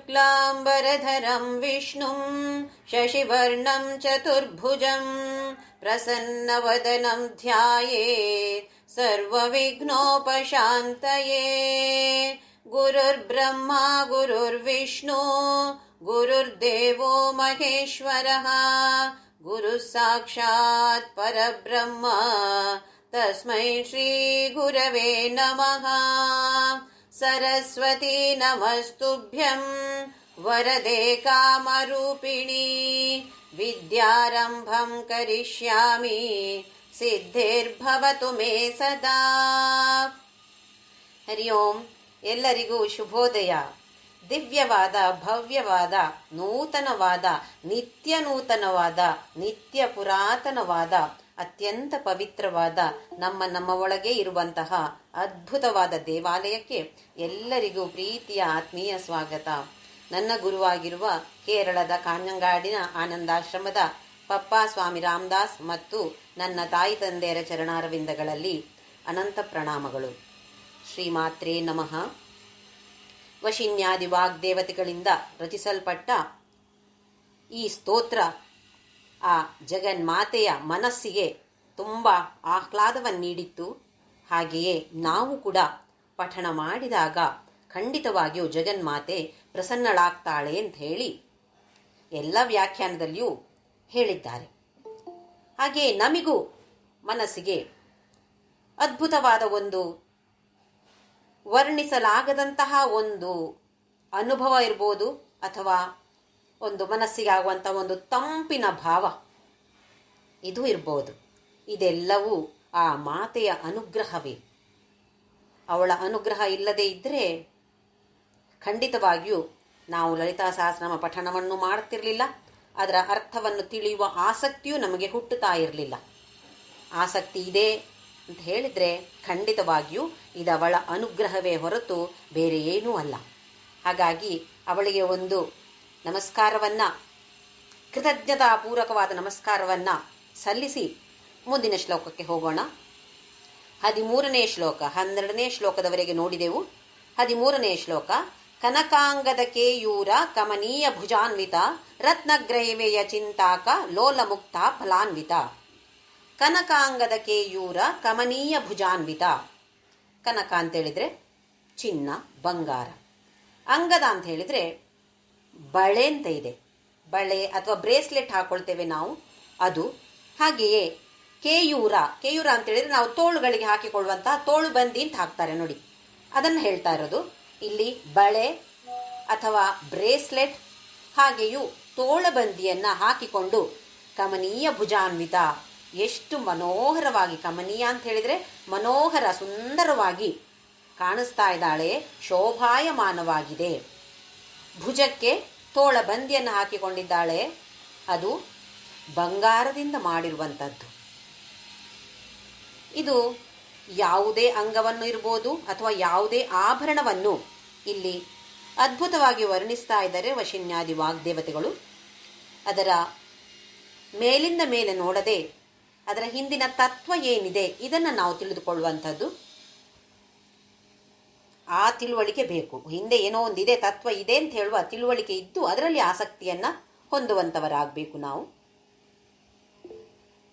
शुक्लाम्बरधरं विष्णुं शशिवर्णं चतुर्भुजं प्रसन्नवदनं ध्यायेत् सर्वविघ्नोपशान्तये। गुरुर्ब्रह्मा गुरुर्विष्णु गुरुर्देवो महेश्वरः गुरुः साक्षात् परब्रह्म तस्मै श्रीगुरवे नमः। सरस्वती नमस्तुभ्यं वरदे कामरूपिणी विद्यारम्भं करिष्यामि ಸಿದ್ಧಿರ್ಭವತು ಮೇ ಸದಾ. ಹರಿ ಓಂ. ಎಲ್ಲರಿಗೂ ಶುಭೋದಯ. ದಿವ್ಯವಾದ, ಭವ್ಯವಾದ, ನೂತನವಾದ, ನಿತ್ಯ ನೂತನವಾದ, ನಿತ್ಯ ಪುರಾತನವಾದ, ಅತ್ಯಂತ ಪವಿತ್ರವಾದ ನಮ್ಮ ಒಳಗೆ ಇರುವಂತಹ ಅದ್ಭುತವಾದ ದೇವಾಲಯಕ್ಕೆ ಎಲ್ಲರಿಗೂ ಪ್ರೀತಿಯ ಆತ್ಮೀಯ ಸ್ವಾಗತ. ನನ್ನ ಗುರುವಾಗಿರುವ ಕೇರಳದ ಕಾಂಜಂಗಾಡಿನ ಆನಂದಾಶ್ರಮದ ಪಪ್ಪಾ ಸ್ವಾಮಿ ರಾಮದಾಸ್ ಮತ್ತು ನನ್ನ ತಾಯಿ ತಂದೆಯರ ಚರಣಾರವಿಂದಗಳಲ್ಲಿ ಅನಂತ ಪ್ರಣಾಮಗಳು. ಶ್ರೀಮಾತ್ರೇ ನಮಃ. ವಶಿನ್ಯಾದಿ ವಾಗ್ದೇವತೆಗಳಿಂದ ರಚಿಸಲ್ಪಟ್ಟ ಈ ಸ್ತೋತ್ರ ಆ ಜಗನ್ಮಾತೆಯ ಮನಸ್ಸಿಗೆ ತುಂಬ ಆಹ್ಲಾದವನ್ನು ನೀಡಿತ್ತು. ಹಾಗೆಯೇ ನಾವು ಕೂಡ ಪಠಣ ಮಾಡಿದಾಗ ಖಂಡಿತವಾಗಿಯೂ ಜಗನ್ಮಾತೆ ಪ್ರಸನ್ನಳಾಗ್ತಾಳೆ ಅಂತ ಹೇಳಿ ಎಲ್ಲ ವ್ಯಾಖ್ಯಾನದಲ್ಲಿಯೂ ಹೇಳಿದ್ದಾರೆ. ಹಾಗೆ ನಮಿಗೂ ಮನಸ್ಸಿಗೆ ಅದ್ಭುತವಾದ ಒಂದು ವರ್ಣಿಸಲಾಗದಂತಹ ಒಂದು ಅನುಭವ ಇರ್ಬೋದು, ಅಥವಾ ಒಂದು ಮನಸ್ಸಿಗೆ ಆಗುವಂಥ ಒಂದು ತಂಪಿನ ಭಾವ ಇದು ಇರ್ಬೋದು. ಇದೆಲ್ಲವೂ ಆ ಮಾತೆಯ ಅನುಗ್ರಹವೇ. ಅವಳ ಅನುಗ್ರಹ ಇಲ್ಲದೆ ಇದ್ದರೆ ಖಂಡಿತವಾಗಿಯೂ ನಾವು ಲಲಿತಾ ಸಹಸ್ರನಾಮ ಪಠಣವನ್ನು ಮಾಡುತ್ತಿರಲಿಲ್ಲ. ಅದರ ಅರ್ಥವನ್ನು ತಿಳಿಯುವ ಆಸಕ್ತಿಯೂ ನಮಗೆ ಹುಟ್ಟುತ್ತಾ ಇರಲಿಲ್ಲ. ಆಸಕ್ತಿ ಇದೆ ಅಂತ ಹೇಳಿದರೆ ಖಂಡಿತವಾಗಿಯೂ ಇದು ಅವಳ ಅನುಗ್ರಹವೇ ಹೊರತು ಬೇರೆ ಏನೂ ಅಲ್ಲ. ಹಾಗಾಗಿ ಅವಳಿಗೆ ಒಂದು ನಮಸ್ಕಾರವನ್ನು, ಕೃತಜ್ಞತಾಪೂರ್ವಕವಾದ ನಮಸ್ಕಾರವನ್ನು ಸಲ್ಲಿಸಿ ಮುಂದಿನ ಶ್ಲೋಕಕ್ಕೆ ಹೋಗೋಣ. 13ನೇ ಶ್ಲೋಕ, 12ನೇ ಶ್ಲೋಕದವರೆಗೆ ನೋಡಿದೆವು. 13ನೇ ಶ್ಲೋಕ. ಕನಕಾಂಗದ ಕೇಯೂರ ಕಮನೀಯ ಭುಜಾನ್ವಿತ ರತ್ನಗ್ರೈವೇಯ ಚಿಂತಾಕ ಲೋಲಮುಕ್ತ ಫಲಾನ್ವಿತ. ಕನಕಾಂಗದ ಕೇಯೂರ ಕಮನೀಯ ಭುಜಾನ್ವಿತ. ಕನಕ ಅಂತ ಹೇಳಿದ್ರೆ ಚಿನ್ನ, ಬಂಗಾರ. ಅಂಗದ ಅಂತ ಹೇಳಿದ್ರೆ ಬಳೆ ಅಂತ ಇದೆ, ಬಳೆ ಅಥವಾ ಬ್ರೇಸ್ಲೆಟ್ ಹಾಕೊಳ್ತೇವೆ ನಾವು, ಅದು. ಹಾಗೆಯೇ ಕೇಯೂರ, ಕೇಯೂರ ಅಂತ ಹೇಳಿದ್ರೆ ನಾವು ತೋಳುಗಳಿಗೆ ಹಾಕಿಕೊಳ್ಳುವಂತಹ ತೋಳು ಬಂದಿ ಅಂತ ಹಾಕ್ತಾರೆ ನೋಡಿ, ಅದನ್ನು ಹೇಳ್ತಾ ಇರೋದು ಇಲ್ಲಿ. ಬಳೆ ಅಥವಾ ಬ್ರೇಸ್ಲೆಟ್, ಹಾಗೆಯೂ ತೋಳಬಂದಿಯನ್ನು ಹಾಕಿಕೊಂಡು ಕಮನೀಯ ಭುಜಾನ್ವಿತ, ಎಷ್ಟು ಮನೋಹರವಾಗಿ, ಕಮನೀಯ ಅಂತ ಹೇಳಿದರೆ ಮನೋಹರ, ಸುಂದರವಾಗಿ ಕಾಣಿಸ್ತಾ ಇದ್ದಾಳೆ, ಶೋಭಾಯಮಾನವಾಗಿದೆ. ಭುಜಕ್ಕೆ ತೋಳಬಂದಿಯನ್ನು ಹಾಕಿಕೊಂಡಿದ್ದಾಳೆ, ಅದು ಬಂಗಾರದಿಂದ ಮಾಡಿರುವಂಥದ್ದು. ಇದು ಯಾವುದೇ ಅಂಗವನ್ನು ಇರ್ಬೋದು ಅಥವಾ ಯಾವುದೇ ಆಭರಣವನ್ನು ಇಲ್ಲಿ ಅದ್ಭುತವಾಗಿ ವರ್ಣಿಸ್ತಾ ಇದ್ದಾರೆ ವಶಿನ್ಯಾದಿ ವಾಗ್ದೇವತೆಗಳು. ಅದರ ಮೇಲಿಂದ ಮೇಲೆ ನೋಡದೆ ಅದರ ಹಿಂದಿನ ತತ್ವ ಏನಿದೆ ಇದನ್ನು ನಾವು ತಿಳಿದುಕೊಳ್ಳುವಂಥದ್ದು. ಆ ತಿಳುವಳಿಕೆ ಬೇಕು. ಹಿಂದೆ ಏನೋ ಒಂದಿದೆ, ತತ್ವ ಇದೆ ಅಂತ ಹೇಳುವ ತಿಳುವಳಿಕೆ ಇದ್ದು ಅದರಲ್ಲಿ ಆಸಕ್ತಿಯನ್ನು ಹೊಂದುವಂಥವರಾಗಬೇಕು ನಾವು.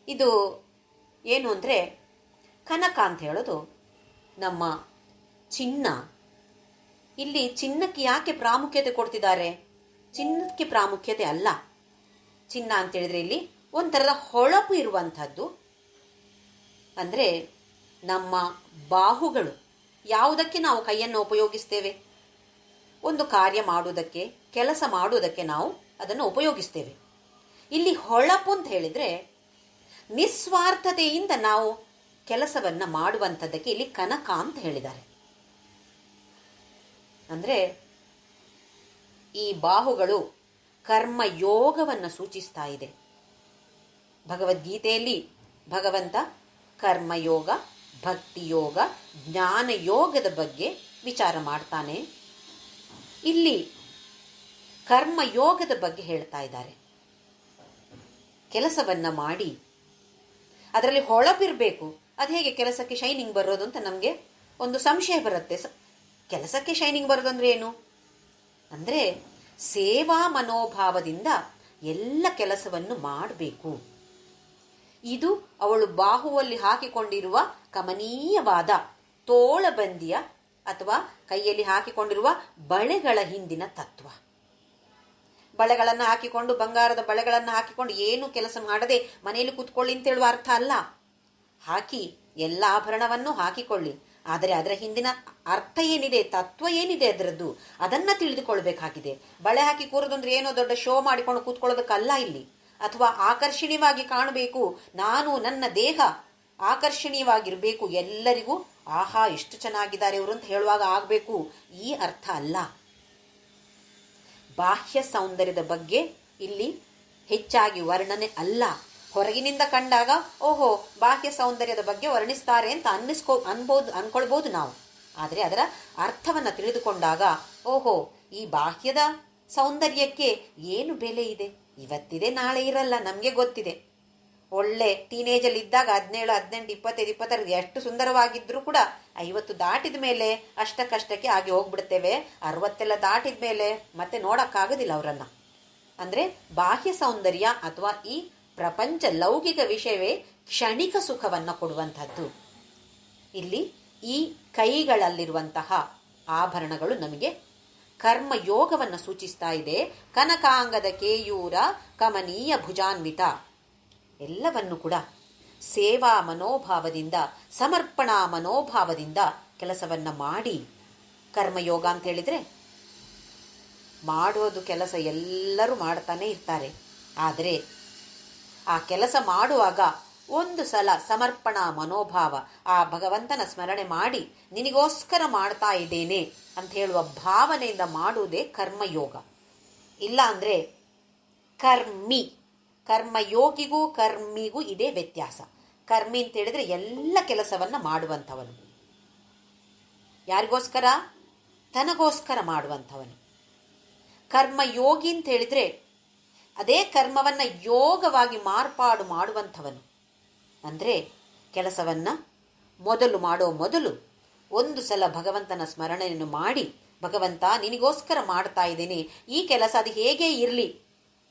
ಇದು ಏನು ಅಂದರೆ, ಕನಕ ಅಂತ ಹೇಳೋದು ನಮ್ಮ ಚಿನ್ನ. ಇಲ್ಲಿ ಚಿನ್ನಕ್ಕೆ ಯಾಕೆ ಪ್ರಾಮುಖ್ಯತೆ ಕೊಡ್ತಿದ್ದಾರೆ? ಚಿನ್ನಕ್ಕೆ ಪ್ರಾಮುಖ್ಯತೆ ಅಲ್ಲ. ಚಿನ್ನ ಅಂತ ಹೇಳಿದ್ರೆ ಇಲ್ಲಿ ಒಂಥರದ ಹೊಳಪು ಇರುವಂಥದ್ದು. ಅಂದರೆ ನಮ್ಮ ಬಾಹುಗಳು ಯಾವುದಕ್ಕೆ ನಾವು ಕೈಯನ್ನು ಉಪಯೋಗಿಸ್ತೇವೆ? ಒಂದು ಕಾರ್ಯ ಮಾಡುವುದಕ್ಕೆ, ಕೆಲಸ ಮಾಡುವುದಕ್ಕೆ ನಾವು ಅದನ್ನು ಉಪಯೋಗಿಸ್ತೇವೆ. ಇಲ್ಲಿ ಹೊಳಪು ಅಂತ ಹೇಳಿದರೆ ನಿಸ್ವಾರ್ಥತೆಯಿಂದ ನಾವು ಕೆಲಸವನ್ನು ಮಾಡುವಂಥದ್ದಕ್ಕೆ ಇಲ್ಲಿ ಕನಕ ಅಂತ ಹೇಳಿದ್ದಾರೆ. ಅಂದರೆ ಈ ಬಾಹುಗಳು ಕರ್ಮಯೋಗವನ್ನು ಸೂಚಿಸ್ತಾ ಇದೆ. ಭಗವದ್ಗೀತೆಯಲ್ಲಿ ಭಗವಂತ ಕರ್ಮಯೋಗ, ಭಕ್ತಿಯೋಗ, ಜ್ಞಾನಯೋಗದ ಬಗ್ಗೆ ವಿಚಾರ ಮಾಡ್ತಾನೆ. ಇಲ್ಲಿ ಕರ್ಮಯೋಗದ ಬಗ್ಗೆ ಹೇಳ್ತಾ ಇದ್ದಾರೆ. ಕೆಲಸವನ್ನು ಮಾಡಿ ಅದರಲ್ಲಿ ಹೊಳಪಿರಬೇಕು. ಅದು ಹೇಗೆ ಕೆಲಸಕ್ಕೆ ಶೈನಿಂಗ್ ಬರೋದು ಅಂತ ನಮಗೆ ಒಂದು ಸಂಶಯ ಬರುತ್ತೆ. ಕೆಲಸಕ್ಕೆ ಶೈನಿಂಗ್ ಬರೋದು ಅಂದರೆ ಏನು? ಅಂದರೆ ಸೇವಾ ಮನೋಭಾವದಿಂದ ಎಲ್ಲ ಕೆಲಸವನ್ನು ಮಾಡಬೇಕು. ಇದು ಅವಳು ಬಾಹುವಲ್ಲಿ ಹಾಕಿಕೊಂಡಿರುವ ಕಮನೀಯವಾದ ತೋಳಬಂದಿಯ ಅಥವಾ ಕೈಯಲ್ಲಿ ಹಾಕಿಕೊಂಡಿರುವ ಬಳೆಗಳ ಹಿಂದಿನ ತತ್ವ. ಬಳೆಗಳನ್ನು ಹಾಕಿಕೊಂಡು, ಬಂಗಾರದ ಬಳೆಗಳನ್ನು ಹಾಕಿಕೊಂಡು ಏನು ಕೆಲಸ ಮಾಡದೆ ಮನೆಯಲ್ಲಿ ಕೂತ್ಕೊಳ್ಳಿ ಅಂತ ಹೇಳುವ ಅರ್ಥ ಅಲ್ಲ. ಹಾಕಿ ಎಲ್ಲ ಆಭರಣವನ್ನು ಹಾಕಿಕೊಳ್ಳಿ, ಆದರೆ ಅದರ ಹಿಂದಿನ ಅರ್ಥ ಏನಿದೆ, ತತ್ವ ಏನಿದೆ ಅದರದ್ದು, ಅದನ್ನ ತಿಳಿದುಕೊಳ್ಬೇಕಾಗಿದೆ. ಬಳೆ ಹಾಕಿ ಕೂರೋದಂದ್ರೆ ಏನೋ ದೊಡ್ಡ ಶೋ ಮಾಡಿಕೊಂಡು ಕೂತ್ಕೊಳ್ಳೋದಕ್ಕಲ್ಲ ಇಲ್ಲಿ. ಅಥವಾ ಆಕರ್ಷಣೀಯವಾಗಿ ಕಾಣಬೇಕು, ನಾನು ನನ್ನ ದೇಹ ಆಕರ್ಷಣೀಯವಾಗಿರಬೇಕು, ಎಲ್ಲರಿಗೂ ಆಹಾ ಎಷ್ಟು ಚೆನ್ನಾಗಿದ್ದಾರೆ ಇವರು ಅಂತ ಹೇಳುವಾಗ ಆಗಬೇಕು, ಈ ಅರ್ಥ ಅಲ್ಲ. ಬಾಹ್ಯ ಸೌಂದರ್ಯದ ಬಗ್ಗೆ ಇಲ್ಲಿ ಹೆಚ್ಚಾಗಿ ವರ್ಣನೆ ಅಲ್ಲ. ಹೊರಗಿನಿಂದ ಕಂಡಾಗ ಓಹೋ ಬಾಹ್ಯ ಸೌಂದರ್ಯದ ಬಗ್ಗೆ ವರ್ಣಿಸ್ತಾರೆ ಅಂತ ಅನ್ಕೊಳ್ಬೋದು ನಾವು. ಆದರೆ ಅದರ ಅರ್ಥವನ್ನು ತಿಳಿದುಕೊಂಡಾಗ ಓಹೋ ಈ ಬಾಹ್ಯದ ಸೌಂದರ್ಯಕ್ಕೆ ಏನು ಬೆಲೆ ಇದೆ, ಇವತ್ತಿದೆ ನಾಳೆ ಇರಲ್ಲ, ನಮಗೆ ಗೊತ್ತಿದೆ. ಒಳ್ಳೆ ಟೀನೇಜಲ್ಲಿ ಇದ್ದಾಗ 17, 18, 25, 26 ಎಷ್ಟು ಸುಂದರವಾಗಿದ್ರೂ ಕೂಡ 50 ದಾಟಿದ ಮೇಲೆ ಅಷ್ಟಕ್ಕಷ್ಟಕ್ಕೆ ಆಗಿ ಹೋಗ್ಬಿಡ್ತೇವೆ. 60 ದಾಟಿದ ಮೇಲೆ ಮತ್ತೆ ನೋಡಕ್ಕಾಗೋದಿಲ್ಲ ಅವರನ್ನ. ಅಂದ್ರೆ ಬಾಹ್ಯ ಸೌಂದರ್ಯ ಅಥವಾ ಈ ಪ್ರಪಂಚ ಲೌಕಿಕ ವಿಷಯವೇ ಕ್ಷಣಿಕ ಸುಖವನ್ನ ಕೊಡುವಂತಹದ್ದು. ಇಲ್ಲಿ ಈ ಕೈಗಳಲ್ಲಿರುವಂತಹ ಆಭರಣಗಳು ನಮಗೆ ಕರ್ಮಯೋಗವನ್ನು ಸೂಚಿಸ್ತಾ ಇದೆ. ಕನಕಾಂಗದ ಕೇಯೂರ ಕಮನೀಯ ಭುಜಾನ್ವಿತ, ಎಲ್ಲವನ್ನು ಕೂಡ ಸೇವಾ ಮನೋಭಾವದಿಂದ, ಸಮರ್ಪಣಾ ಮನೋಭಾವದಿಂದ ಕೆಲಸವನ್ನ ಮಾಡಿ. ಕರ್ಮಯೋಗ ಅಂತ ಹೇಳಿದ್ರೆ ಮಾಡೋದು ಕೆಲಸ ಎಲ್ಲರೂ ಮಾಡ್ತಾನೆ ಇರ್ತಾರೆ. ಆದರೆ ಆ ಕೆಲಸ ಮಾಡುವಾಗ ಒಂದು ಸಲ ಸಮರ್ಪಣಾ ಮನೋಭಾವ, ಆ ಭಗವಂತನ ಸ್ಮರಣೆ ಮಾಡಿ ನಿನಗೋಸ್ಕರ ಮಾಡ್ತಾ ಇದ್ದೇನೆ ಅಂತ ಹೇಳುವ ಭಾವನೆಯಿಂದ ಮಾಡುವುದೇ ಕರ್ಮಯೋಗ. ಇಲ್ಲ ಅಂದ್ರೆ ಕರ್ಮಯೋಗಿಗೂ ಕರ್ಮಿಗೂ ಇದೇ ವ್ಯತ್ಯಾಸ. ಕರ್ಮಿ ಅಂತ ಹೇಳಿದ್ರೆ ಎಲ್ಲ ಕೆಲಸವನ್ನ ಮಾಡುವಂಥವನು. ಯಾರಿಗೋಸ್ಕರ? ತನಗೋಸ್ಕರ ಮಾಡುವಂಥವನು. ಕರ್ಮಯೋಗಿ ಅಂತ ಹೇಳಿದ್ರೆ ಅದೇ ಕರ್ಮವನ್ನ ಯೋಗವಾಗಿ ಮಾರ್ಪಾಡು ಮಾಡುವಂಥವನು. ಅಂದ್ರೆ ಕೆಲಸವನ್ನ ಮೊದಲು ಒಂದು ಸಲ ಭಗವಂತನ ಸ್ಮರಣೆಯನ್ನು ಮಾಡಿ, ಭಗವಂತ ನಿನಗೋಸ್ಕರ ಮಾಡ್ತಾ ಇದ್ದೇನೆ, ಈ ಕೆಲಸ ಅದು ಹೇಗೆ ಇರಲಿ,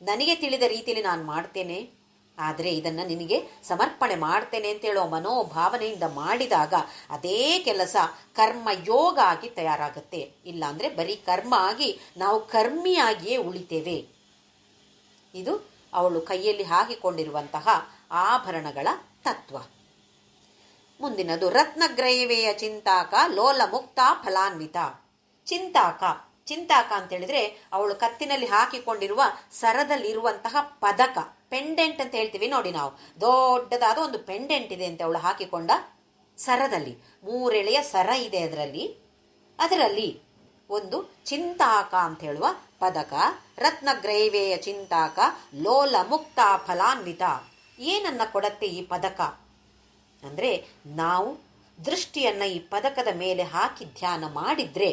ನನಗೆ ತಿಳಿದ ರೀತಿಯಲ್ಲಿ ನಾನು ಮಾಡ್ತೇನೆ, ಆದರೆ ಇದನ್ನು ನಿನಗೆ ಸಮರ್ಪಣೆ ಮಾಡ್ತೇನೆ ಅಂತ ಹೇಳೋ ಮನೋಭಾವನೆಯಿಂದ ಮಾಡಿದಾಗ ಅದೇ ಕೆಲಸ ಕರ್ಮಯೋಗ ಆಗಿ ತಯಾರಾಗುತ್ತೆ. ಇಲ್ಲಾಂದ್ರೆ ಬರೀ ಕರ್ಮ ಆಗಿ ನಾವು ಕರ್ಮಿಯಾಗಿಯೇ ಉಳಿತೇವೆ. ಇದು ಅವಳು ಕೈಯಲ್ಲಿ ಹಾಕಿಕೊಂಡಿರುವಂತಹ ಆಭರಣಗಳ ತತ್ವ. ಮುಂದಿನದು ರತ್ನಗ್ರೈವೇಯ ಚಿಂತಾಕ ಲೋಲ ಮುಕ್ತ ಫಲಾನ್ವಿತ. ಚಿಂತಾಕ ಅಂತ ಹೇಳಿದ್ರೆ ಅವಳು ಕತ್ತಿನಲ್ಲಿ ಹಾಕಿಕೊಂಡಿರುವ ಸರದಲ್ಲಿರುವಂತಹ ಪದಕ, ಪೆಂಡೆಂಟ್ ಅಂತ ಹೇಳ್ತೀವಿ ನೋಡಿ ನಾವು, ದೊಡ್ಡದಾದ ಒಂದು ಪೆಂಡೆಂಟ್ ಇದೆ ಅಂತ ಅವಳು ಹಾಕಿಕೊಂಡ ಸರದಲ್ಲಿ 3 ಎಳೆಯ ಸರ ಇದೆ. ಅದರಲ್ಲಿ ಒಂದು ಚಿಂತಾಕ ಅಂತ ಹೇಳುವ ಪದಕ. ರತ್ನಗ್ರೈವೇಯ ಚಿಂತಾಕ ಲೋಲ ಮುಕ್ತ ಫಲಾನ್ವಿತ. ಏನನ್ನ ಕೊಡತ್ತೆ ಈ ಪದಕ ಅಂದ್ರೆ, ನಾವು ದೃಷ್ಟಿಯನ್ನ ಈ ಪದಕದ ಮೇಲೆ ಹಾಕಿ ಧ್ಯಾನ ಮಾಡಿದ್ರೆ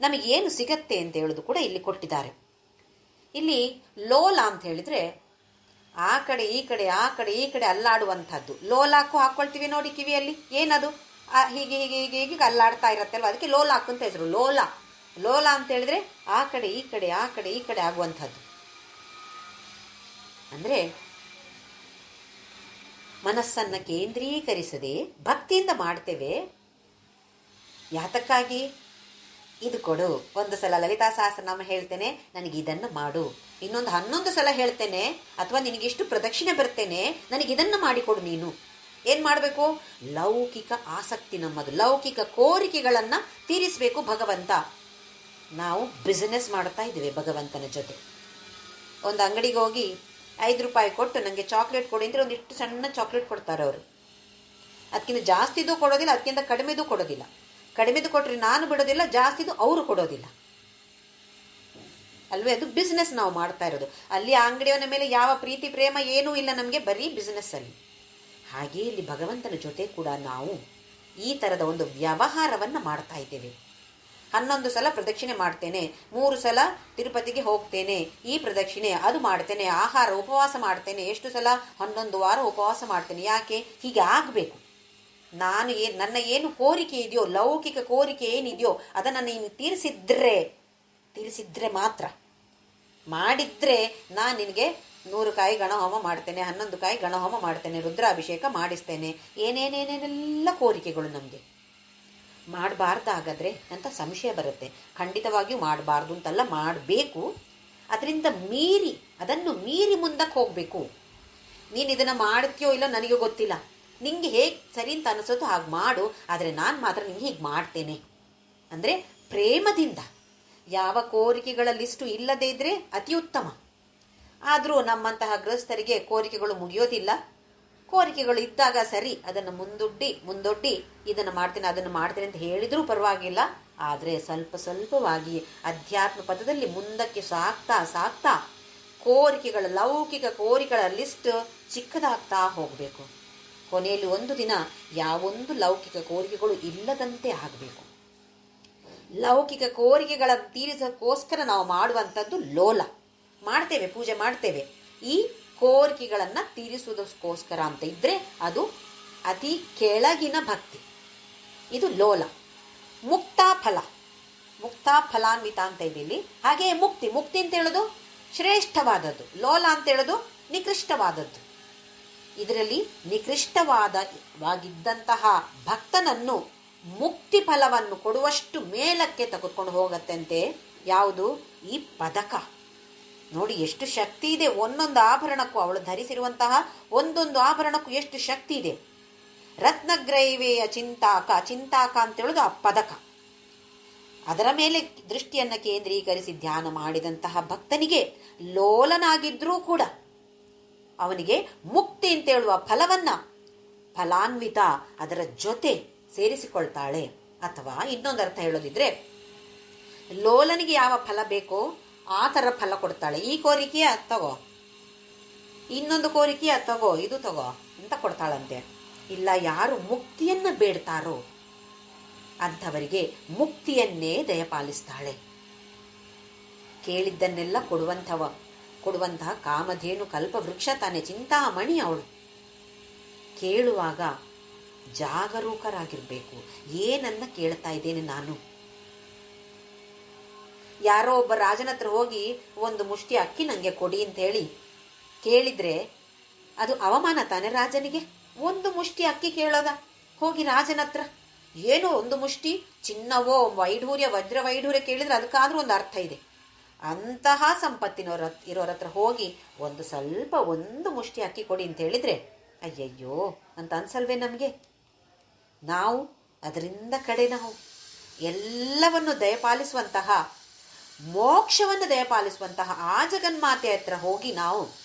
ನಮಗೇನು ಸಿಗತ್ತೆ ಅಂತ ಹೇಳೋದು ಕೂಡ ಇಲ್ಲಿ ಕೊಟ್ಟಿದ್ದಾರೆ. ಇಲ್ಲಿ ಲೋಲ ಅಂತ ಹೇಳಿದ್ರೆ ಆ ಕಡೆ ಈ ಕಡೆ ಅಲ್ಲಾಡುವಂಥದ್ದು. ಲೋಲಾಕು ಹಾಕೊಳ್ತೀವಿ ನೋಡಿ ಕಿವಿಯಲ್ಲಿ, ಏನದು ಹೀಗೆ ಅಲ್ಲಾಡ್ತಾ ಇರತ್ತಲ್ವ, ಅದಕ್ಕೆ ಲೋಲಾಕು ಅಂತ ಹೆಸರು. ಲೋಲ ಅಂತ ಹೇಳಿದ್ರೆ ಆ ಕಡೆ ಈ ಕಡೆ ಆಗುವಂಥದ್ದು. ಅಂದ್ರೆ ಮನಸ್ಸನ್ನ ಕೇಂದ್ರೀಕರಿಸದೆ ಭಕ್ತಿಯಿಂದ ಮಾಡ್ತೇವೆ. ಯಾತಕ್ಕಾಗಿ? ಇದು ಕೊಡು. ಒಂದು ಸಲ ಲಲಿತಾ ಸಹಸ್ರನಾಮ ಹೇಳ್ತೇನೆ, ನನಗೆ ಇದನ್ನು ಮಾಡು. ಇನ್ನೊಂದು 11 ಸಲ ಹೇಳ್ತೇನೆ, ಅಥವಾ ನಿನಗಿಷ್ಟು ಪ್ರದಕ್ಷಿಣೆ ಬರ್ತೇನೆ, ನನಗೆ ಇದನ್ನು ಮಾಡಿಕೊಡು. ನೀನು ಏನ್ ಮಾಡಬೇಕು? ಲೌಕಿಕ ಆಸಕ್ತಿ ನಮ್ಮದು, ಲೌಕಿಕ ಕೋರಿಕೆಗಳನ್ನ ತೀರಿಸಬೇಕು ಭಗವಂತ. ನಾವು ಬಿಸಿನೆಸ್ ಮಾಡ್ತಾ ಇದ್ದೇವೆ ಭಗವಂತನ ಜೊತೆ. ಒಂದು ಅಂಗಡಿಗೆ ಹೋಗಿ 5 ರೂಪಾಯಿ ಕೊಟ್ಟು ನನಗೆ ಚಾಕ್ಲೇಟ್ ಕೊಡಿ ಅಂದ್ರೆ ಒಂದಿಷ್ಟು ಸಣ್ಣ ಚಾಕ್ಲೇಟ್ ಕೊಡ್ತಾರೆ ಅವರು. ಅದಕ್ಕಿಂತ ಜಾಸ್ತಿದು ಕೊಡೋದಿಲ್ಲ, ಅದಕ್ಕಿಂತ ಕಡಿಮೆದು ಕೊಡೋದಿಲ್ಲ. ಕಡಿಮೆದು ಕೊಟ್ರೆ ನಾನು ಬಿಡೋದಿಲ್ಲ, ಜಾಸ್ತಿದು ಅವರು ಕೊಡೋದಿಲ್ಲ ಅಲ್ವೇ? ಅದು ಬಿಸ್ನೆಸ್ ನಾವು ಮಾಡ್ತಾ ಇರೋದು. ಅಲ್ಲಿ ಆ ಅಂಗಡಿಯವನ ಮೇಲೆ ಯಾವ ಪ್ರೀತಿ ಪ್ರೇಮ ಏನೂ ಇಲ್ಲ ನಮಗೆ, ಬರೀ ಬಿಸ್ನೆಸ್ ಅಲ್ಲಿ. ಹಾಗೆ ಇಲ್ಲಿ ಭಗವಂತನ ಜೊತೆ ಕೂಡ ನಾವು ಈ ತರದ ಒಂದು ವ್ಯವಹಾರವನ್ನ ಮಾಡ್ತಾ ಇದ್ದೇವೆ. 11 ಸಲ ಪ್ರದಕ್ಷಿಣೆ ಮಾಡ್ತೇನೆ, 3 ಸಲ ತಿರುಪತಿಗೆ ಹೋಗ್ತೇನೆ, ಈ ಪ್ರದಕ್ಷಿಣೆ ಅದು ಮಾಡ್ತೇನೆ, ಆಹಾರ ಉಪವಾಸ ಮಾಡ್ತೇನೆ, ಎಷ್ಟು ಸಲ? 11 ವಾರ ಉಪವಾಸ ಮಾಡ್ತೇನೆ. ಯಾಕೆ? ಹೀಗೆ ಆಗ್ಬೇಕು. ನಾನು ನನ್ನ ಏನು ಕೋರಿಕೆ ಇದೆಯೋ, ಲೌಕಿಕ ಕೋರಿಕೆ ಏನಿದೆಯೋ ಅದನ್ನು ನೀನು ತೀರಿಸಿದ್ರೆ ಮಾತ್ರ. ಮಾಡಿದ್ರೆ ನಾನು ನಿನಗೆ 100 ಕಾಯಿ ಗಣಹೋಮ ಮಾಡ್ತೇನೆ, 11 ಕಾಯಿ ಗಣಹೋಮ ಮಾಡ್ತೇನೆ, ರುದ್ರಾಭಿಷೇಕ ಮಾಡಿಸ್ತೇನೆ, ಏನೇನೇನೇನೆಲ್ಲ ಕೋರಿಕೆಗಳು ನಮಗೆ. ಮಾಡಬಾರ್ದಾಗಾದ್ರೆ ಅಂತ ಸಂಶಯ ಬರುತ್ತೆ. ಖಂಡಿತವಾಗಿಯೂ ಮಾಡಬಾರ್ದು ಅಂತಲ್ಲ, ಮಾಡಬೇಕು. ಅದರಿಂದ ಅದನ್ನು ಮೀರಿ ಮುಂದಕ್ಕೆ ಹೋಗಬೇಕು. ನೀನು ಇದನ್ನು ಮಾಡ್ತೀಯೋ ಇಲ್ಲ ನನಗೆ ಗೊತ್ತಿಲ್ಲ, ನಿಂಗೆ ಹೇಗೆ ಸರಿ ಅಂತ ಅನಿಸುತ್ತೋ ಹಾಗೆ ಮಾಡು, ಆದರೆ ನಾನು ಮಾತ್ರ ನಿಂಗೆ ಹೀಗೆ ಮಾಡ್ತೇನೆ ಅಂದರೆ ಪ್ರೇಮದಿಂದ. ಯಾವ ಕೋರಿಕೆಗಳ ಲಿಸ್ಟು ಇಲ್ಲದೇ ಇದ್ದರೆ ಅತಿ ಉತ್ತಮ. ಆದರೂ ನಮ್ಮಂತಹ ಗೃಹಸ್ಥರಿಗೆ ಕೋರಿಕೆಗಳು ಮುಗಿಯೋದಿಲ್ಲ. ಕೋರಿಕೆಗಳು ಇದ್ದಾಗ ಸರಿ, ಅದನ್ನು ಮುಂದೊಡ್ಡಿ ಇದನ್ನು ಮಾಡ್ತೇನೆ ಅದನ್ನು ಮಾಡ್ತೇನೆ ಅಂತ ಹೇಳಿದರೂ ಪರವಾಗಿಲ್ಲ. ಆದರೆ ಸ್ವಲ್ಪ ಸ್ವಲ್ಪವಾಗಿ ಅಧ್ಯಾತ್ಮ ಪದದಲ್ಲಿ ಮುಂದಕ್ಕೆ ಸಾಕ್ತಾ ಲೌಕಿಕ ಕೋರಿಕೆಗಳ ಲಿಸ್ಟ್ ಚಿಕ್ಕದಾಗ್ತಾ ಹೋಗಬೇಕು. ಕೊನೆಯಲ್ಲಿ ಒಂದು ದಿನ ಯಾವೊಂದು ಲೌಕಿಕ ಕೋರಿಕೆಗಳು ಇಲ್ಲದಂತೆ ಆಗಬೇಕು. ಲೌಕಿಕ ಕೋರಿಕೆಗಳ ತೀರಿಸೋಕ್ಕೋಸ್ಕರ ನಾವು ಮಾಡುವಂಥದ್ದು ಲೋಲ. ಮಾಡ್ತೇವೆ, ಪೂಜೆ ಮಾಡ್ತೇವೆ. ಈ ಕೋರಿಕೆಗಳನ್ನು ತೀರಿಸುವುದಕ್ಕೋಸ್ಕರ ಅಂತ ಇದ್ದರೆ ಅದು ಅತಿ ಕೆಳಗಿನ ಭಕ್ತಿ. ಇದು ಲೋಲ. ಮುಕ್ತ ಫಲಾನ್ವಿತ ಅಂತ ಇದೆ ಇಲ್ಲಿ. ಹಾಗೆಯೇ ಮುಕ್ತಿ ಅಂತ ಹೇಳೋದು ಶ್ರೇಷ್ಠವಾದದ್ದು, ಲೋಲ ಅಂತ ಹೇಳೋದು ನಿಕೃಷ್ಟವಾದದ್ದು. ಇದರಲ್ಲಿ ನಿಕೃಷ್ಟವಾಗಿದ್ದಂತಹ ಭಕ್ತನನ್ನು ಮುಕ್ತಿ ಫಲವನ್ನು ಕೊಡುವಷ್ಟು ಮೇಲಕ್ಕೆ ತೆಗೆದುಕೊಂಡು ಹೋಗತ್ತಂತೆ. ಯಾವುದು? ಈ ಪದಕ. ನೋಡಿ ಎಷ್ಟು ಶಕ್ತಿ ಇದೆ. ಒಂದೊಂದು ಆಭರಣಕ್ಕೂ, ಅವಳು ಧರಿಸಿರುವಂತಹ ಒಂದೊಂದು ಆಭರಣಕ್ಕೂ ಎಷ್ಟು ಶಕ್ತಿ ಇದೆ. ರತ್ನಗ್ರೈವೇಯ ಚಿಂತಾಕ ಅಂತ ಹೇಳೋದು ಆ ಪದಕ. ಅದರ ಮೇಲೆ ದೃಷ್ಟಿಯನ್ನು ಕೇಂದ್ರೀಕರಿಸಿ ಧ್ಯಾನ ಮಾಡಿದಂತಹ ಭಕ್ತನಿಗೆ ಲೋಲನಾಗಿದ್ರೂ ಕೂಡ ಅವನಿಗೆ ಮುಕ್ತಿ ಅಂತ ಹೇಳುವ ಫಲಾನ್ವಿತ ಅದರ ಜೊತೆ ಸೇರಿಸಿಕೊಳ್ತಾಳೆ. ಅಥವಾ ಇನ್ನೊಂದು ಅರ್ಥ ಹೇಳೋದಿದ್ರೆ, ಲೋಲನಿಗೆ ಯಾವ ಫಲ ಬೇಕೋ ಆ ಥರ ಫಲ ಕೊಡ್ತಾಳೆ. ಈ ಕೋರಿಕೆಯ ತಗೋ, ಇನ್ನೊಂದು ಕೋರಿಕೆಯ ತಗೋ, ಇದು ತಗೋ ಅಂತ ಕೊಡ್ತಾಳಂತೆ. ಇಲ್ಲ, ಯಾರು ಮುಕ್ತಿಯನ್ನ ಬೇಡ್ತಾರೋ ಅಂಥವರಿಗೆ ಮುಕ್ತಿಯನ್ನೇ ದಯಪಾಲಿಸ್ತಾಳೆ. ಕೇಳಿದ್ದನ್ನೆಲ್ಲ ಕೊಡುವಂತಹ ಕಾಮಧೇನು ಕಲ್ಪವೃಕ್ಷ ತಾನೇ ಚಿಂತಾಮಣಿ ಅವಳು. ಕೇಳುವಾಗ ಜಾಗರೂಕರಾಗಿರ್ಬೇಕು. ಏನನ್ನ ಕೇಳ್ತಾ ಇದ್ದೇನೆ ನಾನು? ಯಾರೋ ಒಬ್ಬ ರಾಜನ ಹತ್ರ ಹೋಗಿ ಒಂದು ಮುಷ್ಟಿ ಅಕ್ಕಿ ನಂಗೆ ಕೊಡಿ ಅಂತ ಹೇಳಿ ಕೇಳಿದ್ರೆ ಅದು ಅವಮಾನ ತಾನೆ ರಾಜನಿಗೆ. ಒಂದು ಮುಷ್ಟಿ ಅಕ್ಕಿ ಕೇಳೋದ ಹೋಗಿ ರಾಜನ ಹತ್ರ? ಏನೋ ಒಂದು ಮುಷ್ಟಿ ಚಿನ್ನವೋ ವಜ್ರ ವೈಢೂರ್ಯ ಕೇಳಿದ್ರೆ ಅದಕ್ಕಾದ್ರೂ ಒಂದು ಅರ್ಥ ಇದೆ. ಅಂತಹ ಇರೋರ ಹತ್ರ ಹೋಗಿ ಒಂದು ಮುಷ್ಟಿ ಅಕ್ಕಿ ಕೊಡಿ ಅಂತ ಹೇಳಿದ್ರೆ ಅಯ್ಯಯ್ಯೋ ಅಂತ ಅನ್ಸಲ್ವೇ ನಮಗೆ? ನಾವು ಅದರಿಂದ ನಾವು ಎಲ್ಲವನ್ನು ದಯಪಾಲಿಸುವಂತಹ, ಮೋಕ್ಷವನ್ನು ದಯಪಾಲಿಸುವಂತಹ ಆ ಜಗನ್ಮಾತೆ ಹತ್ರ ಹೋಗಿ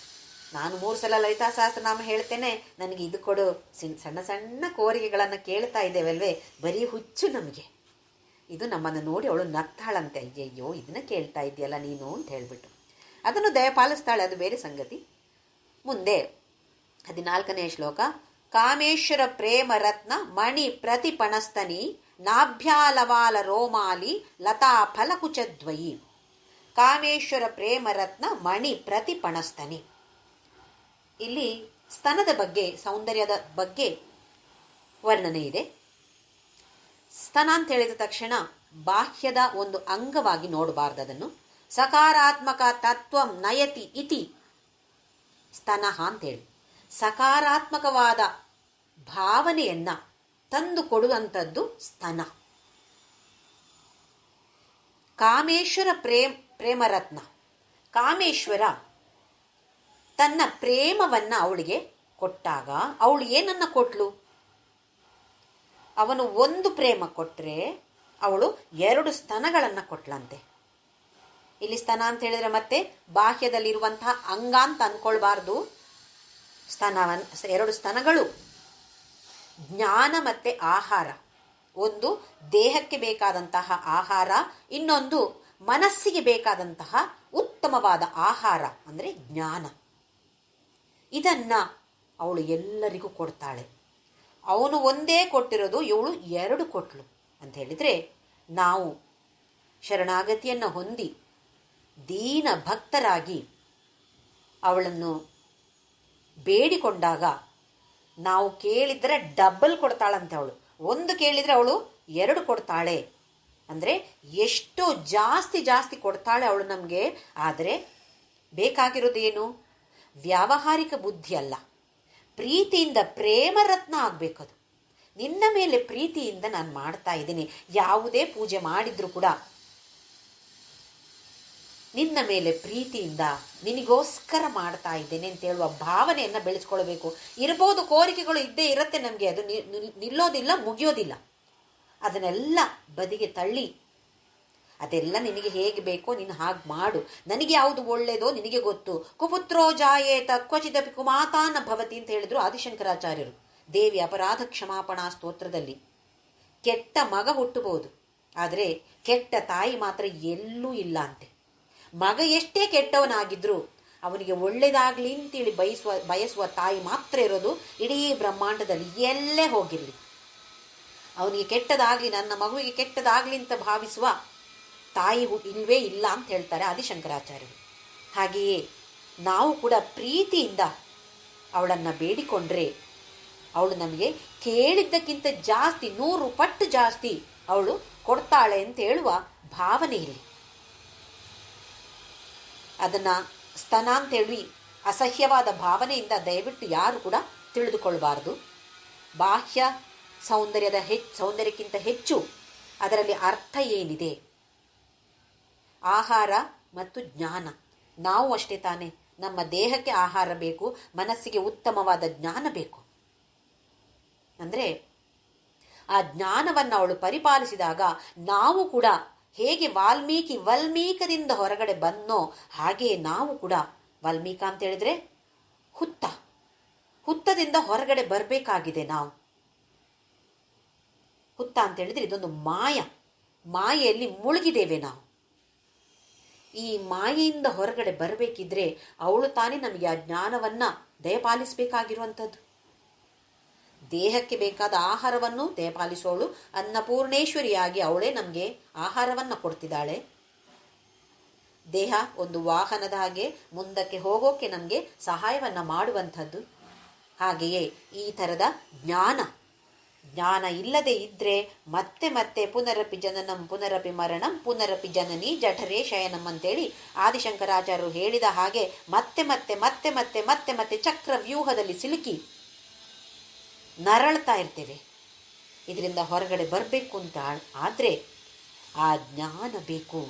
ನಾನು 3 ಸಲ ಲಲಿತಾ ಸಹಸ್ರನಾಮ ಹೇಳ್ತೇನೆ, ನನಗೆ ಇದು ಕೊಡು, ಸಣ್ಣ ಸಣ್ಣ ಕೋರಿಕೆಗಳನ್ನು ಕೇಳ್ತಾ ಇದ್ದೇವಲ್ವೇ, ಬರೀ ಹುಚ್ಚು ನಮಗೆ. ಇದು ನಮ್ಮನ್ನು ನೋಡಿ ಅವಳು ನಗ್ತಾಳಂತೆ, ಅಯ್ಯಯ್ಯೋ ಇದನ್ನ ಕೇಳ್ತಾ ಇದೆಯಲ್ಲ ನೀನು ಅಂತ ಹೇಳ್ಬಿಟ್ಟು. ಅದನ್ನು ದಯಪಾಲಿಸ್ತಾಳೆ, ಅದು ಬೇರೆ ಸಂಗತಿ. ಮುಂದೆ 14ನೇ ಶ್ಲೋಕ. ಕಾಮೇಶ್ವರ ಪ್ರೇಮ ರತ್ನ ಮಣಿ ಪ್ರತಿಪಣಸ್ತನಿ ನಾಭ್ಯಾಲವಾಲ ರೋಮಾಲಿ ಲತಾ ಫಲಕುಚದ್ವಯಿ. ಕಾಮೇಶ್ವರ ಪ್ರೇಮ ರತ್ನ ಮಣಿ ಪ್ರತಿಪಣಸ್ತನಿ. ಇಲ್ಲಿ ಸ್ತನದ ಬಗ್ಗೆ, ಸೌಂದರ್ಯದ ಬಗ್ಗೆ ವರ್ಣನೆ ಇದೆ. ಸ್ತನ ಅಂತ ಹೇಳಿದ ತಕ್ಷಣ ಬಾಹ್ಯದ ಒಂದು ಅಂಗವಾಗಿ ನೋಡಬಾರ್ದು ಅದನ್ನು. ಸಕಾರಾತ್ಮಕ ತತ್ವಂ ನಯತಿ ಇತಿ ಸ್ತನ ಅಂತೇಳಿ ಸಕಾರಾತ್ಮಕವಾದ ಭಾವನೆಯನ್ನ ತಂದು ಕೊಡುವಂಥದ್ದು ಸ್ತನ. ಕಾಮೇಶ್ವರ ಪ್ರೇಮರತ್ನ. ಕಾಮೇಶ್ವರ ತನ್ನ ಪ್ರೇಮವನ್ನ ಅವಳಿಗೆ ಕೊಟ್ಟಾಗ ಅವಳು ಏನನ್ನ ಕೊಟ್ಲು? ಅವನು ಒಂದು ಪ್ರೇಮ ಕೊಟ್ಟರೆ ಅವಳು 2 ಸ್ತನಗಳನ್ನು ಕೊಟ್ಲಂತೆ. ಇಲ್ಲಿ ಸ್ತನ ಅಂತ ಹೇಳಿದ್ರೆ ಮತ್ತೆ ಬಾಹ್ಯದಲ್ಲಿರುವಂತಹ ಅಂಗ ಅಂತ ಅನ್ಕೊಳ್ಬಾರ್ದು. 2 ಸ್ತನಗಳು ಜ್ಞಾನ ಮತ್ತೆ ಆಹಾರ. ಒಂದು ದೇಹಕ್ಕೆ ಬೇಕಾದಂತಹ ಆಹಾರ, ಇನ್ನೊಂದು ಮನಸ್ಸಿಗೆ ಬೇಕಾದಂತಹ ಉತ್ತಮವಾದ ಆಹಾರ ಅಂದರೆ ಜ್ಞಾನ. ಇದನ್ನ ಅವಳು ಎಲ್ಲರಿಗೂ ಕೊಡ್ತಾಳೆ. ಅವನು ಒಂದೇ ಕೊಟ್ಟಿರೋದು, ಇವಳು 2 ಕೊಟ್ಲು ಅಂತ ಹೇಳಿದ್ರೆ, ನಾವು ಶರಣಾಗತಿಯನ್ನು ಹೊಂದಿ ದೀನ ಭಕ್ತರಾಗಿ ಅವಳನ್ನು ಬೇಡಿಕೊಂಡಾಗ ನಾವು ಕೇಳಿದರೆ ಡಬಲ್ ಕೊಡ್ತಾಳಂತೆ ಅವಳು. ಒಂದು ಕೇಳಿದರೆ ಅವಳು 2 ಕೊಡ್ತಾಳೆ. ಅಂದರೆ ಎಷ್ಟು ಜಾಸ್ತಿ ಕೊಡ್ತಾಳೆ ಅವಳು ನಮಗೆ. ಆದರೆ ಬೇಕಾಗಿರೋದೇನು? ವ್ಯಾವಹಾರಿಕ ಬುದ್ಧಿ ಅಲ್ಲ, ಪ್ರೀತಿಯಿಂದ ಪ್ರೇಮರತ್ನ ಆಗಬೇಕದು. ನಿನ್ನ ಮೇಲೆ ಪ್ರೀತಿಯಿಂದ ನಾನು ಮಾಡ್ತಾ ಇದ್ದೀನಿ, ಯಾವುದೇ ಪೂಜೆ ಮಾಡಿದ್ರು ಕೂಡ ನಿನ್ನ ಮೇಲೆ ಪ್ರೀತಿಯಿಂದ ನಿನಗೋಸ್ಕರ ಮಾಡ್ತಾ ಇದ್ದೇನೆ ಅಂತ ಹೇಳುವ ಭಾವನೆಯನ್ನು ಬೆಳೆಸ್ಕೊಳ್ಬೇಕು. ಇರ್ಬೋದು, ಕೋರಿಕೆಗಳು ಇದ್ದೇ ಇರುತ್ತೆ ನಮಗೆ, ಅದು ನಿಲ್ಲೋದಿಲ್ಲ, ಮುಗಿಯೋದಿಲ್ಲ. ಅದನ್ನೆಲ್ಲ ಬದಿಗೆ ತಳ್ಳಿ, ಅದೆಲ್ಲ ನಿನಗೆ ಹೇಗೆ ಬೇಕೋ ನೀನು ಹಾಗೆ ಮಾಡು, ನನಗೆ ಯಾವುದು ಒಳ್ಳೆಯದೋ ನಿನಗೆ ಗೊತ್ತು. ಕುಪುತ್ರೋ ಜಾಯೇತ ಕ್ವಚಿದಪಿ ಕುಮಾತಾನ ಭವತಿ ಅಂತ ಹೇಳಿದ್ರು ಆದಿಶಂಕರಾಚಾರ್ಯರು ದೇವಿ ಅಪರಾಧ ಕ್ಷಮಾಪಣಾ ಸ್ತೋತ್ರದಲ್ಲಿ. ಕೆಟ್ಟ ಮಗ ಹುಟ್ಟಬಹುದು, ಆದರೆ ಕೆಟ್ಟ ತಾಯಿ ಮಾತ್ರ ಎಲ್ಲೂ ಇಲ್ಲ ಅಂತೆ. ಮಗ ಎಷ್ಟೇ ಕೆಟ್ಟವನಾಗಿದ್ರು ಅವನಿಗೆ ಒಳ್ಳೇದಾಗ್ಲಿ ಅಂತೇಳಿ ಬಯಸುವ ತಾಯಿ ಮಾತ್ರ ಇರೋದು ಇಡೀ ಬ್ರಹ್ಮಾಂಡದಲ್ಲಿ, ಎಲ್ಲೇ ಹೋಗಿರಲಿ. ಅವನಿಗೆ ಕೆಟ್ಟದಾಗಲಿ, ನನ್ನ ಮಗುವಿಗೆ ಕೆಟ್ಟದಾಗಲಿ ಅಂತ ಭಾವಿಸುವ ತಾಯಿ ಇಲ್ವೇ ಇಲ್ಲ ಅಂತ ಹೇಳ್ತಾರೆ ಆದಿಶಂಕರಾಚಾರ್ಯರು. ಹಾಗೆಯೇ ನಾವು ಕೂಡ ಪ್ರೀತಿಯಿಂದ ಅವಳನ್ನು ಬೇಡಿಕೊಂಡ್ರೆ ಅವಳು ನಮಗೆ ಕೇಳಿದ್ದಕ್ಕಿಂತ ಜಾಸ್ತಿ, 100 ಪಟ್ಟು ಜಾಸ್ತಿ ಅವಳು ಕೊಡ್ತಾಳೆ ಅಂತ ಹೇಳುವ ಭಾವನೆ ಇಲ್ಲಿ. ಅದನ್ನು ಸ್ತನ ಅಂತೇಳಿ ಅಸಹ್ಯವಾದ ಭಾವನೆಯಿಂದ ದಯವಿಟ್ಟು ಯಾರು ಕೂಡ ತಿಳಿದುಕೊಳ್ಬಾರ್ದು. ಬಾಹ್ಯ ಸೌಂದರ್ಯಕ್ಕಿಂತ ಹೆಚ್ಚು ಅದರಲ್ಲಿ ಅರ್ಥ ಏನಿದೆ, ಆಹಾರ ಮತ್ತು ಜ್ಞಾನ. ನಾವು ಅಷ್ಟೇ ತಾನೇ, ನಮ್ಮ ದೇಹಕ್ಕೆ ಆಹಾರ ಬೇಕು, ಮನಸ್ಸಿಗೆ ಉತ್ತಮವಾದ ಜ್ಞಾನ ಬೇಕು. ಅಂದರೆ ಆ ಜ್ಞಾನವನ್ನು ಅವಳು ಪರಿಪಾಲಿಸಿದಾಗ ನಾವು ಕೂಡ ಹೇಗೆ ವಲ್ಮೀಕದಿಂದ ಹೊರಗಡೆ ಬಂದನೋ ಹಾಗೆಯೇ ನಾವು ಕೂಡ, ವಾಲ್ಮೀಕ ಅಂತ ಹೇಳಿದ್ರೆ ಹುತ್ತದಿಂದ ಹೊರಗಡೆ ಬರಬೇಕಾಗಿದೆ. ನಾವು ಹುತ್ತ ಅಂತ ಹೇಳಿದ್ರೆ ಇದೊಂದು ಮಾಯೆಯಲ್ಲಿ ಮುಳುಗಿದ್ದೇವೆ ನಾವು. ಈ ಮಾಯೆಯಿಂದ ಹೊರಗಡೆ ಬರಬೇಕಿದ್ರೆ ಅವಳು ತಾನೇ ನಮಗೆ ಆ ಜ್ಞಾನವನ್ನು ದಯಪಾಲಿಸಬೇಕಾಗಿರುವಂಥದ್ದು. ದೇಹಕ್ಕೆ ಬೇಕಾದ ಆಹಾರವನ್ನು ದಯಪಾಲಿಸೋಳು ಅನ್ನಪೂರ್ಣೇಶ್ವರಿಯಾಗಿ ಅವಳೇ ನಮಗೆ ಆಹಾರವನ್ನು ಕೊಡ್ತಿದ್ದಾಳೆ. ದೇಹ ಒಂದು ವಾಹನದ ಹಾಗೆ ಮುಂದಕ್ಕೆ ಹೋಗೋಕೆ ನಮಗೆ ಸಹಾಯವನ್ನು ಮಾಡುವಂಥದ್ದು. ಹಾಗೆಯೇ ಈ ಥರದ ಜ್ಞಾನ ಇಲ್ಲದೆ ಇದ್ದರೆ ಮತ್ತೆ ಪುನರಪಿ ಜನನಂ ಪುನರಪಿ ಮರಣಂ ಪುನರಪಿ ಜನನಿ ಜಠರೇ ಶಯನಂ ಅಂತೇಳಿ ಆದಿಶಂಕರಾಚಾರ್ಯರು ಹೇಳಿದ ಹಾಗೆ ಮತ್ತೆ ಚಕ್ರವ್ಯೂಹದಲ್ಲಿ ಸಿಲುಕಿ ನರಳ್ತಾ ಇರ್ತೇವೆ. ಇದರಿಂದ ಹೊರಗಡೆ ಬರಬೇಕು ಅಂತ ಆದರೆ ಆ ಜ್ಞಾನ ಬೇಕು,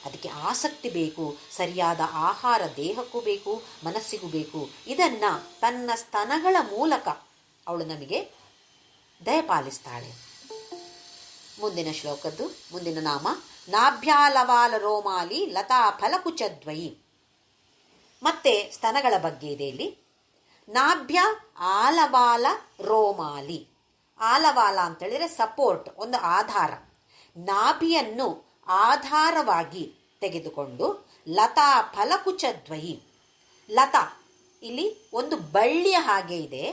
ಅದಕ್ಕೆ ಆಸಕ್ತಿ ಬೇಕು, ಸರಿಯಾದ ಆಹಾರ ದೇಹಕ್ಕೂ ಬೇಕು, ಮನಸ್ಸಿಗೂ ಬೇಕು. ಇದನ್ನು ತನ್ನ ಸ್ತನಗಳ ಮೂಲಕ ಅವಳು ನಮಗೆ ದಯಪಾಲಿಸ್ತಾಳೆ. ಮುಂದಿನ ಶ್ಲೋಕದ್ದು ಮುಂದಿನ ನಾಮ ನಾಭ್ಯಾಲವಾಲ ರೋಮಾಲಿ ಲತಾ ಫಲಕುಚದ್ವಯಿ. ಮತ್ತೆ ಸ್ತನಗಳ ಬಗ್ಗೆ ಇದೆ ಇಲ್ಲಿ. ನಾಭ್ಯ ಆಲವಾಲ ರೋಮಾಲಿ. ಆಲವಾಲ ಅಂತೇಳಿದರೆ ಸಪೋರ್ಟ್, ಒಂದು ಆಧಾರ. ನಾಭಿಯನ್ನು ಆಧಾರವಾಗಿ ತೆಗೆದುಕೊಂಡು ಲತಾ ಫಲಕುಚದ್ವಯಿ. ಲತಾ ಇಲ್ಲಿ ಒಂದು ಬಳ್ಳಿಯ ಹಾಗೆ ಇದೆ.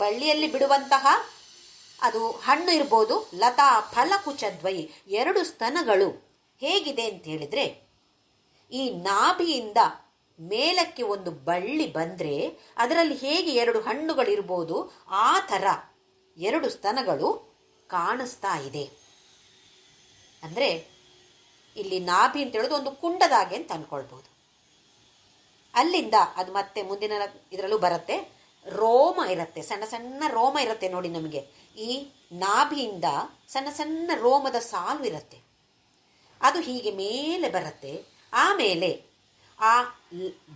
ಬಳ್ಳಿಯಲ್ಲಿ ಬಿಡುವಂತಹ ಅದು ಹಣ್ಣು ಇರ್ಬೋದು. ಲತಾ ಫಲಕುಚದ್ವಯಿ, 2 ಸ್ತನಗಳು ಹೇಗಿದೆ ಅಂತ ಹೇಳಿದ್ರೆ, ಈ ನಾಭಿಯಿಂದ ಮೇಲಕ್ಕೆ ಒಂದು ಬಳ್ಳಿ ಬಂದರೆ ಅದರಲ್ಲಿ ಹೇಗೆ 2 ಹಣ್ಣುಗಳಿರ್ಬೋದು ಆ ಥರ 2 ಸ್ತನಗಳು ಕಾಣಿಸ್ತಾ ಇದೆ. ಅಂದರೆ ಇಲ್ಲಿ ನಾಭಿ ಅಂತ ಹೇಳೋದು ಒಂದು ಕುಂಡದಾಗೆ ಅಂತ ಅಂದ್ಕೊಳ್ಬೋದು. ಅಲ್ಲಿಂದ ಅದು ಮತ್ತೆ ಮುಂದಿನ ಇದರಲ್ಲೂ ಬರುತ್ತೆ, ರೋಮ ಇರುತ್ತೆ, ಸಣ್ಣ ರೋಮ ಇರುತ್ತೆ ನೋಡಿ. ನಮಗೆ ಈ ನಾಭಿಯಿಂದ ಸಣ್ಣ ರೋಮದ ಸಾಲು ಇರುತ್ತೆ, ಅದು ಹೀಗೆ ಮೇಲೆ ಬರುತ್ತೆ. ಆಮೇಲೆ ಆ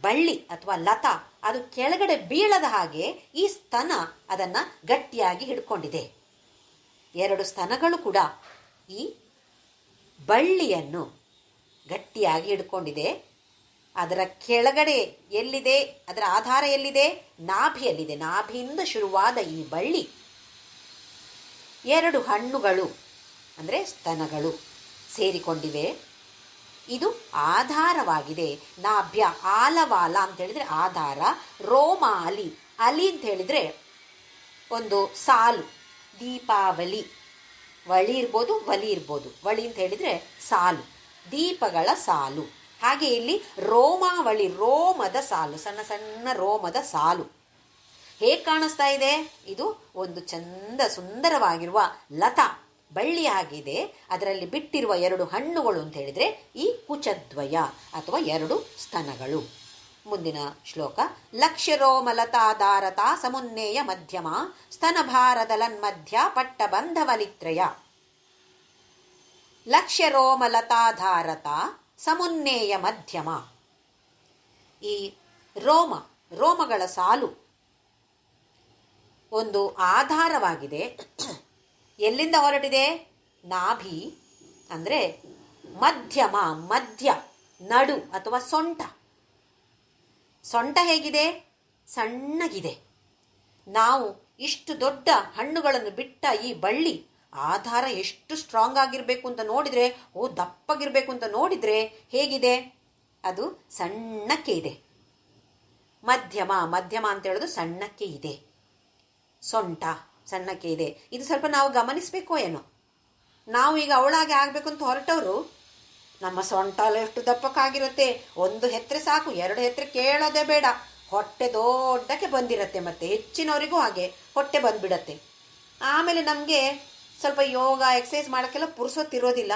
ಬಳ್ಳಿ ಅಥವಾ ಲತಾ ಅದು ಕೆಳಗಡೆ ಬೀಳದ ಹಾಗೆ ಈ ಸ್ತನ ಅದನ್ನು ಗಟ್ಟಿಯಾಗಿ ಹಿಡ್ಕೊಂಡಿದೆ. 2 ಸ್ತನಗಳು ಕೂಡ ಈ ಬಳ್ಳಿಯನ್ನು ಗಟ್ಟಿಯಾಗಿ ಹಿಡ್ಕೊಂಡಿದೆ. ಅದರ ಕೆಳಗಡೆ ಎಲ್ಲಿದೆ, ಅದರ ಆಧಾರ ಎಲ್ಲಿದೆ? ನಾಭಿಯಲ್ಲಿದೆ. ನಾಭಿಯಿಂದ ಶುರುವಾದ ಈ ಬಳ್ಳಿ 2 ಹಣ್ಣುಗಳು ಅಂದರೆ ಸ್ತನಗಳು ಸೇರಿಕೊಂಡಿವೆ. ಇದು ಆಧಾರವಾಗಿದೆ. ನಾಭ್ಯ ಆಲವಾಲ ಅಂತ ಹೇಳಿದ್ರೆ ಆಧಾರ, ರೋಮಾಲಿ ಅಲಿ ಅಂತ ಹೇಳಿದ್ರೆ ಒಂದು ಸಾಲು, ದೀಪಾವಳಿ, ವಳಿ ಇರ್ಬೋದು, ವಲಿ ಇರ್ಬೋದು. ವಳಿ ಅಂತ ಹೇಳಿದ್ರೆ ಸಾಲು, ದೀಪಗಳ ಸಾಲು. ಹಾಗೆ ಇಲ್ಲಿ ರೋಮಾವಳಿ, ರೋಮದ ಸಾಲು, ಸಣ್ಣ ರೋಮದ ಸಾಲು. ಹೇಗೆ ಕಾಣಿಸ್ತಾ ಇದೆ? ಇದು ಒಂದು ಚಂದ ಸುಂದರವಾಗಿರುವ ಲತಾ, ಬಳ್ಳಿಯಾಗಿದೆ, ಅದರಲ್ಲಿ ಬಿಟ್ಟಿರುವ 2 ಹಣ್ಣುಗಳು ಅಂತ ಹೇಳಿದರೆ ಈ ಕುಚದ್ವಯ ಅಥವಾ 2 ಸ್ತನಗಳು. ಮುಂದಿನ ಶ್ಲೋಕ. ಲಕ್ಷ್ಯರೋಮಲತಾಧಾರತಾ ಸಮುನ್ನೇಯ ಮಧ್ಯಮ ಸ್ತನಭಾರದಲನ್ಮಧ್ಯ ಪಟ್ಟಬಂಧವಲಿತ್ರಯ. ಲಕ್ಷ್ಯರೋಮಲತಾಧಾರತಾ ಸಮುನ್ನೇಯ ಮಧ್ಯಮ. ಈ ರೋಮಗಳ ಸಾಲು ಒಂದು ಆಧಾರವಾಗಿದೆ. ಎಲ್ಲಿಂದ ಹೊರಟಿದೆ? ನಾಭಿ ಅಂದರೆ ಮಧ್ಯಮ, ಮಧ್ಯ, ನಡು ಅಥವಾ ಸೊಂಟ ಹೇಗಿದೆ? ಸಣ್ಣಗಿದೆ. ನಾವು ಇಷ್ಟು ದೊಡ್ಡ ಹಣ್ಣುಗಳನ್ನು ಬಿಟ್ಟ ಈ ಬಳ್ಳಿ ಆಧಾರ ಎಷ್ಟು ಸ್ಟ್ರಾಂಗ್ ಆಗಿರಬೇಕು ಅಂತ ನೋಡಿದರೆ, ದಪ್ಪಗಿರಬೇಕು ಅಂತ ನೋಡಿದರೆ ಹೇಗಿದೆ? ಅದು ಸಣ್ಣಕ್ಕೆ ಇದೆ. ಮಧ್ಯಮ ಅಂತ ಹೇಳೋದು ಸಣ್ಣಕ್ಕೆ ಇದೆ. ಸೊಂಟ ಸಣ್ಣಕ್ಕೆ ಇದೆ. ಇದು ಸ್ವಲ್ಪ ನಾವು ಗಮನಿಸಬೇಕೋ ಏನೋ. ನಾವು ಈಗ ಅವಳಾಗೆ ಆಗಬೇಕು ಅಂತ ಹೊರಟವರು ನಮ್ಮ ಸೊಂಟ ಎಷ್ಟು ದಪ್ಪಕ್ಕಾಗಿರುತ್ತೆ, 1 ಹೆತ್ರೆ ಸಾಕು, 2 ಹೆತ್ರೆ ಕೇಳೋದೇ ಬೇಡ, ಹೊಟ್ಟೆ ದೊಡ್ಡಕ್ಕೆ ಬಂದಿರತ್ತೆ. ಮತ್ತು ಹೆಚ್ಚಿನವರಿಗೂ ಹಾಗೆ ಹೊಟ್ಟೆ ಬಂದುಬಿಡತ್ತೆ. ಆಮೇಲೆ ನಮಗೆ ಸ್ವಲ್ಪ ಯೋಗ ಎಕ್ಸಸೈಸ್ ಮಾಡೋಕ್ಕೆಲ್ಲ ಪುರ್ಸೊತ್ತಿರೋದಿಲ್ಲ.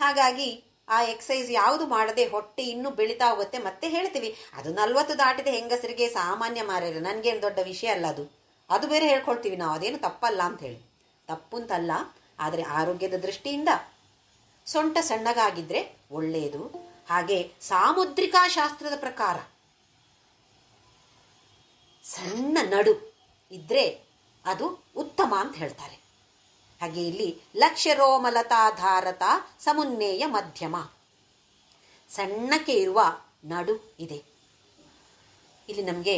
ಹಾಗಾಗಿ ಆ ಎಕ್ಸಸೈಸ್ ಯಾವುದು ಮಾಡದೆ ಹೊಟ್ಟೆ ಇನ್ನೂ ಬೆಳೀತಾ ಹೋಗುತ್ತೆ. ಮತ್ತೆ ಹೇಳ್ತೀವಿ ಅದು 40 ದಾಟಿದ ಹೆಂಗಸರಿಗೆ ಸಾಮಾನ್ಯ ಮಾರ್ರೆ, ನನಗೇನು ದೊಡ್ಡ ವಿಷಯ ಅಲ್ಲ ಅದು ಬೇರೆ ಹೇಳ್ಕೊಳ್ತೀವಿ ನಾವು. ಅದೇನು ತಪ್ಪಲ್ಲ ಅಂತ ಹೇಳಿ. ತಪ್ಪು ಅಂತಲ್ಲ, ಆದರೆ ಆರೋಗ್ಯದ ದೃಷ್ಟಿಯಿಂದ ಸೊಂಟ ಸಣ್ಣಗಾಗಿದ್ರೆ ಒಳ್ಳೆಯದು. ಹಾಗೆ ಸಾಮುದ್ರಿಕಾ ಶಾಸ್ತ್ರದ ಪ್ರಕಾರ ಸಣ್ಣ ನಡು ಇದ್ರೆ ಅದು ಉತ್ತಮ ಅಂತ ಹೇಳ್ತಾರೆ. ಹಾಗೆ ಇಲ್ಲಿ ಲಕ್ಷ್ಯರೋಮಲತಾಧಾರತ ಸಮುನ್ನೇಯ ಮಧ್ಯಮ, ಸಣ್ಣಕ್ಕೆ ಇರುವ ನಡು ಇದೆ. ಇಲ್ಲಿ ನಮಗೆ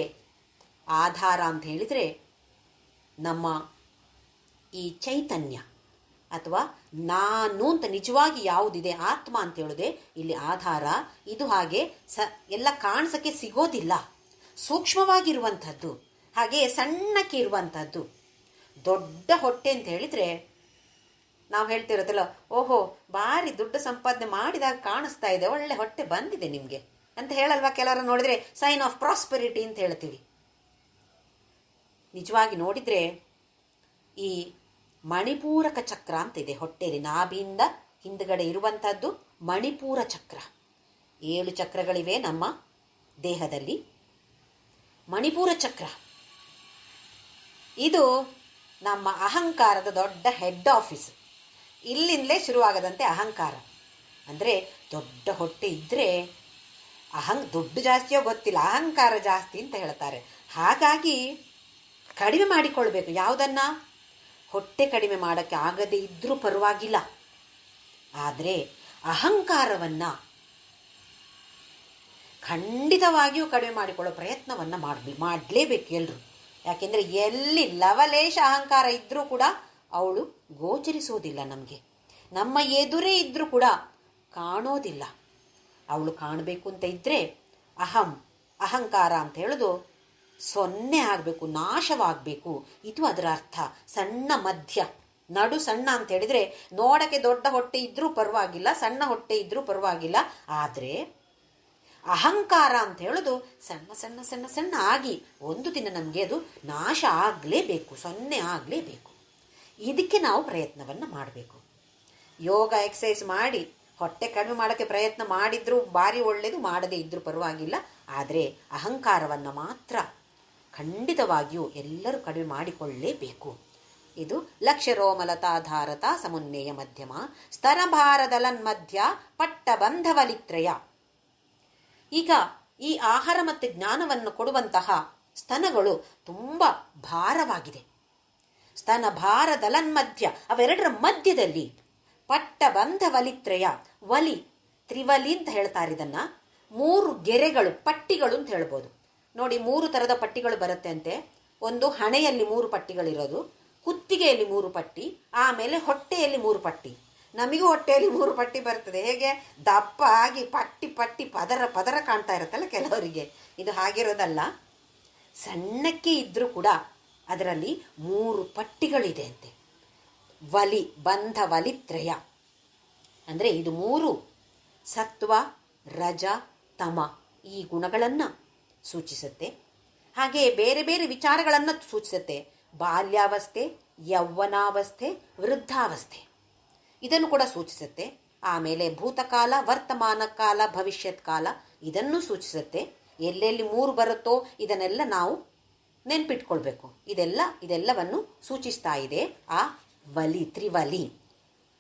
ಆಧಾರ ಅಂತ ಹೇಳಿದರೆ ನಮ್ಮ ಈ ಚೈತನ್ಯ ಅಥವಾ ನಾನು ಅಂತ ನಿಜವಾಗಿ ಯಾವುದಿದೆ, ಆತ್ಮ ಅಂತ ಹೇಳೋದೆ ಇಲ್ಲಿ ಆಧಾರ. ಇದು ಹಾಗೆ ಎಲ್ಲ ಕಾಣಿಸೋಕ್ಕೆ ಸಿಗೋದಿಲ್ಲ, ಸೂಕ್ಷ್ಮವಾಗಿರುವಂಥದ್ದು, ಹಾಗೆ ಸಣ್ಣಕ್ಕೆ ಇರುವಂಥದ್ದು. ದೊಡ್ಡ ಹೊಟ್ಟೆ ಅಂತ ಹೇಳಿದರೆ ನಾವು ಹೇಳ್ತಿರೋದಲ್ಲ, ಓಹೋ ಭಾರಿ ದುಡ್ಡು ಸಂಪಾದನೆ ಮಾಡಿದಾಗ ಕಾಣಿಸ್ತಾ ಇದೆ, ಒಳ್ಳೆ ಹೊಟ್ಟೆ ಬಂದಿದೆ ನಿಮಗೆ ಅಂತ ಹೇಳಲ್ವಾ? ಕೆಲವರು ನೋಡಿದರೆ ಸೈನ್ ಆಫ್ ಪ್ರಾಸ್ಪೆರಿಟಿ ಅಂತ ಹೇಳ್ತೀವಿ. ನಿಜವಾಗಿ ನೋಡಿದರೆ ಈ ಮಣಿಪೂರಕ ಚಕ್ರ ಅಂತ ಇದೆ ಹೊಟ್ಟೆಯಲ್ಲಿ. ನಾಭಿಯಿಂದ ಹಿಂದುಗಡೆ ಇರುವಂಥದ್ದು ಮಣಿಪೂರ ಚಕ್ರ. 7 ಚಕ್ರಗಳಿವೆ ನಮ್ಮ ದೇಹದಲ್ಲಿ. ಮಣಿಪೂರ ಚಕ್ರ ಇದು ನಮ್ಮ ಅಹಂಕಾರದ ದೊಡ್ಡ ಹೆಡ್ ಆಫೀಸ್. ಇಲ್ಲಿಂದಲೇ ಶುರುವಾಗದಂತೆ ಅಹಂಕಾರ. ಅಂದರೆ ದೊಡ್ಡ ಹೊಟ್ಟೆ ಇದ್ದರೆ ದುಡ್ಡು ಜಾಸ್ತಿಯೋ ಗೊತ್ತಿಲ್ಲ, ಅಹಂಕಾರ ಜಾಸ್ತಿ ಅಂತ ಹೇಳ್ತಾರೆ. ಹಾಗಾಗಿ ಕಡಿಮೆ ಮಾಡಿಕೊಳ್ಬೇಕು. ಯಾವುದನ್ನ? ಹೊಟ್ಟೆ ಕಡಿಮೆ ಮಾಡೋಕ್ಕೆ ಆಗದೇ ಇದ್ರೂ ಪರವಾಗಿಲ್ಲ, ಆದರೆ ಅಹಂಕಾರವನ್ನು ಖಂಡಿತವಾಗಿಯೂ ಕಡಿಮೆ ಮಾಡಿಕೊಳ್ಳೋ ಪ್ರಯತ್ನವನ್ನು ಮಾಡಲೇಬೇಕು ಎಲ್ಲರೂ. ಯಾಕೆಂದರೆ ಎಲ್ಲಿ ಲವಲೇಶ ಅಹಂಕಾರ ಇದ್ದರೂ ಕೂಡ ಅವಳು ಗೋಚರಿಸೋದಿಲ್ಲ ನಮಗೆ. ನಮ್ಮ ಎದುರೇ ಇದ್ದರೂ ಕೂಡ ಕಾಣೋದಿಲ್ಲ. ಅವಳು ಕಾಣಬೇಕು ಅಂತ ಇದ್ದರೆ ಅಹಂಕಾರ ಅಂತ ಹೇಳೋದು 0 ಆಗಬೇಕು, ನಾಶವಾಗಬೇಕು. ಇದು ಅದರ ಅರ್ಥ. ಸಣ್ಣ ಮಧ್ಯ, ನಡು ಸಣ್ಣ ಅಂತ ಹೇಳಿದರೆ ನೋಡಕ್ಕೆ ದೊಡ್ಡ ಹೊಟ್ಟೆ ಇದ್ದರೂ ಪರವಾಗಿಲ್ಲ, ಸಣ್ಣ ಹೊಟ್ಟೆ ಇದ್ದರೂ ಪರವಾಗಿಲ್ಲ. ಆದರೆ ಅಹಂಕಾರ ಅಂತ ಹೇಳೋದು ಸಣ್ಣ ಸಣ್ಣ ಸಣ್ಣ ಸಣ್ಣ ಆಗಿ ಒಂದು ದಿನ ನಮಗೆ ಅದು ನಾಶ ಆಗಲೇಬೇಕು, 0 ಆಗಲೇಬೇಕು. ಇದಕ್ಕೆ ನಾವು ಪ್ರಯತ್ನವನ್ನು ಮಾಡಬೇಕು. ಯೋಗ ಎಕ್ಸಸೈಸ್ ಮಾಡಿ ಹೊಟ್ಟೆ ಕಡಿಮೆ ಮಾಡೋಕ್ಕೆ ಪ್ರಯತ್ನ ಮಾಡಿದರೂ ಭಾರಿ ಒಳ್ಳೆಯದು, ಮಾಡದೇ ಇದ್ದರೂ ಪರವಾಗಿಲ್ಲ. ಆದರೆ ಅಹಂಕಾರವನ್ನು ಮಾತ್ರ ಖಂಡಿತವಾಗಿಯೂ ಎಲ್ಲರೂ ಕಡಿಮೆ ಮಾಡಿಕೊಳ್ಳಲೇಬೇಕು. ಇದು ಲಕ್ಷ್ಯರೋಮಲತಾಧಾರತ ಸಮುನ್ನೇಯ ಮಧ್ಯಮ ಸ್ತನಭಾರದಲನ್ಮಧ್ಯ ಪಟ್ಟಬಂಧವಲಿತ್ರಯ. ಈಗ ಈ ಆಹಾರ ಮತ್ತು ಜ್ಞಾನವನ್ನು ಕೊಡುವಂತಹ ಸ್ತನಗಳು ತುಂಬ ಭಾರವಾಗಿದೆ. ಸ್ತನಭಾರದಲನ್ಮಧ್ಯ, ಅವೆರಡರ ಮಧ್ಯದಲ್ಲಿ ಪಟ್ಟಬಂಧವಲಿತ್ರಯ, ವಲಿ, ತ್ರಿವಲಿ ಅಂತ ಹೇಳ್ತಾರೆ ಇದನ್ನು. 3 ಗೆರೆಗಳು, ಪಟ್ಟಿಗಳು ಅಂತ ಹೇಳ್ಬೋದು. ನೋಡಿ, 3 ಥರದ ಪಟ್ಟಿಗಳು ಬರುತ್ತೆ ಅಂತೆ. ಒಂದು ಹಣೆಯಲ್ಲಿ 3 ಪಟ್ಟಿಗಳಿರೋದು, ಕುತ್ತಿಗೆಯಲ್ಲಿ 3 ಪಟ್ಟಿ, ಆಮೇಲೆ ಹೊಟ್ಟೆಯಲ್ಲಿ 3 ಪಟ್ಟಿ. ನಮಗೂ ಹೊಟ್ಟೆಯಲ್ಲಿ 3 ಪಟ್ಟಿ ಬರ್ತದೆ. ಹೇಗೆ? ದಪ್ಪ ಆಗಿ ಪಟ್ಟಿ ಪಟ್ಟಿ ಪದರ ಪದರ ಕಾಣ್ತಾ ಇರುತ್ತಲ್ಲ ಕೆಲವರಿಗೆ. ಇದು ಹಾಗಿರೋದಲ್ಲ, ಸಣ್ಣಕ್ಕೆ ಇದ್ದರೂ ಕೂಡ ಅದರಲ್ಲಿ 3 ಪಟ್ಟಿಗಳಿದೆ ಅಂತೆ. ವಲಿ, ಬಂಧ ವಲಿತ್ರಯ ಅಂದರೆ ಇದು 3 ಸತ್ವ, ರಜ, ತಮ ಈ ಗುಣಗಳನ್ನು ಸೂಚಿಸುತ್ತೆ. ಹಾಗೆ ಬೇರೆ ಬೇರೆ ವಿಚಾರಗಳನ್ನು ಸೂಚಿಸುತ್ತೆ. ಬಾಲ್ಯಾವಸ್ಥೆ, ಯೌವನಾವಸ್ಥೆ, ವೃದ್ಧಾವಸ್ಥೆ. ಇದನ್ನು ಕೂಡ ಸೂಚಿಸುತ್ತೆ. ಆಮೇಲೆ ಭೂತಕಾಲ, ವರ್ತಮಾನ ಕಾಲ, ಭವಿಷ್ಯತ್ ಕಾಲ ಇದನ್ನು ಸೂಚಿಸುತ್ತೆ. ಎಲ್ಲೆಲ್ಲಿ 3 ಬರುತ್ತೋ ಇದನ್ನೆಲ್ಲ ನಾವು ನೆನ್ಪಿಟ್ಕೊಳ್ಬೇಕು. ಇದೆಲ್ಲವನ್ನು ಸೂಚಿಸ್ತಾ ಇದೆ ಆ ವಲಿ, ತ್ರಿವಲಿ.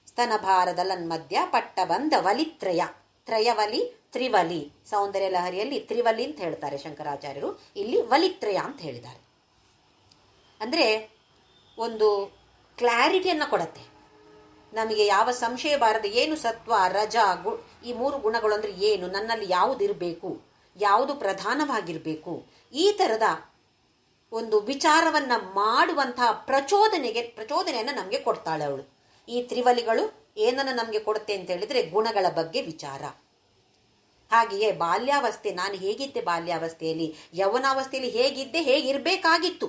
ಸ್ತನಭಾರದಲನ್ಮಧ್ಯ ಪಟ್ಟಬಂಧ ವಲಿತ್ರಯ, ತ್ರಯವಲಿ ತ್ರಿವಲಿ. ಸೌಂದರ್ಯ ಲಹರಿಯಲ್ಲಿ ತ್ರಿವಲಿ ಅಂತ ಹೇಳ್ತಾರೆ ಶಂಕರಾಚಾರ್ಯರು, ಇಲ್ಲಿ ವಲಿತ್ರಯ ಅಂತ ಹೇಳಿದ್ದಾರೆ. ಅಂದರೆ ಒಂದು ಕ್ಲಾರಿಟಿಯನ್ನು ಕೊಡತ್ತೆ ನಮಗೆ, ಯಾವ ಸಂಶಯ ಬಾರದೆ. ಏನು ಸತ್ವ, ರಜ, ಈ 3 ಗುಣಗಳು ಅಂದರೆ ಏನು, ನನ್ನಲ್ಲಿ ಯಾವುದಿರಬೇಕು, ಯಾವುದು ಪ್ರಧಾನವಾಗಿರಬೇಕು, ಈ ಥರದ ಒಂದು ವಿಚಾರವನ್ನು ಮಾಡುವಂತಹ ಪ್ರಚೋದನೆಯನ್ನು ನಮಗೆ ಕೊಡ್ತಾಳೆ ಅವಳು. ಈ ತ್ರಿವಲಿಗಳು ಏನನ್ನು ನಮಗೆ ಕೊಡುತ್ತೆ ಅಂತ ಹೇಳಿದ್ರೆ ಗುಣಗಳ ಬಗ್ಗೆ ವಿಚಾರ. ಹಾಗೆಯೇ ಬಾಲ್ಯಾವಸ್ಥೆ, ನಾನು ಹೇಗಿದ್ದೆ ಬಾಲ್ಯಾವಸ್ಥೆಯಲ್ಲಿ, ಯೌವನಾವಸ್ಥೆಯಲ್ಲಿ ಹೇಗಿದ್ದೆ, ಹೇಗಿರಬೇಕಾಗಿತ್ತು,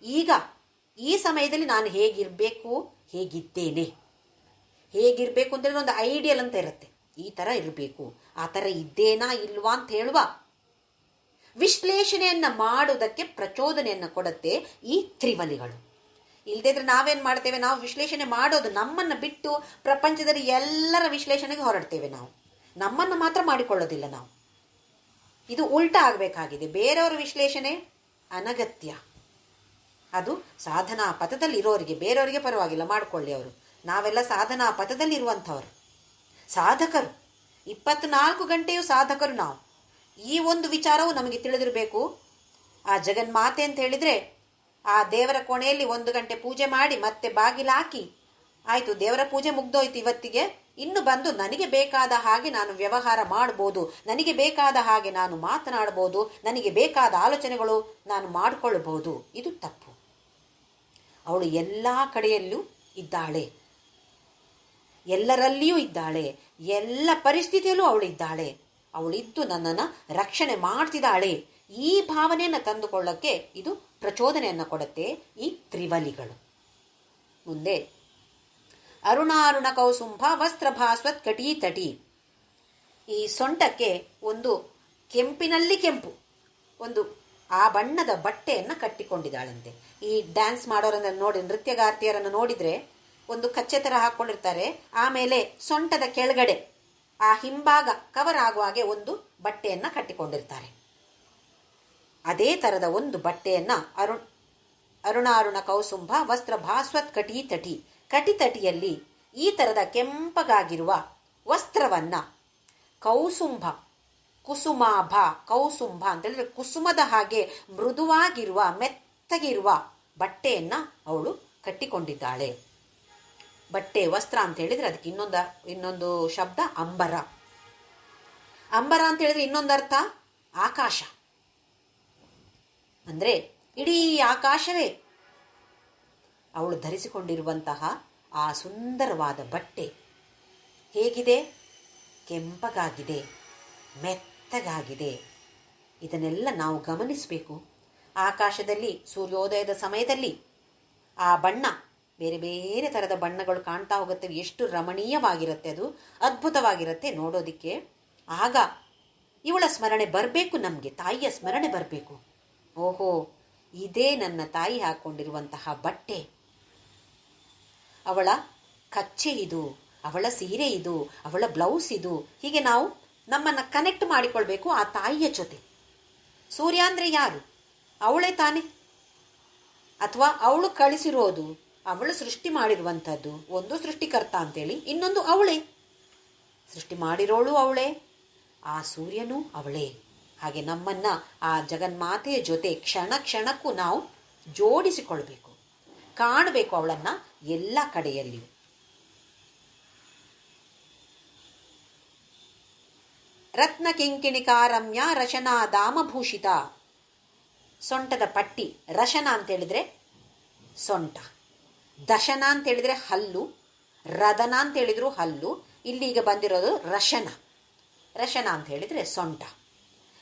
ಈಗ ಈ ಸಮಯದಲ್ಲಿ ನಾನು ಹೇಗಿರಬೇಕು, ಹೇಗಿದ್ದೇನೆ, ಹೇಗಿರಬೇಕು ಅಂತೇಳಿ ಒಂದು ಐಡಿಯಲ್ ಅಂತ ಇರುತ್ತೆ. ಈ ಥರ ಇರಬೇಕು, ಆ ಥರ ಇದ್ದೇನಾ ಇಲ್ವಾ ಅಂತ ಹೇಳುವ ವಿಶ್ಲೇಷಣೆಯನ್ನು ಮಾಡುವುದಕ್ಕೆ ಪ್ರಚೋದನೆಯನ್ನು ಕೊಡುತ್ತೆ ಈ ತ್ರಿವಲಿಗಳು. ಇಲ್ಲದಿದ್ರೆ ನಾವೇನು ಮಾಡ್ತೇವೆ, ನಾವು ವಿಶ್ಲೇಷಣೆ ಮಾಡೋದು ನಮ್ಮನ್ನು ಬಿಟ್ಟು ಪ್ರಪಂಚದಲ್ಲಿ ಎಲ್ಲರ ವಿಶ್ಲೇಷಣೆಗೆ ಹೊರಡ್ತೇವೆ. ನಾವು ನಮ್ಮನ್ನು ಮಾತ್ರ ಮಾಡಿಕೊಳ್ಳೋದಿಲ್ಲ. ನಾವು ಇದು ಉಲ್ಟಾ ಆಗಬೇಕಾಗಿದೆ. ಬೇರೆಯವರ ವಿಶ್ಲೇಷಣೆ ಅನಗತ್ಯ. ಅದು ಸಾಧನಾ ಪಥದಲ್ಲಿ ಇರೋರಿಗೆ, ಬೇರೆಯವರಿಗೆ ಪರವಾಗಿಲ್ಲ ಮಾಡಿಕೊಳ್ಳಿ, ಅವರು. ನಾವೆಲ್ಲ ಸಾಧನಾ ಪಥದಲ್ಲಿ ಇರುವಂಥವರು, ಸಾಧಕರು. 24 ಗಂಟೆಯೂ ಸಾಧಕರು ನಾವು. ಈ ಒಂದು ವಿಚಾರವು ನಮಗೆ ತಿಳಿದಿರಬೇಕು. ಆ ಜಗನ್ಮಾತೆ ಅಂತ ಹೇಳಿದರೆ ಆ ದೇವರ ಕೋಣೆಯಲ್ಲಿ 1 ಗಂಟೆ ಪೂಜೆ ಮಾಡಿ ಮತ್ತೆ ಬಾಗಿಲಾಕಿ, ಆಯಿತು ದೇವರ ಪೂಜೆ ಮುಗ್ದೋಯ್ತು ಇವತ್ತಿಗೆ, ಇನ್ನು ಬಂದು ನನಗೆ ಬೇಕಾದ ಹಾಗೆ ನಾನು ವ್ಯವಹಾರ ಮಾಡ್ಬೋದು, ನನಗೆ ಬೇಕಾದ ಹಾಗೆ ನಾನು ಮಾತನಾಡ್ಬೋದು, ನನಗೆ ಬೇಕಾದ ಆಲೋಚನೆಗಳು ನಾನು ಮಾಡಿಕೊಳ್ಬಹುದು. ಇದು ತಪ್ಪು. ಅವಳು ಎಲ್ಲ ಕಡೆಯಲ್ಲೂ ಇದ್ದಾಳೆ, ಎಲ್ಲರಲ್ಲಿಯೂ ಇದ್ದಾಳೆ, ಎಲ್ಲ ಪರಿಸ್ಥಿತಿಯಲ್ಲೂ ಅವಳಿದ್ದಾಳೆ. ಅವಳಿದ್ದು ನನ್ನನ್ನು ರಕ್ಷಣೆ ಮಾಡ್ತಿದ್ದಾಳೆ. ಈ ಭಾವನೆಯನ್ನು ತಂದುಕೊಳ್ಳಕ್ಕೆ ಇದು ಪ್ರಚೋದನೆಯನ್ನು ಕೊಡುತ್ತೆ ಈ ತ್ರಿವಲಿಗಳು. ಮುಂದೆ ಅರುಣಾರುಣ ಕೌಸುಂಭ ವಸ್ತ್ರಭಾಸ್ವತ್ ಕಟೀ ತಟಿ. ಈ ಸೊಂಟಕ್ಕೆ ಒಂದು ಕೆಂಪಿನಲ್ಲಿ ಕೆಂಪು ಒಂದು ಆ ಬಣ್ಣದ ಬಟ್ಟೆಯನ್ನು ಕಟ್ಟಿಕೊಂಡಿದ್ದಾಳಂತೆ. ಈ ಡ್ಯಾನ್ಸ್ ಮಾಡೋರನ್ನ ನೋಡಿ, ನೃತ್ಯಗಾರ್ತಿಯರನ್ನು ನೋಡಿದರೆ ಒಂದು ಕಚ್ಚೆ ಥರ ಹಾಕ್ಕೊಂಡಿರ್ತಾರೆ. ಆಮೇಲೆ ಸೊಂಟದ ಕೆಳಗಡೆ ಆ ಹಿಂಭಾಗ ಕವರ್ ಆಗುವ ಹಾಗೆ ಒಂದು ಬಟ್ಟೆಯನ್ನು ಕಟ್ಟಿಕೊಂಡಿರ್ತಾರೆ. ಅದೇ ಥರದ ಒಂದು ಬಟ್ಟೆಯನ್ನು ಅರುಣಾರುಣ ಕೌಸುಂಭ ವಸ್ತ್ರ ಭಾಸ್ವತ್ ಕಟಿ ತಟಿ, ಕಟಿತಟಿಯಲ್ಲಿ ಈ ಥರದ ಕೆಂಪಗಾಗಿರುವ ವಸ್ತ್ರವನ್ನು ಕೌಸುಂಭ, ಕುಸುಮಾಭ, ಕೌಸುಂಭ ಅಂತೇಳಿದ್ರೆ ಕುಸುಮದ ಹಾಗೆ ಮೃದುವಾಗಿರುವ ಮೆತ್ತಗಿರುವ ಬಟ್ಟೆಯನ್ನು ಅವಳು ಕಟ್ಟಿಕೊಂಡಿದ್ದಾಳೆ. ಬಟ್ಟೆ, ವಸ್ತ್ರ ಅಂತ ಹೇಳಿದ್ರೆ ಅದಕ್ಕೆ ಇನ್ನೊಂದು ಶಬ್ದ ಅಂಬರ. ಅಂಬರ ಅಂತ ಹೇಳಿದ್ರೆ ಇನ್ನೊಂದು ಅರ್ಥ ಆಕಾಶ. ಅಂದರೆ ಇಡೀ ಆಕಾಶವೇ ಅವಳು ಧರಿಸಿಕೊಂಡಿರುವಂತಹ ಆ ಸುಂದರವಾದ ಬಟ್ಟೆ ಹೇಗಿದೆ? ಕೆಂಪಗಾಗಿದೆ, ಮೆತ್ತಗಾಗಿದೆ. ಇದನ್ನೆಲ್ಲ ನಾವು ಗಮನಿಸಬೇಕು. ಆಕಾಶದಲ್ಲಿ ಸೂರ್ಯೋದಯದ ಸಮಯದಲ್ಲಿ ಆ ಬಣ್ಣ ಬೇರೆ ಬೇರೆ ಥರದ ಬಣ್ಣಗಳು ಕಾಣ್ತಾ ಹೋಗುತ್ತೆ. ಎಷ್ಟು ರಮಣೀಯವಾಗಿರುತ್ತೆ, ಅದು ಅದ್ಭುತವಾಗಿರುತ್ತೆ ನೋಡೋದಕ್ಕೆ. ಆಗ ಇವಳ ಸ್ಮರಣೆ ಬರಬೇಕು, ನಮಗೆ ತಾಯಿಯ ಸ್ಮರಣೆ ಬರಬೇಕು. ಓಹೋ, ಇದೇ ನನ್ನ ತಾಯಿ ಹಾಕ್ಕೊಂಡಿರುವಂತಹ ಬಟ್ಟೆ, ಅವಳ ಕಚ್ಚೆ ಇದು, ಅವಳ ಸೀರೆ ಇದು, ಅವಳ ಬ್ಲೌಸ್ ಇದು. ಹೀಗೆ ನಾವು ನಮ್ಮನ್ನು ಕನೆಕ್ಟ್ ಮಾಡಿಕೊಳ್ಬೇಕು ಆ ತಾಯಿಯ ಜೊತೆ. ಸೂರ್ಯ ಅಂದರೆ ಯಾರು? ಅವಳೇ ತಾನೆ. ಅಥವಾ ಅವಳು ಕಳಿಸಿರೋದು, ಅವಳು ಸೃಷ್ಟಿ ಮಾಡಿರುವಂಥದ್ದು. ಒಂದು ಸೃಷ್ಟಿಕರ್ತ ಅಂತೇಳಿ, ಇನ್ನೊಂದು ಅವಳೇ ಸೃಷ್ಟಿ ಮಾಡಿರೋಳು, ಅವಳೇ. ಆ ಸೂರ್ಯನೂ ಅವಳೇ. ಹಾಗೆ ನಮ್ಮನ್ನು ಆ ಜಗನ್ಮಾತೆಯ ಜೊತೆ ಕ್ಷಣ ಕ್ಷಣಕ್ಕೂ ನಾವು ಜೋಡಿಸಿಕೊಳ್ಬೇಕು, ಕಾಣಬೇಕು ಅವಳನ್ನು ಎಲ್ಲ ಕಡೆಯಲ್ಲಿಯೂ. ರತ್ನ ಕಿಂಕಿಣಿಕಾರಮ್ಯ ರಶನಾ ದಾಮಭೂಷಿತ. ಸೊಂಟದ ಪಟ್ಟಿ. ರಶನ ಅಂತೇಳಿದ್ರೆ ಸೊಂಟ, ದಶನ ಅಂತೇಳಿದರೆ ಹಲ್ಲು, ರದನ ಅಂತೇಳಿದ್ರು ಹಲ್ಲು. ಇಲ್ಲಿಗ ಬಂದಿರೋದು ರಶನ. ರಶನ ಅಂತ ಹೇಳಿದರೆ ಸೊಂಟ.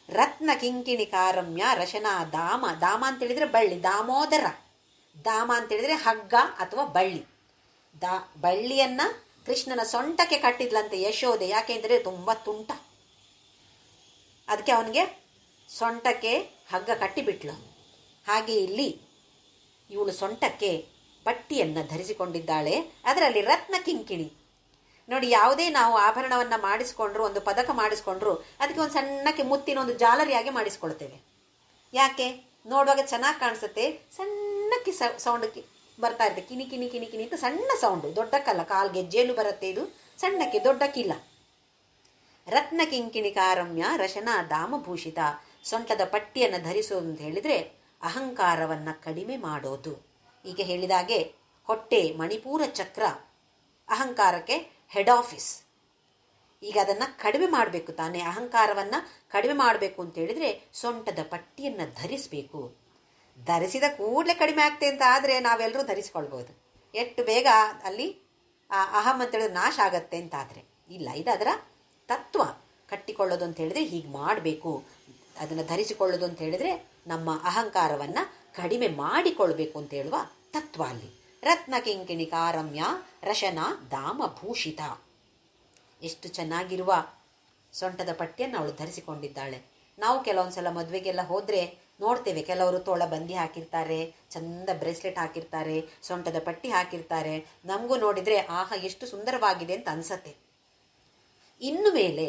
ರತ್ನ ಕಿಂಕಿಣಿಕಾರಮ್ಯ ರಶನಾ ದಾಮ. ದಾಮ ಅಂತೇಳಿದರೆ ಬಳ್ಳಿ, ದಾಮೋದರ. ದಾಮ ಅಂತೇಳಿದರೆ ಹಗ್ಗ ಅಥವಾ ಬಳ್ಳಿ. ಬಳ್ಳಿಯನ್ನು ಕೃಷ್ಣನ ಸೊಂಟಕ್ಕೆ ಕಟ್ಟಿದ್ಲಂತೆ ಯಶೋದೆ. ಯಾಕೆಂದರೆ ತುಂಬ ತುಂಟ, ಅದಕ್ಕೆ ಅವನಿಗೆ ಸೊಂಟಕ್ಕೆ ಹಗ್ಗ ಕಟ್ಟಿಬಿಟ್ಲು. ಹಾಗೆ ಇಲ್ಲಿ ಇವಳು ಸೊಂಟಕ್ಕೆ ಪಟ್ಟಿಯನ್ನು ಧರಿಸಿಕೊಂಡಿದ್ದಾಳೆ. ಅದರಲ್ಲಿ ರತ್ನ ಕಿಂಕಿಣಿ, ನೋಡಿ, ಯಾವುದೇ ನಾವು ಆಭರಣವನ್ನ ಮಾಡಿಸ್ಕೊಂಡ್ರು, ಒಂದು ಪದಕ ಮಾಡಿಸ್ಕೊಂಡ್ರು, ಅದಕ್ಕೆ ಒಂದು ಸಣ್ಣಕ್ಕೆ ಮುತ್ತಿನ ಒಂದು ಜಾಲರಿಯಾಗಿ ಮಾಡಿಸ್ಕೊಳ್ತೇವೆ. ಯಾಕೆ? ನೋಡುವಾಗ ಚೆನ್ನಾಗಿ ಕಾಣಿಸುತ್ತೆ. ಸಣ್ಣಕ್ಕೆ ಸೌಂಡ್ ಬರ್ತಾ ಇರುತ್ತೆ, ಕಿನಿ ಕಿನಿ ಕಿನಿ ಕಿನಿ ಅಂತ ಸಣ್ಣ ಸೌಂಡು, ದೊಡ್ಡಕ್ಕಲ್ಲ, ಕಾಲ್ ಗೆಜ್ಜೆಯಲ್ಲೂ ಬರುತ್ತೆ. ಇದು ಸಣ್ಣಕ್ಕೆ, ದೊಡ್ಡಕ್ಕಿಲ್ಲ. ರತ್ನ ಕಿಂಕಿಣಿಕಾರಮ್ಯ ರಶನ ಧಾಮಭೂಷಿತ. ಸೊಂಟದ ಪಟ್ಟಿಯನ್ನು ಧರಿಸೋದು ಅಂತ ಹೇಳಿದ್ರೆ ಅಹಂಕಾರವನ್ನ ಕಡಿಮೆ ಮಾಡೋದು. ಈಗ ಹೇಳಿದಾಗೆ ಹೊಟ್ಟೆ ಮಣಿಪೂರ ಚಕ್ರ ಅಹಂಕಾರಕ್ಕೆ ಹೆಡ್ ಆಫೀಸ್. ಈಗ ಅದನ್ನ ಕಡಿಮೆ ಮಾಡಬೇಕು ತಾನೇ. ಅಹಂಕಾರವನ್ನ ಕಡಿಮೆ ಮಾಡಬೇಕು ಅಂತ ಹೇಳಿದ್ರೆ ಸೊಂಟದ ಪಟ್ಟಿಯನ್ನ ಧರಿಸಬೇಕು. ಧರಿಸಿದ ಕೂಡಲೇ ಕಡಿಮೆ ಆಗ್ತದೆ ಅಂತ ಆದರೆ ನಾವೆಲ್ಲರೂ ಧರಿಸ್ಕೊಳ್ಬೋದು. ಎಷ್ಟು ಬೇಗ ಅಲ್ಲಿ ಆ ಅಹಂ ಅಂತ ಹೇಳಿದ್ರೆ ನಾಶ ಆಗತ್ತೆ ಅಂತಾದರೆ ಇಲ್ಲ. ಇದು ಅದರ ತತ್ವ. ಕಟ್ಟಿಕೊಳ್ಳೋದು ಅಂತ ಹೇಳಿದ್ರೆ ಹೀಗೆ ಮಾಡಬೇಕು. ಅದನ್ನು ಧರಿಸಿಕೊಳ್ಳೋದು ಅಂತ ಹೇಳಿದ್ರೆ ನಮ್ಮ ಅಹಂಕಾರವನ್ನು ಕಡಿಮೆ ಮಾಡಿಕೊಳ್ಬೇಕು ಅಂತ ಹೇಳುವ ತತ್ವ ಅಲ್ಲಿ. ರತ್ನ ಕಿಂಕಿಣಿಕಾರಮ್ಯ ರಶನ ಧಾಮಭೂಷಿತ. ಎಷ್ಟು ಚೆನ್ನಾಗಿರುವ ಸೊಂಟದ ಪಟ್ಟಿಯನ್ನು ಅವಳು ಧರಿಸಿಕೊಂಡಿದ್ದಾಳೆ. ನಾವು ಕೆಲವೊಂದ್ಸಲ ಮದುವೆಗೆಲ್ಲ ಹೋದರೆ ನೋಡ್ತೇವೆ, ಕೆಲವರು ತೋಳ ಬಂದಿ ಹಾಕಿರ್ತಾರೆ, ಚಂದ ಬ್ರೇಸ್ಲೆಟ್ ಹಾಕಿರ್ತಾರೆ, ಸೊಂಟದ ಪಟ್ಟಿ ಹಾಕಿರ್ತಾರೆ. ನಮಗೂ ನೋಡಿದರೆ ಆಹಾ ಎಷ್ಟು ಸುಂದರವಾಗಿದೆ ಅಂತ ಅನ್ಸತ್ತೆ. ಇನ್ನು ಮೇಲೆ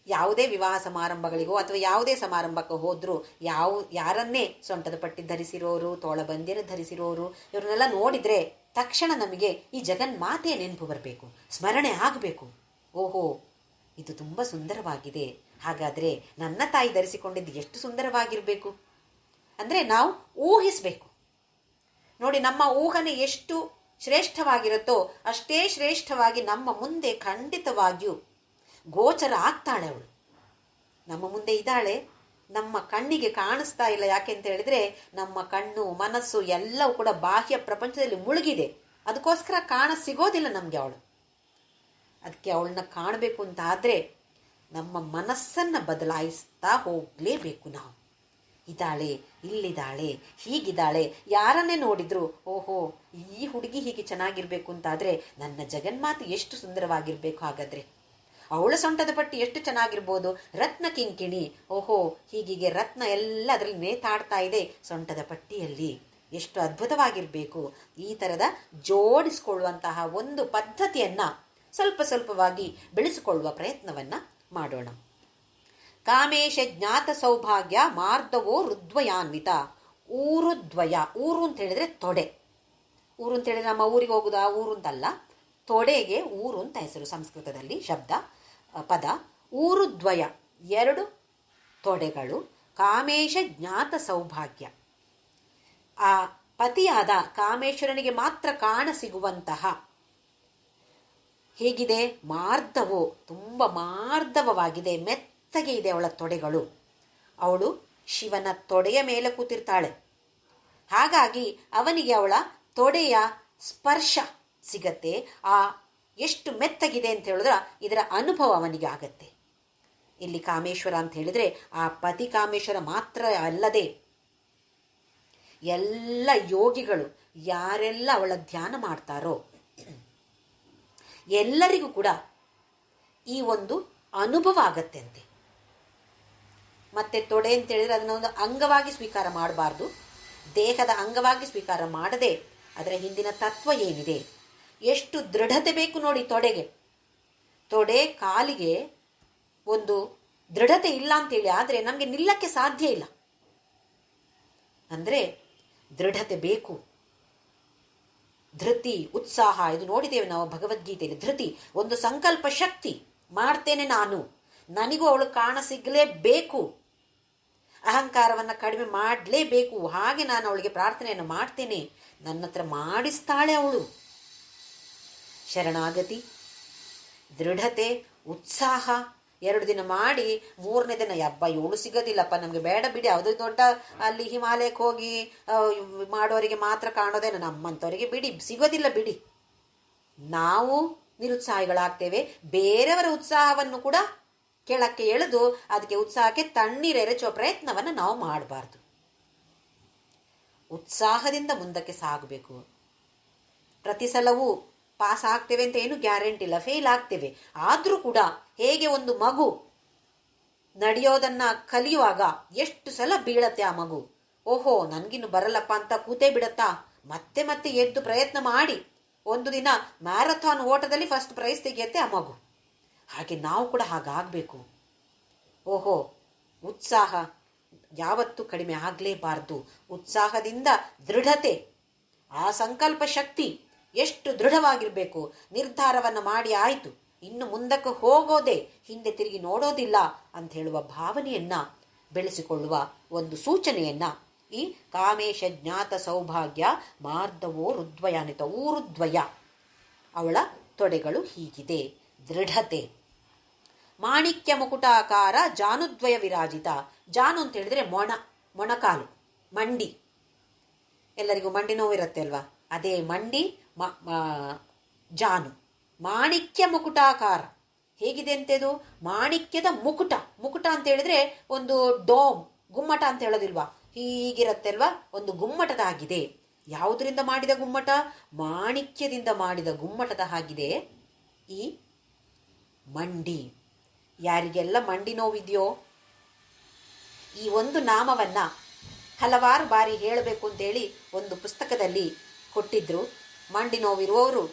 ಯಾವುದೇ ವಿವಾಹ ಸಮಾರಂಭಗಳಿಗೋ ಅಥವಾ ಯಾವುದೇ ಸಮಾರಂಭಕ್ಕೆ ಹೋದರೂ ಯಾರನ್ನೇ ಸೊಂಟದ ಪಟ್ಟಿ ಧರಿಸಿರೋರು, ತೋಳ ಬಂದಿಯನ್ನು ಧರಿಸಿರೋರು ಇವ್ರನ್ನೆಲ್ಲ ನೋಡಿದರೆ ತಕ್ಷಣ ನಮಗೆ ಈ ಜಗನ್ಮಾತೆಯ ನೆನಪು ಬರಬೇಕು, ಸ್ಮರಣೆ ಆಗಬೇಕು. ಓಹೋ, ಇದು ತುಂಬ ಸುಂದರವಾಗಿದೆ. ಹಾಗಾದರೆ ನನ್ನ ತಾಯಿ ಧರಿಸಿಕೊಂಡಿದ್ದು ಎಷ್ಟು ಸುಂದರವಾಗಿರಬೇಕು ಅಂದರೆ ನಾವು ಊಹಿಸಬೇಕು. ನೋಡಿ, ನಮ್ಮ ಊಹನೆ ಎಷ್ಟು ಶ್ರೇಷ್ಠವಾಗಿರುತ್ತೋ ಅಷ್ಟೇ ಶ್ರೇಷ್ಠವಾಗಿ ನಮ್ಮ ಮುಂದೆ ಖಂಡಿತವಾಗಿಯೂ ಗೋಚರ ಆಗ್ತಾಳೆ ಅವಳು. ನಮ್ಮ ಮುಂದೆ ಇದ್ದಾಳೆ, ನಮ್ಮ ಕಣ್ಣಿಗೆ ಕಾಣಿಸ್ತಾ ಇಲ್ಲ. ಯಾಕೆ ಅಂತ ಹೇಳಿದ್ರೆ ನಮ್ಮ ಕಣ್ಣು ಮನಸ್ಸು ಎಲ್ಲವೂ ಕೂಡ ಬಾಹ್ಯ ಪ್ರಪಂಚದಲ್ಲಿ ಮುಳುಗಿದೆ. ಅದಕ್ಕೋಸ್ಕರ ಸಿಗೋದಿಲ್ಲ ನಮಗೆ ಅವಳು. ಅದಕ್ಕೆ ಅವಳನ್ನ ಕಾಣಬೇಕು ಅಂತ ಆದರೆ ನಮ್ಮ ಮನಸ್ಸನ್ನು ಬದಲಾಯಿಸ್ತಾ ಹೋಗಲೇಬೇಕು ನಾವು. ಇದ್ದಾಳೆ, ಇಲ್ಲಿದ್ದಾಳೆ, ಹೀಗಿದ್ದಾಳೆ, ಯಾರನ್ನೇ ನೋಡಿದ್ರು ಓಹೋ ಈ ಹುಡುಗಿ ಹೀಗೆ ಚೆನ್ನಾಗಿರ್ಬೇಕು ಅಂತಾದರೆ ನನ್ನ ಜಗನ್ಮಾತೆ ಎಷ್ಟು ಸುಂದರವಾಗಿರ್ಬೇಕು. ಹಾಗಾದ್ರೆ ಅವಳ ಸೊಂಟದ ಪಟ್ಟಿ ಎಷ್ಟು ಚೆನ್ನಾಗಿರ್ಬೋದು. ರತ್ನ ಕಿಂಕಿಣಿ, ಓಹೋ ಹೀಗೀಗೆ ರತ್ನ ಎಲ್ಲ ಅದರಲ್ಲಿ ನೇತಾಡ್ತಾ ಇದೆ ಸೊಂಟದ ಪಟ್ಟಿಯಲ್ಲಿ, ಎಷ್ಟು ಅದ್ಭುತವಾಗಿರಬೇಕು. ಈ ಥರದ ಜೋಡಿಸಿಕೊಳ್ಳುವಂತಹ ಒಂದು ಪದ್ಧತಿಯನ್ನ ಸ್ವಲ್ಪ ಸ್ವಲ್ಪವಾಗಿ ಬೆಳೆಸಿಕೊಳ್ಳುವ ಪ್ರಯತ್ನವನ್ನ ಮಾಡೋಣ. ಕಾಮೇಶ ಜ್ಞಾತ ಸೌಭಾಗ್ಯ ಮಾರ್ಧವೋ ರುದ್ವಯಾನ್ವಿತ. ಊರುದ್ವಯ, ಊರು ಅಂತ ಹೇಳಿದ್ರೆ ತೊಡೆ. ಊರು ಅಂತ ಹೇಳಿದ್ರೆ ನಮ್ಮ ಊರಿಗೆ ಹೋಗುದಾ ಊರು ಅಂತಲ್ಲ, ತೊಡೆಗೆ ಊರು ಅಂತ ಹೆಸರು ಸಂಸ್ಕೃತದಲ್ಲಿ ಶಬ್ದ ಪದ. ಊರುದ್ವಯ, ಎರಡು ತೊಡೆಗಳು. ಕಾಮೇಶ ಜ್ಞಾತ ಸೌಭಾಗ್ಯ, ಆ ಪತಿಯಾದ ಕಾಮೇಶ್ವರನಿಗೆ ಮಾತ್ರ ಕಾಣಸಿಗುವಂತಹ. ಹೇಗಿದೆ? ಮಾರ್ಧವೋ, ತುಂಬ ಮಾರ್ಧವವಾಗಿದೆ, ಮೆತ್ತಗೆ ಇದೆ ಅವಳ ತೊಡೆಗಳು. ಅವಳು ಶಿವನ ತೊಡೆಯ ಮೇಲೆ ಕೂತಿರ್ತಾಳೆ. ಹಾಗಾಗಿ ಅವನಿಗೆ ಅವಳ ತೊಡೆಯ ಸ್ಪರ್ಶ ಸಿಗತ್ತೆ. ಆ ಎಷ್ಟು ಮೆತ್ತಗಿದೆ ಅಂತ ಹೇಳಿದ್ರೆ ಇದರ ಅನುಭವ ಅವನಿಗೆ ಆಗತ್ತೆ. ಇಲ್ಲಿ ಕಾಮೇಶ್ವರ ಅಂತ ಹೇಳಿದ್ರೆ ಆ ಪತಿ ಕಾಮೇಶ್ವರ ಮಾತ್ರ ಅಲ್ಲದೆ ಎಲ್ಲ ಯೋಗಿಗಳು ಯಾರೆಲ್ಲ ಅವಳ ಧ್ಯಾನ ಮಾಡ್ತಾರೋ ಎಲ್ಲರಿಗೂ ಕೂಡ ಈ ಒಂದು ಅನುಭವ ಆಗತ್ತೆ ಅಂತೆ. ಮತ್ತೆ ತೊಡೆ ಅಂತ ಹೇಳಿದ್ರೆ ಅದನ್ನ ಒಂದು ಅಂಗವಾಗಿ ಸ್ವೀಕಾರ ಮಾಡಬಾರ್ದು. ದೇಹದ ಅಂಗವಾಗಿ ಸ್ವೀಕಾರ ಮಾಡದೆ ಅದರ ಹಿಂದಿನ ತತ್ವ ಏನಿದೆ, ಎಷ್ಟು ದೃಢತೆ ಬೇಕು ನೋಡಿ ತೊಡೆಗೆ. ತೊಡೆ ಕಾಲಿಗೆ ಒಂದು ದೃಢತೆ ಇಲ್ಲ ಅಂತೇಳಿ ಆದರೆ ನಮಗೆ ನಿಲ್ಲಕ್ಕೆ ಸಾಧ್ಯ ಇಲ್ಲ. ಅಂದರೆ ದೃಢತೆ ಬೇಕು. ಧೃತಿ, ಉತ್ಸಾಹ, ಇದು ನೋಡಿದ್ದೇವೆ ನಾವು ಭಗವದ್ಗೀತೆಯಲ್ಲಿ. ಧೃತಿ ಒಂದು ಸಂಕಲ್ಪ ಶಕ್ತಿ. ಮಾಡ್ತೇನೆ ನಾನು, ನನಗೂ ಅವಳು ಕಾಣಸಿಗಲೇಬೇಕು, ಅಹಂಕಾರವನ್ನು ಕಡಿಮೆ ಮಾಡಲೇಬೇಕು, ಹಾಗೆ ನಾನು ಅವಳಿಗೆ ಪ್ರಾರ್ಥನೆಯನ್ನು ಮಾಡ್ತೇನೆ, ನನ್ನ ಹತ್ರ ಮಾಡಿಸ್ತಾಳೆ ಅವಳು. ಶರಣಾಗತಿ, ದೃಢತೆ, ಉತ್ಸಾಹ 2 ದಿನ ಮಾಡಿ 3ನೇ ದಿನ ಯಬ್ಬ ಇವಳು ಸಿಗೋದಿಲ್ಲಪ್ಪ, ನಮಗೆ ಬೇಡ ಬಿಡಿ, ಅದು ದೊಡ್ಡ ಅಲ್ಲಿ ಹಿಮಾಲಯಕ್ಕೆ ಹೋಗಿ ಮಾಡೋರಿಗೆ ಮಾತ್ರ ಕಾಣೋದೇನು, ನಮ್ಮಂಥವರಿಗೆ ಬಿಡಿ ಸಿಗೋದಿಲ್ಲ ಬಿಡಿ. ನಾವು ನಿರುತ್ಸಾಹಿಗಳಾಗ್ತೇವೆ. ಬೇರೆಯವರ ಉತ್ಸಾಹವನ್ನು ಕೂಡ ಕೆಳಕ್ಕೆ ಎಳೆದು ಅದಕ್ಕೆ ಉತ್ಸಾಹಕ್ಕೆ ತಣ್ಣೀರು ಎರಚುವ ಪ್ರಯತ್ನವನ್ನು ನಾವು ಮಾಡಬಾರ್ದು. ಉತ್ಸಾಹದಿಂದ ಮುಂದಕ್ಕೆ ಸಾಗಬೇಕು. ಪ್ರತಿ ಸಲವೂ ಪಾಸ್ ಆಗ್ತೇವೆ ಅಂತ ಏನು ಗ್ಯಾರಂಟಿ ಇಲ್ಲ, ಫೇಲ್ ಆಗ್ತೇವೆ. ಆದರೂ ಕೂಡ ಹೇಗೆ ಒಂದು ಮಗು ನಡೆಯೋದನ್ನ ಕಲಿಯುವಾಗ ಎಷ್ಟು ಸಲ ಬೀಳತ್ತೆ ಆ ಮಗು, ಓಹೋ ನನಗಿನ್ನು ಬರಲ್ಲಪ್ಪ ಅಂತ ಕೂತೇ ಬಿಡತ್ತಾ, ಮತ್ತೆ ಮತ್ತೆ ಎದ್ದು ಪ್ರಯತ್ನ ಮಾಡಿ ಒಂದು ದಿನ ಮ್ಯಾರಥಾನ್ ಓಟದಲ್ಲಿ ಫಸ್ಟ್ ಪ್ರೈಸ್ ತೆಗೆಯುತ್ತೆ ಆ ಮಗು. ಹಾಗೆ ನಾವು ಕೂಡ ಹಾಗಾಗಬೇಕು. ಓಹೋ, ಉತ್ಸಾಹ ಯಾವತ್ತೂ ಕಡಿಮೆ ಆಗಲೇಬಾರ್ದು. ಉತ್ಸಾಹದಿಂದ ದೃಢತೆ, ಆ ಸಂಕಲ್ಪ ಶಕ್ತಿ ಎಷ್ಟು ದೃಢವಾಗಿರಬೇಕು. ನಿರ್ಧಾರವನ್ನು ಮಾಡಿ ಆಯಿತು, ಇನ್ನು ಮುಂದಕ್ಕೆ ಹೋಗೋದೇ, ಹಿಂದೆ ತಿರುಗಿ ನೋಡೋದಿಲ್ಲ ಅಂತ ಹೇಳುವ ಭಾವನೆಯನ್ನ ಬೆಳೆಸಿಕೊಳ್ಳುವ ಒಂದು ಸೂಚನೆಯನ್ನ ಈ ಕಾಮೇಶ ಜ್ಞಾತ ಸೌಭಾಗ್ಯ ಮಾರ್ಧವೋ ರುದ್ವಯಾನಿತ, ಊರುದ್ವಯ, ಅವಳ ತೊಡೆಗಳು ಹೀಗಿದೆ, ದೃಢತೆ. ಮಾಣಿಕ್ಯ ಮುಕುಟಾಕಾರ ಜಾನುದ್ವಯ ವಿರಾಜಿತ. ಜಾನು ಅಂತ ಹೇಳಿದ್ರೆ ಮೊಣಕಾಲು, ಮಂಡಿ. ಎಲ್ಲರಿಗೂ ಮಂಡಿ ನೋವಿರುತ್ತೆ ಅಲ್ವಾ, ಅದೇ ಮಂಡಿ ಜಾನು. ಮಾಣಿಕ್ಯ ಮುಕುಟಾಕಾರ ಹೇಗಿದೆ ಅಂತೆದು, ಮಾಣಿಕ್ಯದ ಮುಕುಟ. ಮುಕುಟ ಅಂತ ಹೇಳಿದ್ರೆ ಒಂದು ಡೋಮ್, ಗುಮ್ಮಟ ಅಂತ ಹೇಳೋದಿಲ್ವಾ, ಹೀಗಿರತ್ತೆ ಅಲ್ವಾ, ಒಂದು ಗುಮ್ಮಟದ ಆಗಿದೆ. ಯಾವುದರಿಂದ ಮಾಡಿದ ಗುಮ್ಮಟ? ಮಾಣಿಕ್ಯದಿಂದ ಮಾಡಿದ ಗುಮ್ಮಟದ ಹಾಗಿದೆ ಈ ಮಂಡಿ. ಯಾರಿಗೆಲ್ಲ ಮಂಡಿ ನೋವಿದೆಯೋ ಈ ಒಂದು ನಾಮವನ್ನ ಹಲವಾರು ಬಾರಿ ಹೇಳಬೇಕು ಅಂತೇಳಿ ಒಂದು ಪುಸ್ತಕದಲ್ಲಿ ಕೊಟ್ಟಿದ್ರು. ಮಂಡಿ ನೋವಿರುವವರು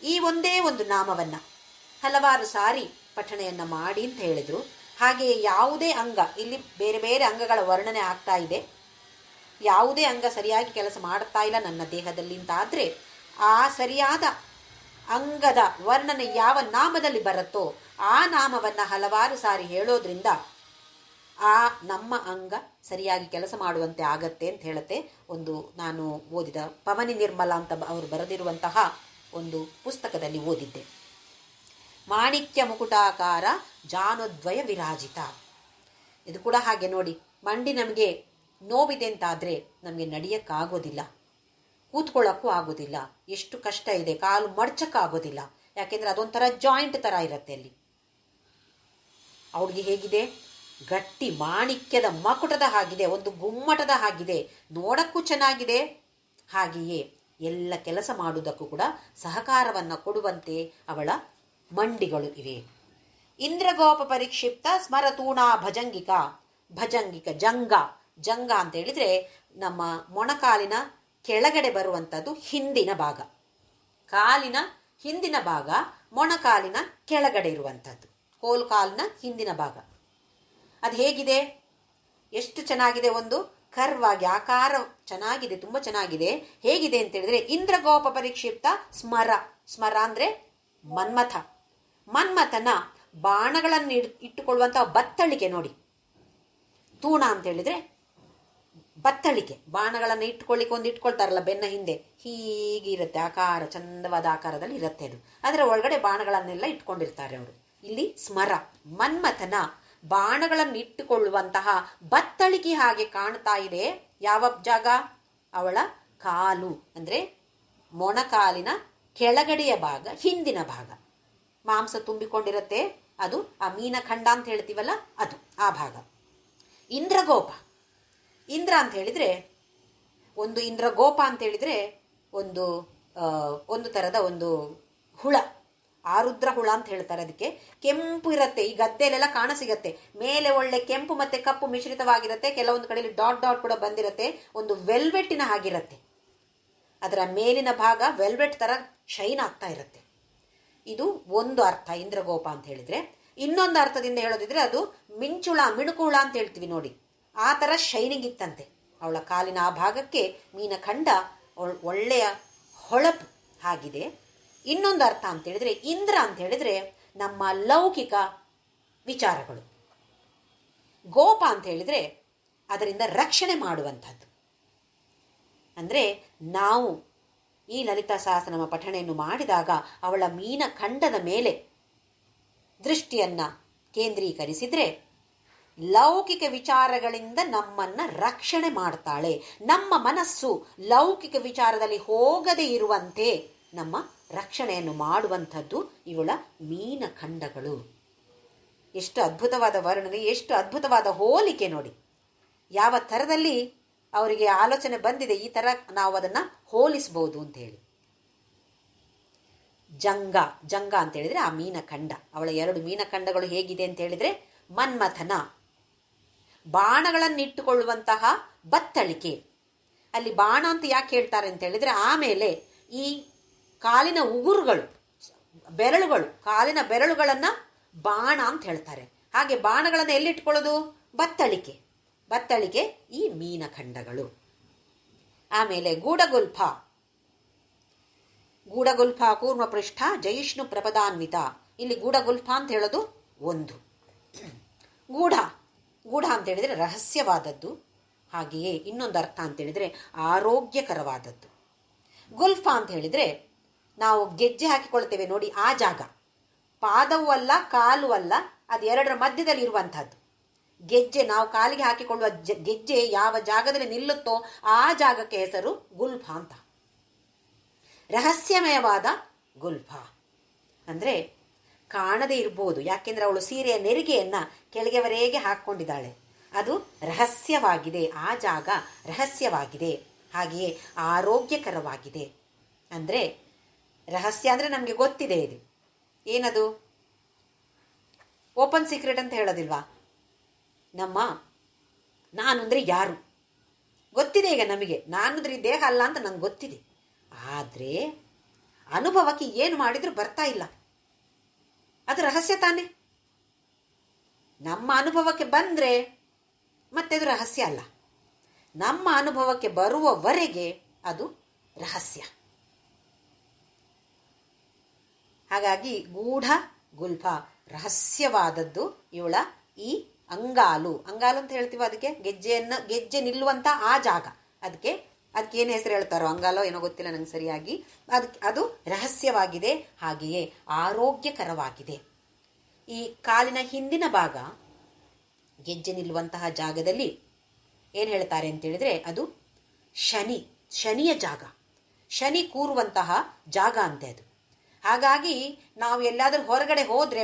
ಈ ಒಂದೇ ಒಂದು ನಾಮವನ್ನ ಹಲವಾರು ಸಾರಿ ಪಠಣೆಯನ್ನ ಮಾಡಿ ಅಂತ ಹೇಳಿದ್ರು. ಹಾಗೆಯೇ ಯಾವುದೇ ಅಂಗ, ಇಲ್ಲಿ ಬೇರೆ ಬೇರೆ ಅಂಗಗಳ ವರ್ಣನೆ ಆಗ್ತಾ ಇದೆ, ಯಾವುದೇ ಅಂಗ ಸರಿಯಾಗಿ ಕೆಲಸ ಮಾಡುತ್ತಾ ಇಲ್ಲ ನನ್ನ ದೇಹದಲ್ಲಿ ಅಂತಾದರೆ ಆ ಸರಿಯಾದ ಅಂಗದ ವರ್ಣನೆ ಯಾವ ನಾಮದಲ್ಲಿ ಬರುತ್ತೋ ಆ ನಾಮವನ್ನು ಹಲವಾರು ಸಾರಿ ಹೇಳೋದ್ರಿಂದ ಆ ನಮ್ಮ ಅಂಗ ಸರಿಯಾಗಿ ಕೆಲಸ ಮಾಡುವಂತೆ ಆಗತ್ತೆ ಅಂತ ಹೇಳುತ್ತೆ. ಒಂದು ನಾನು ಓದಿದ ಪವನಿ ನಿರ್ಮಲ ಅಂತ ಅವರು ಬರೆದಿರುವಂತಹ ಒಂದು ಪುಸ್ತಕದಲ್ಲಿ ಓದಿದ್ದೆ. ಮಾಣಿಕ್ಯ ಮುಕುಟಾಕಾರ ಜಾನುದ್ವಯ ವಿರಾಜಿತ. ಇದು ಕೂಡ ಹಾಗೆ ನೋಡಿ, ಮಂಡಿ ನಮಗೆ ನೋವಿದೆ ಅಂತಾದರೆ ನಮಗೆ ನಡೆಯಕ್ಕಾಗೋದಿಲ್ಲ, ಕೂತ್ಕೊಳ್ಳೋಕ್ಕೂ ಆಗೋದಿಲ್ಲ, ಎಷ್ಟು ಕಷ್ಟ ಇದೆ, ಕಾಲು ಮಡ್ಚಕ್ಕಾಗೋದಿಲ್ಲ. ಯಾಕೆಂದರೆ ಅದೊಂಥರ ಜಾಯಿಂಟ್ ಥರ ಇರುತ್ತೆ ಅಲ್ಲಿ. ಅವ್ಳಿಗೆ ಹೇಗಿದೆ, ಗಟ್ಟಿ ಮಾಣಿಕ್ಯದ ಮಕುಟದ ಹಾಗಿದೆ, ಒಂದು ಗುಮ್ಮಟದ ಹಾಗಿದೆ, ನೋಡಕ್ಕೂ ಚೆನ್ನಾಗಿದೆ. ಹಾಗೆಯೇ ಎಲ್ಲ ಕೆಲಸ ಮಾಡುವುದಕ್ಕೂ ಕೂಡ ಸಹಕಾರವನ್ನು ಕೊಡುವಂತೆ ಅವಳ ಮಂಡಿಗಳು ಇವೆ. ಇಂದ್ರಗೋಪ ಪರಿಕ್ಷಿಪ್ತ ಸ್ಮರತೂಣಾ ಭಜಂಗಿಕ. ಭಜಂಗಿಕ ಜಂಗ. ಜಂಗ ಅಂತ ಹೇಳಿದ್ರೆ ನಮ್ಮ ಮೊಣಕಾಲಿನ ಕೆಳಗಡೆ ಬರುವಂಥದ್ದು ಹಿಂದಿನ ಭಾಗ, ಕಾಲಿನ ಹಿಂದಿನ ಭಾಗ ಮೊಣಕಾಲಿನ ಕೆಳಗಡೆ ಇರುವಂಥದ್ದು, ಕೋಲ್ಕಾಲಿನ ಹಿಂದಿನ ಭಾಗ. ಅದು ಹೇಗಿದೆ, ಎಷ್ಟು ಚೆನ್ನಾಗಿದೆ, ಒಂದು ಕರ್ವ್ ಆಗಿ ಆಕಾರ ಚೆನ್ನಾಗಿದೆ, ತುಂಬ ಚೆನ್ನಾಗಿದೆ. ಹೇಗಿದೆ ಅಂತ ಹೇಳಿದ್ರೆ ಇಂದ್ರಗೋಪ ಪರಿಕ್ಷಿಪ್ತ ಸ್ಮರ. ಸ್ಮರ ಅಂದ್ರೆ ಮನ್ಮಥ. ಮನ್ಮಥನ ಬಾಣಗಳನ್ನು ಇಟ್ಟುಕೊಳ್ಳುವಂತಹ ಬತ್ತಳಿಕೆ ನೋಡಿ. ತೂಣ ಅಂತ ಹೇಳಿದ್ರೆ ಬತ್ತಳಿಕೆ, ಬಾಣಗಳನ್ನು ಇಟ್ಕೊಳ್ಳಿಕ್ಕೆ ಒಂದು ಇಟ್ಕೊಳ್ತಾರಲ್ಲ ಬೆನ್ನ ಹಿಂದೆ, ಹೀಗಿರುತ್ತೆ ಆಕಾರ, ಚಂದವಾದ ಆಕಾರದಲ್ಲಿ ಇರುತ್ತೆ ಅದು. ಅದರ ಒಳಗಡೆ ಬಾಣಗಳನ್ನೆಲ್ಲ ಇಟ್ಕೊಂಡಿರ್ತಾರೆ ಅವರು. ಇಲ್ಲಿ ಸ್ಮರ, ಮನ್ಮಥನ ಬಾಣಗಳನ್ನು ಇಟ್ಟುಕೊಳ್ಳುವಂತಹ ಬತ್ತಳಿಕೆ ಹಾಗೆ ಕಾಣ್ತಾ ಇದೆ. ಯಾವ ಜಾಗ? ಅವಳ ಕಾಲು, ಅಂದ್ರೆ ಮೊಣಕಾಲಿನ ಕೆಳಗಡೆಯ ಭಾಗ, ಹಿಂದಿನ ಭಾಗ. ಮಾಂಸ ತುಂಬಿಕೊಂಡಿರುತ್ತೆ, ಅದು ಆ ಮೀನಖಂಡ ಅಂತ ಹೇಳ್ತೀವಲ್ಲ, ಅದು ಆ ಭಾಗ. ಇಂದ್ರಗೋಪ. ಇಂದ್ರ ಅಂತ ಹೇಳಿದ್ರೆ ಒಂದು, ಇಂದ್ರಗೋಪ ಅಂತ ಹೇಳಿದ್ರೆ ಒಂದು ತರದ ಒಂದು ಹುಳ, ಆರುದ್ರ ಹುಳ ಅಂತ ಹೇಳ್ತಾರೆ. ಅದಕ್ಕೆ ಕೆಂಪು ಇರುತ್ತೆ, ಈ ಗದ್ದೆಲೆಲ್ಲ ಕಾಣಸಿಗತ್ತೆ. ಮೇಲೆ ಒಳ್ಳೆ ಕೆಂಪು ಮತ್ತೆ ಕಪ್ಪು ಮಿಶ್ರಿತವಾಗಿರುತ್ತೆ, ಕೆಲವೊಂದು ಕಡೆಯಲ್ಲಿ ಡಾಟ್ ಡಾಟ್ ಕೂಡ ಬಂದಿರುತ್ತೆ, ಒಂದು ವೆಲ್ವೆಟ್ಟಿನ ಹಾಗಿರುತ್ತೆ. ಅದರ ಮೇಲಿನ ಭಾಗ ವೆಲ್ವೆಟ್ ತರ ಶೈನ್ ಆಗ್ತಾ ಇರುತ್ತೆ. ಇದು ಒಂದು ಅರ್ಥ ಇಂದ್ರಗೋಪ ಅಂತ ಹೇಳಿದ್ರೆ. ಇನ್ನೊಂದು ಅರ್ಥದಿಂದ ಹೇಳೋದಿದ್ರೆ ಅದು ಮಿಂಚುಳ, ಮಿಣುಕು ಹುಳ ಅಂತ ಹೇಳ್ತೀವಿ ನೋಡಿ, ಆ ಥರ ಶೈನಿಂಗ್ ಇತ್ತಂತೆ ಅವಳ ಕಾಲಿನ ಆ ಭಾಗಕ್ಕೆ. ಮೀನಖಂಡ ಒಳ್ಳೆಯ ಹೊಳಪು ಆಗಿದೆ. ಇನ್ನೊಂದು ಅರ್ಥ ಅಂತ ಹೇಳಿದ್ರೆ ಇಂದ್ರ ಅಂತ ಹೇಳಿದ್ರೆ ನಮ್ಮ ಲೌಕಿಕ ವಿಚಾರಗಳು. ಗೋಪ ಅಂತ ಹೇಳಿದ್ರೆ ಅದರಿಂದ ರಕ್ಷಣೆ ಮಾಡುವಂಥದ್ದು. ಅಂದರೆ ನಾವು ಈ ಲಲಿತಾ ಸಹಸ್ರನಾಮ ಪಠಣೆಯನ್ನು ಮಾಡಿದಾಗ ಅವಳ ಮೀನಖಂಡದ ಮೇಲೆ ದೃಷ್ಟಿಯನ್ನ ಕೇಂದ್ರೀಕರಿಸಿದ್ರೆ ಲೌಕಿಕ ವಿಚಾರಗಳಿಂದ ನಮ್ಮನ್ನ ರಕ್ಷಣೆ ಮಾಡ್ತಾಳೆ. ನಮ್ಮ ಮನಸ್ಸು ಲೌಕಿಕ ವಿಚಾರದಲ್ಲಿ ಹೋಗದೇ ಇರುವಂತೆ ನಮ್ಮ ರಕ್ಷಣೆಯನ್ನು ಮಾಡುವಂಥದ್ದು ಇವಳ ಮೀನಖಂಡಗಳು. ಎಷ್ಟು ಅದ್ಭುತವಾದ ವರ್ಣನೆ, ಎಷ್ಟು ಅದ್ಭುತವಾದ ಹೋಲಿಕೆ ನೋಡಿ. ಯಾವ ಥರದಲ್ಲಿ ಅವರಿಗೆ ಆಲೋಚನೆ ಬಂದಿದೆ, ಈ ಥರ ನಾವು ಅದನ್ನು ಹೋಲಿಸಬಹುದು ಅಂತ ಹೇಳಿ. ಜಂಗ. ಜಂಗ ಅಂತ ಹೇಳಿದ್ರೆ ಆ ಮೀನಖಂಡ, ಅವಳ ಎರಡು ಮೀನಖಂಡಗಳು ಹೇಗಿದೆ ಅಂತ ಹೇಳಿದ್ರೆ ಮನ್ಮಥನ ಬಾಣಗಳನ್ನಿಟ್ಟುಕೊಳ್ಳುವಂತಹ ಬತ್ತಳಿಕೆ. ಅಲ್ಲಿ ಬಾಣ ಅಂತ ಯಾಕೆ ಹೇಳ್ತಾರೆ ಅಂತ ಹೇಳಿದ್ರೆ ಆಮೇಲೆ ಈ ಕಾಲಿನ ಉಗುರುಗಳು, ಬೆರಳುಗಳು, ಕಾಲಿನ ಬೆರಳುಗಳನ್ನು ಬಾಣ ಅಂತ ಹೇಳ್ತಾರೆ. ಹಾಗೆ ಬಾಣಗಳನ್ನು ಎಲ್ಲಿಟ್ಕೊಳ್ಳೋದು? ಬತ್ತಳಿಕೆ ಈ ಮೀನಖಂಡಗಳು. ಆಮೇಲೆ ಗೂಢಗುಲ್ಫ ಕೂರ್ಮ ಪೃಷ್ಠ ಜಯಿಷ್ಣು ಪ್ರಪದಾನ್ವಿತ. ಇಲ್ಲಿ ಗೂಢಗುಲ್ಫ ಅಂತ ಹೇಳೋದು ಒಂದು. ಗೂಢ ಅಂತ ಹೇಳಿದರೆ ರಹಸ್ಯವಾದದ್ದು. ಹಾಗೆಯೇ ಇನ್ನೊಂದು ಅರ್ಥ ಅಂತ ಹೇಳಿದರೆ ಆರೋಗ್ಯಕರವಾದದ್ದು. ಗುಲ್ಫ ಅಂತ ಹೇಳಿದರೆ ನಾವು ಗೆಜ್ಜೆ ಹಾಕಿಕೊಳ್ತೇವೆ ನೋಡಿ, ಆ ಜಾಗ. ಪಾದವೂ ಅಲ್ಲ, ಕಾಲು ಅಲ್ಲ, ಅದು ಎರಡರ ಮಧ್ಯದಲ್ಲಿ ಇರುವಂತಹದ್ದು. ಗೆಜ್ಜೆ, ನಾವು ಕಾಲಿಗೆ ಹಾಕಿಕೊಳ್ಳುವ ಗೆಜ್ಜೆ ಯಾವ ಜಾಗದಲ್ಲಿ ನಿಲ್ಲುತ್ತೋ ಆ ಜಾಗಕ್ಕೆ ಹೆಸರು ಗುಲ್ಫ ಅಂತ. ರಹಸ್ಯಮಯವಾದ ಗುಲ್ಫ ಅಂದರೆ ಕಾಣದೇ ಇರ್ಬೋದು, ಯಾಕೆಂದ್ರೆ ಅವಳು ಸೀರೆಯ ನೆರಿಗೆಯನ್ನ ಕೆಳಗೆವರೆಗೆ ಹಾಕ್ಕೊಂಡಿದ್ದಾಳೆ. ಅದು ರಹಸ್ಯವಾಗಿದೆ, ಆ ಜಾಗ ರಹಸ್ಯವಾಗಿದೆ. ಹಾಗೆಯೇ ಆರೋಗ್ಯಕರವಾಗಿದೆ. ಅಂದರೆ ರಹಸ್ಯ ಅಂದರೆ ನಮಗೆ ಗೊತ್ತಿದೆ. ಇದು ಏನದು? ಓಪನ್ ಸೀಕ್ರೆಟ್ ಅಂತ ಹೇಳೋದಿಲ್ವಾ? ನಾನು ಅಂದರೆ ಯಾರು ಗೊತ್ತಿದೆ. ಈಗ ನಮಗೆ ನಾನು ಅಂದರೆ ಈ ದೇಹ ಅಲ್ಲ ಅಂತ ನಂಗೆ ಗೊತ್ತಿದೆ. ಆದರೆ ಅನುಭವಕ್ಕೆ ಏನು ಮಾಡಿದರೂ ಬರ್ತಾ ಇಲ್ಲ. ಅದು ರಹಸ್ಯ ತಾನೇ. ನಮ್ಮ ಅನುಭವಕ್ಕೆ ಬಂದರೆ ಮತ್ತೆ ಅದು ರಹಸ್ಯ ಅಲ್ಲ. ನಮ್ಮ ಅನುಭವಕ್ಕೆ ಬರುವವರೆಗೆ ಅದು ರಹಸ್ಯ. ಹಾಗಾಗಿ ಗೂಢ ಗುಲ್ಫ ರಹಸ್ಯವಾದದ್ದು. ಇವಳ ಈ ಅಂಗಾಲು ಅಂತ ಹೇಳ್ತೀವಿ ಅದಕ್ಕೆ, ಗೆಜ್ಜೆ ನಿಲ್ಲುವಂತ ಆ ಜಾಗ. ಅದಕ್ಕೆ ಏನು ಹೆಸರು ಹೇಳ್ತಾರೋ, ಅಂಗಾಲೋ ಏನೋ ಗೊತ್ತಿಲ್ಲ ನಂಗೆ ಸರಿಯಾಗಿ. ಅದು ರಹಸ್ಯವಾಗಿದೆ, ಹಾಗೆಯೇ ಆರೋಗ್ಯಕರವಾಗಿದೆ. ಈ ಕಾಲಿನ ಹಿಂದಿನ ಭಾಗ, ಗೆಜ್ಜೆ ನಿಲ್ಲುವಂತಹ ಜಾಗದಲ್ಲಿ ಏನು ಹೇಳ್ತಾರೆ ಅಂತ ಹೇಳಿದ್ರೆ ಅದು ಶನಿಯ ಜಾಗ, ಶನಿ ಕೂರುವಂತಹ ಜಾಗ ಅಂತೆ ಅದು. ಹಾಗಾಗಿ ನಾವು ಎಲ್ಲಾದರೂ ಹೊರಗಡೆ ಹೋದ್ರೆ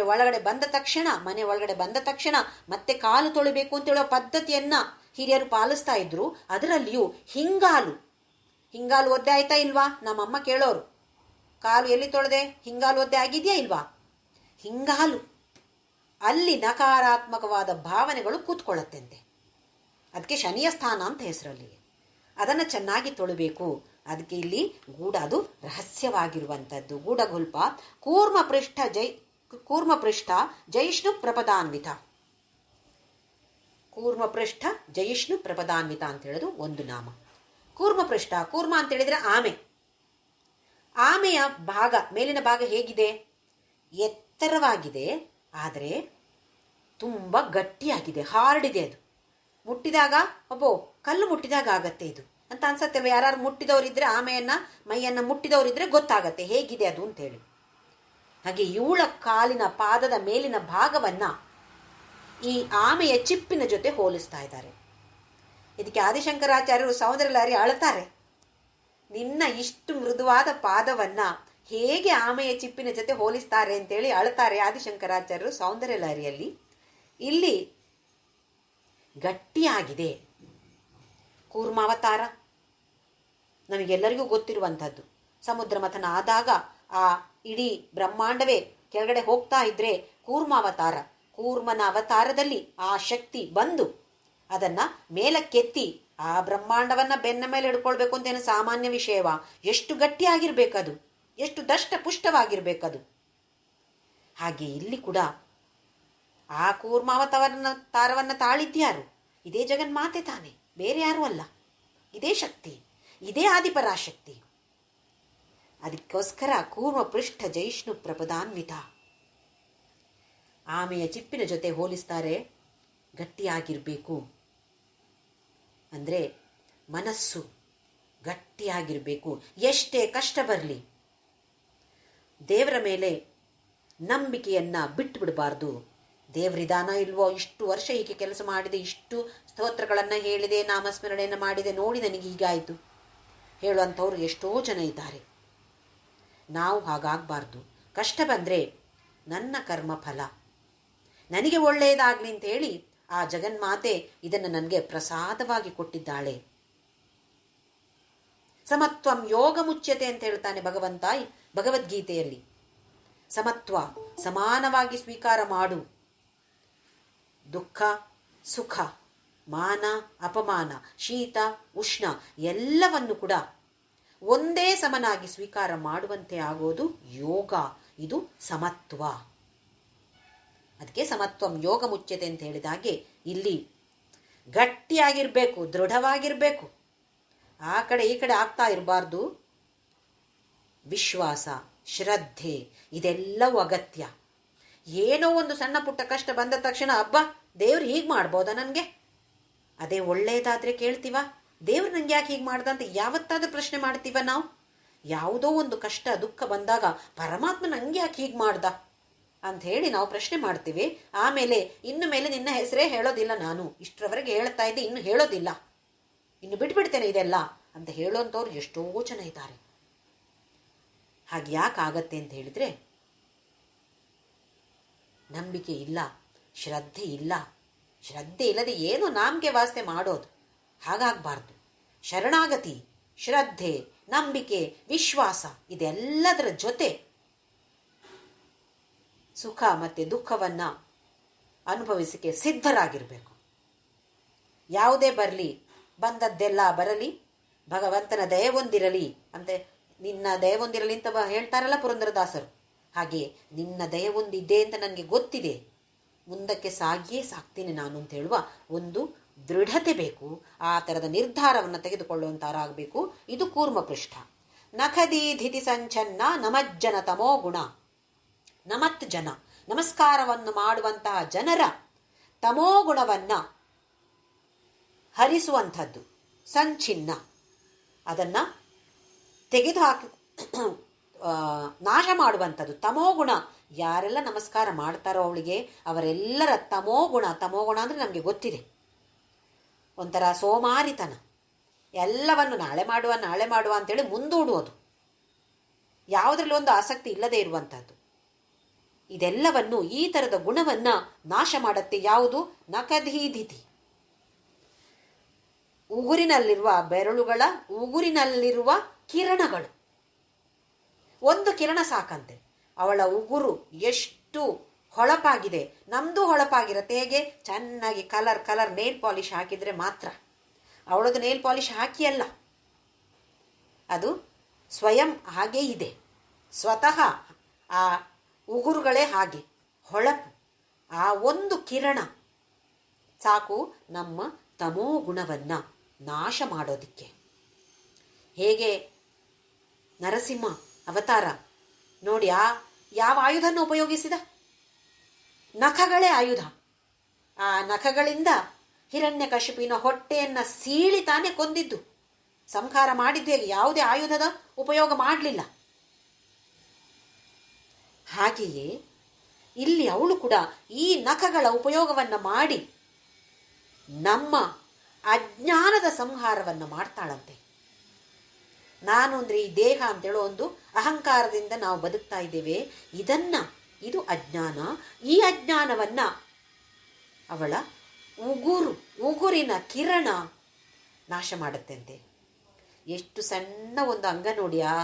ಮನೆ ಒಳಗಡೆ ಬಂದ ತಕ್ಷಣ ಮತ್ತೆ ಕಾಲು ತೊಳಿಬೇಕು ಅಂತ ಹೇಳೋ ಪದ್ಧತಿಯನ್ನ ಹಿರಿಯರು ಪಾಲಿಸ್ತಾ ಇದ್ರು. ಅದರಲ್ಲಿಯೂ ಹಿಂಗಾಲು ಒದ್ದೆ ಆಯ್ತಾ ಇಲ್ವಾ? ನಮ್ಮಮ್ಮ ಕೇಳೋರು, ಕಾಲು ಎಲ್ಲಿ ತೊಳೆದೆ, ಹಿಂಗಾಲು ಒದ್ದೆ ಆಗಿದೆಯಾ ಇಲ್ವಾ? ಹಿಂಗಾಲು ಅಲ್ಲಿ ನಕಾರಾತ್ಮಕವಾದ ಭಾವನೆಗಳು ಕೂತ್ಕೊಳ್ಳುತ್ತಂತೆ. ಅದಕ್ಕೆ ಶನಿಯ ಸ್ಥಾನ ಅಂತ ಹೆಸರಲ್ಲಿಗೆ. ಅದನ್ನು ಚೆನ್ನಾಗಿ ತೊಳಬೇಕು. ಅದಕ್ಕೆ ಇಲ್ಲಿ ಅದು ರಹಸ್ಯವಾಗಿರುವಂಥದ್ದು. ಗೂಢಗುಲ್ಪ ಕೂರ್ಮ ಪೃಷ್ಠ ಜಯಿಷ್ಣು ಪ್ರಪದಾನ್ವಿತ. ಜಯಿಷ್ಣು ಪ್ರಪದಾನ್ವಿತ ಅಂತ ಹೇಳೋದು ಒಂದು ನಾಮ. ಕೂರ್ಮ ಅಂತ ಹೇಳಿದ್ರೆ ಆಮೆಯ ಭಾಗ, ಮೇಲಿನ ಭಾಗ ಹೇಗಿದೆ? ಎತ್ತರವಾಗಿದೆ, ಆದರೆ ತುಂಬ ಗಟ್ಟಿಯಾಗಿದೆ, ಹಾರ್ಡಿದೆ. ಅದು ಮುಟ್ಟಿದಾಗ ಕಲ್ಲು ಮುಟ್ಟಿದಾಗ ಆಗತ್ತೆ ಇದು ಅಂತ ಅನ್ಸತ್ತೆ. ಯಾರು ಮುಟ್ಟಿದವರಿದ್ರೆ, ಮೈಯನ್ನ ಮುಟ್ಟಿದವರಿದ್ರೆ ಗೊತ್ತಾಗತ್ತೆ ಹೇಗಿದೆ ಅದು ಅಂತೇಳಿ. ಹಾಗೆ ಇವಳ ಕಾಲಿನ ಪಾದದ ಮೇಲಿನ ಭಾಗವನ್ನ ಈ ಆಮೆಯ ಚಿಪ್ಪಿನ ಜೊತೆ ಹೋಲಿಸ್ತಾ ಇದ್ದಾರೆ. ಇದಕ್ಕೆ ಆದಿಶಂಕರಾಚಾರ್ಯರು ಸೌಂದರ್ಯಲಹರಿ ಅಳ್ತಾರೆ. ನಿನ್ನ ಇಷ್ಟು ಮೃದುವಾದ ಪಾದವನ್ನ ಹೇಗೆ ಆಮೆಯ ಚಿಪ್ಪಿನ ಜೊತೆ ಹೋಲಿಸ್ತಾರೆ ಅಂತೇಳಿ ಅಳ್ತಾರೆ ಆದಿಶಂಕರಾಚಾರ್ಯರು ಸೌಂದರ್ಯಲಹರಿಯಲ್ಲಿ. ಇಲ್ಲಿ ಗಟ್ಟಿಯಾಗಿದೆ. ಕೂರ್ಮಾವತಾರ ನಮಗೆಲ್ಲರಿಗೂ ಗೊತ್ತಿರುವಂಥದ್ದು. ಸಮುದ್ರ ಮಥನ ಆದಾಗ ಆ ಇಡೀ ಬ್ರಹ್ಮಾಂಡವೇ ಕೆಳಗಡೆ ಹೋಗ್ತಾ ಇದ್ರೆ ಕೂರ್ಮನ ಅವತಾರದಲ್ಲಿ ಆ ಶಕ್ತಿ ಬಂದು ಅದನ್ನ ಮೇಲಕ್ಕೆತ್ತಿ ಆ ಬ್ರಹ್ಮಾಂಡವನ್ನ ಬೆನ್ನ ಮೇಲೆ ಹಿಡ್ಕೊಳ್ಬೇಕು ಅಂತೇನು ಸಾಮಾನ್ಯ ವಿಷಯವಾ? ಎಷ್ಟು ಗಟ್ಟಿಯಾಗಿರ್ಬೇಕದು, ಎಷ್ಟು ದಷ್ಟ ಪುಷ್ಟವಾಗಿರ್ಬೇಕದು. ಹಾಗೆ ಇಲ್ಲಿ ಕೂಡ ಆ ಕೂರ್ಮಾವತಾರವನ್ನ ತಾಳಿದ್ಯಾರು? ಇದೇ ಜಗನ್ಮಾತೆ ತಾನೆ, ಬೇರೆ ಯಾರೂ ಅಲ್ಲ. ಇದೇ ಶಕ್ತಿ, ಇದೇ ಆದಿಪರಾಶಕ್ತಿ. ಅದಕ್ಕೋಸ್ಕರ ಕೂರ್ಮ ಪೃಷ್ಠ ಜಯಿಷ್ಣು ಪ್ರಪದಾನ್ವಿತ. ಆಮೆಯ ಚಿಪ್ಪಿನ ಜೊತೆ ಹೋಲಿಸ್ತಾರೆ. ಗಟ್ಟಿಯಾಗಿರ್ಬೇಕು ಅಂದ್ರೆ ಮನಸ್ಸು ಗಟ್ಟಿಯಾಗಿರ್ಬೇಕು. ಎಷ್ಟೇ ಕಷ್ಟ ಬರಲಿ ದೇವರ ಮೇಲೆ ನಂಬಿಕೆಯನ್ನ ಬಿಟ್ಟು ಬಿಡಬಾರ್ದು. ದೇವರಿದಾನ ಇಲ್ವೋ, ಇಷ್ಟು ವರ್ಷ ಹೀಗೆ ಕೆಲಸ ಮಾಡಿದೆ, ಇಷ್ಟು ಸ್ತೋತ್ರಗಳನ್ನು ಹೇಳಿದೆ, ನಾಮಸ್ಮರಣೆಯನ್ನು ಮಾಡಿದೆ, ನೋಡಿ ನನಗೆ ಹೀಗಾಯಿತು ಹೇಳುವಂಥವ್ರು ಎಷ್ಟೋ ಜನ ಇದ್ದಾರೆ. ನಾವು ಹಾಗಾಗಬಾರ್ದು. ಕಷ್ಟ ಬಂದರೆ ನನ್ನ ಕರ್ಮ ಫಲ, ನನಗೆ ಒಳ್ಳೆಯದಾಗಲಿ ಅಂತ ಹೇಳಿ ಆ ಜಗನ್ಮಾತೆ ಇದನ್ನು ನನಗೆ ಪ್ರಸಾದವಾಗಿ ಕೊಟ್ಟಿದ್ದಾಳೆ. ಸಮತ್ವಂ ಯೋಗ ಮುಚ್ಯತೆ ಅಂತ ಹೇಳ್ತಾನೆ ಭಗವಂತ ಭಗವದ್ಗೀತೆಯಲ್ಲಿ. ಸಮತ್ವ, ಸಮಾನವಾಗಿ ಸ್ವೀಕಾರ ಮಾಡು. ದುಃಖ ಸುಖ, ಮಾನ ಅಪಮಾನ, ಶೀತ ಉಷ್ಣ ಎಲ್ಲವನ್ನು ಕೂಡ ಒಂದೇ ಸಮನಾಗಿ ಸ್ವೀಕಾರ ಮಾಡುವಂತೆ ಆಗೋದು ಯೋಗ. ಇದು ಸಮತ್ವ. ಅದಕ್ಕೆ ಸಮತ್ವಂ ಯೋಗ ಮುಚ್ಯತೆ ಅಂತ ಹೇಳಿದ ಹಾಗೆ ಇಲ್ಲಿ ಗಟ್ಟಿಯಾಗಿರ್ಬೇಕು, ದೃಢವಾಗಿರ್ಬೇಕು. ಆ ಕಡೆ ಈ ಕಡೆ ಆಗ್ತಾ ಇರಬಾರ್ದು. ವಿಶ್ವಾಸ, ಶ್ರದ್ಧೆ ಇದೆಲ್ಲವೂ ಅಗತ್ಯ. ಏನೋ ಒಂದು ಸಣ್ಣ ಪುಟ್ಟ ಕಷ್ಟ ಬಂದ ತಕ್ಷಣ ಅಬ್ಬಾ ದೇವ್ರು ಹೀಗೆ ಮಾಡ್ಬೋದಾ ನನಗೆ, ಅದೇ ಒಳ್ಳೇದಾದ್ರೆ ಕೇಳ್ತೀವ, ದೇವ್ರು ನಂಗೆ ಯಾಕೆ ಹೀಗೆ ಮಾಡ್ದ ಅಂತ ಯಾವತ್ತಾದ್ರೂ ಪ್ರಶ್ನೆ ಮಾಡ್ತೀವ ನಾವು? ಯಾವುದೋ ಒಂದು ಕಷ್ಟ ದುಃಖ ಬಂದಾಗ ಪರಮಾತ್ಮ ನಂಗೆ ಯಾಕೆ ಹೀಗೆ ಮಾಡ್ದ ಅಂತ ಹೇಳಿ ನಾವು ಪ್ರಶ್ನೆ ಮಾಡ್ತೀವಿ. ಆಮೇಲೆ ಇನ್ನು ಮೇಲೆ ನಿನ್ನ ಹೆಸರೇ ಹೇಳೋದಿಲ್ಲ, ನಾನು ಇಷ್ಟರವರೆಗೆ ಹೇಳ್ತಾ ಇದ್ದೆ, ಇನ್ನು ಹೇಳೋದಿಲ್ಲ, ಇನ್ನು ಬಿಟ್ಬಿಡ್ತೇನೆ ಇದೆಲ್ಲ ಅಂತ ಹೇಳೋಂಥವ್ರು ಎಷ್ಟೋ ಜನ ಇದ್ದಾರೆ. ಹಾಗೆ ಯಾಕಾಗತ್ತೆ ಅಂತ ಹೇಳಿದ್ರೆ ನಂಬಿಕೆ ಇಲ್ಲ, ಶ್ರದ್ಧೆ ಇಲ್ಲ. ಶ್ರದ್ಧೆ ಇಲ್ಲದೆ ಏನು ನಾಮಕೆ ವಾಸ್ತೆ ಮಾಡೋದು, ಹಾಗಾಗಬಾರ್ದು. ಶರಣಾಗತಿ, ಶ್ರದ್ಧೆ, ನಂಬಿಕೆ, ವಿಶ್ವಾಸ ಇದೆಲ್ಲದರ ಜೊತೆ ಸುಖ ಮತ್ತು ದುಃಖವನ್ನು ಅನುಭವಿಸಕ್ಕೆ ಸಿದ್ಧರಾಗಿರಬೇಕು. ಯಾವುದೇ ಬರಲಿ, ಬಂದದ್ದೆಲ್ಲ ಬರಲಿ, ಭಗವಂತನ ದಯವೊಂದಿರಲಿ ಅಂತ, ನಿನ್ನ ದಯವೊಂದಿರಲಿ ಅಂತ ಹೇಳ್ತಾರಲ್ಲ ಪುರಂದರದಾಸರು. ಹಾಗೆ ನಿನ್ನ ದಯವೊಂದಿದೆ ಅಂತ ನನಗೆ ಗೊತ್ತಿದೆ, ಮುಂದಕ್ಕೆ ಸಾಗಿಯೇ ಸಾಕ್ತೀನಿ ನಾನು ಅಂತ ಹೇಳುವ ಒಂದು ದೃಢತೆ ಬೇಕು. ಆ ಥರದ ನಿರ್ಧಾರವನ್ನು ತೆಗೆದುಕೊಳ್ಳುವಂತಾರಾಗಬೇಕು. ಇದು ಕೂರ್ಮ ಪೃಷ್ಠ. ನಖದೀಧಿತಿ ಸಂಚನ್ನ ನಮಜ್ಜನ ತಮೋ ಗುಣ. ನಮತ್ ಜನ, ನಮಸ್ಕಾರವನ್ನು ಮಾಡುವಂತಹ ಜನರ ತಮೋಗುಣವನ್ನು ಹರಿಸುವಂಥದ್ದು, ಸಂಚಿನ್ನ, ಅದನ್ನು ತೆಗೆದುಹಾಕಿ ನಾಶ ಮಾಡುವಂಥದ್ದು. ತಮೋಗುಣ ಯಾರೆಲ್ಲ ನಮಸ್ಕಾರ ಮಾಡ್ತಾರೋ ಅವಳಿಗೆ ಅವರೆಲ್ಲರ ತಮೋಗುಣ ಅಂದರೆ ನಮಗೆ ಗೊತ್ತಿದೆ, ಒಂಥರ ಸೋಮಾರಿತನ, ಎಲ್ಲವನ್ನು ನಾಳೆ ಮಾಡುವ ಅಂತೇಳಿ ಮುಂದೂಡುವುದು, ಯಾವುದ್ರಲ್ಲಿ ಒಂದು ಆಸಕ್ತಿ ಇಲ್ಲದೆ ಇರುವಂಥದ್ದು. ಇದೆಲ್ಲವನ್ನು, ಈ ಥರದ ಗುಣವನ್ನು ನಾಶ ಮಾಡುತ್ತೆ ಯಾವುದು? ನಖದೀಧಿತಿ. ಉಗುರಿನಲ್ಲಿರುವ ಬೆರಳುಗಳ ಉಗುರಿನಲ್ಲಿರುವ ಕಿರಣಗಳು. ಒಂದು ಕಿರಣ ಸಾಕಂತೆ. ಅವಳ ಉಗುರು ಎಷ್ಟು ಹೊಳಪಾಗಿದೆ, ನಮ್ಮದು ಹೊಳಪಾಗಿರುತ್ತೆ. ಹೇಗೆ? ಚೆನ್ನಾಗಿ ಕಲರ್ ನೇಲ್ ಪಾಲಿಷ್ ಹಾಕಿದರೆ ಮಾತ್ರ. ಅವಳದು ನೇಲ್ ಪಾಲಿಷ್ ಹಾಕಿ ಅಲ್ಲ, ಅದು ಸ್ವಯಂ ಹಾಗೇ ಇದೆ. ಸ್ವತಃ ಆ ಉಗುರುಗಳೇ ಹಾಗೆ ಹೊಳಪು. ಆ ಒಂದು ಕಿರಣ ಸಾಕು ನಮ್ಮ ತಮೋ ಗುಣವನ್ನು ನಾಶ ಮಾಡೋದಿಕ್ಕೆ. ಹೇಗೆ ನರಸಿಂಹ ಅವತಾರ ನೋಡಿ, ಯಾವ ಆಯುಧನ ಉಪಯೋಗಿಸಿದ? ನಖಗಳೇ ಆಯುಧ. ಆ ನಖಗಳಿಂದ ಹಿರಣ್ಯಕಶಿಪಿನ ಹೊಟ್ಟೆಯನ್ನು ಸೀಳಿ ತಾನೇ ಕೊಂದಿದ್ದು, ಸಂಹಾರ ಮಾಡಿದ್ದು. ಹೇಗೆ? ಯಾವುದೇ ಆಯುಧದ ಉಪಯೋಗ ಮಾಡಲಿಲ್ಲ. ಹಾಗೆಯೇ ಇಲ್ಲಿ ಅವಳು ಕೂಡ ಈ ನಖಗಳ ಉಪಯೋಗವನ್ನು ಮಾಡಿ ನಮ್ಮ ಅಜ್ಞಾನದ ಸಂಹಾರವನ್ನು ಮಾಡ್ತಾಳಂತೆ. ನಾನು ಅಂದರೆ ಈ ದೇಹ ಅಂತೇಳೋ ಒಂದು ಅಹಂಕಾರದಿಂದ ನಾವು ಬದುಕ್ತಾ ಇದ್ದೇವೆ. ಇದು ಅಜ್ಞಾನ. ಈ ಅಜ್ಞಾನವನ್ನು ಅವಳ ಉಗುರಿನ ಕಿರಣ ನಾಶ ಮಾಡುತ್ತಂತೆ. ಎಷ್ಟು ಸಣ್ಣ ಒಂದು ಅಂಗ ನೋಡಿ, ಆ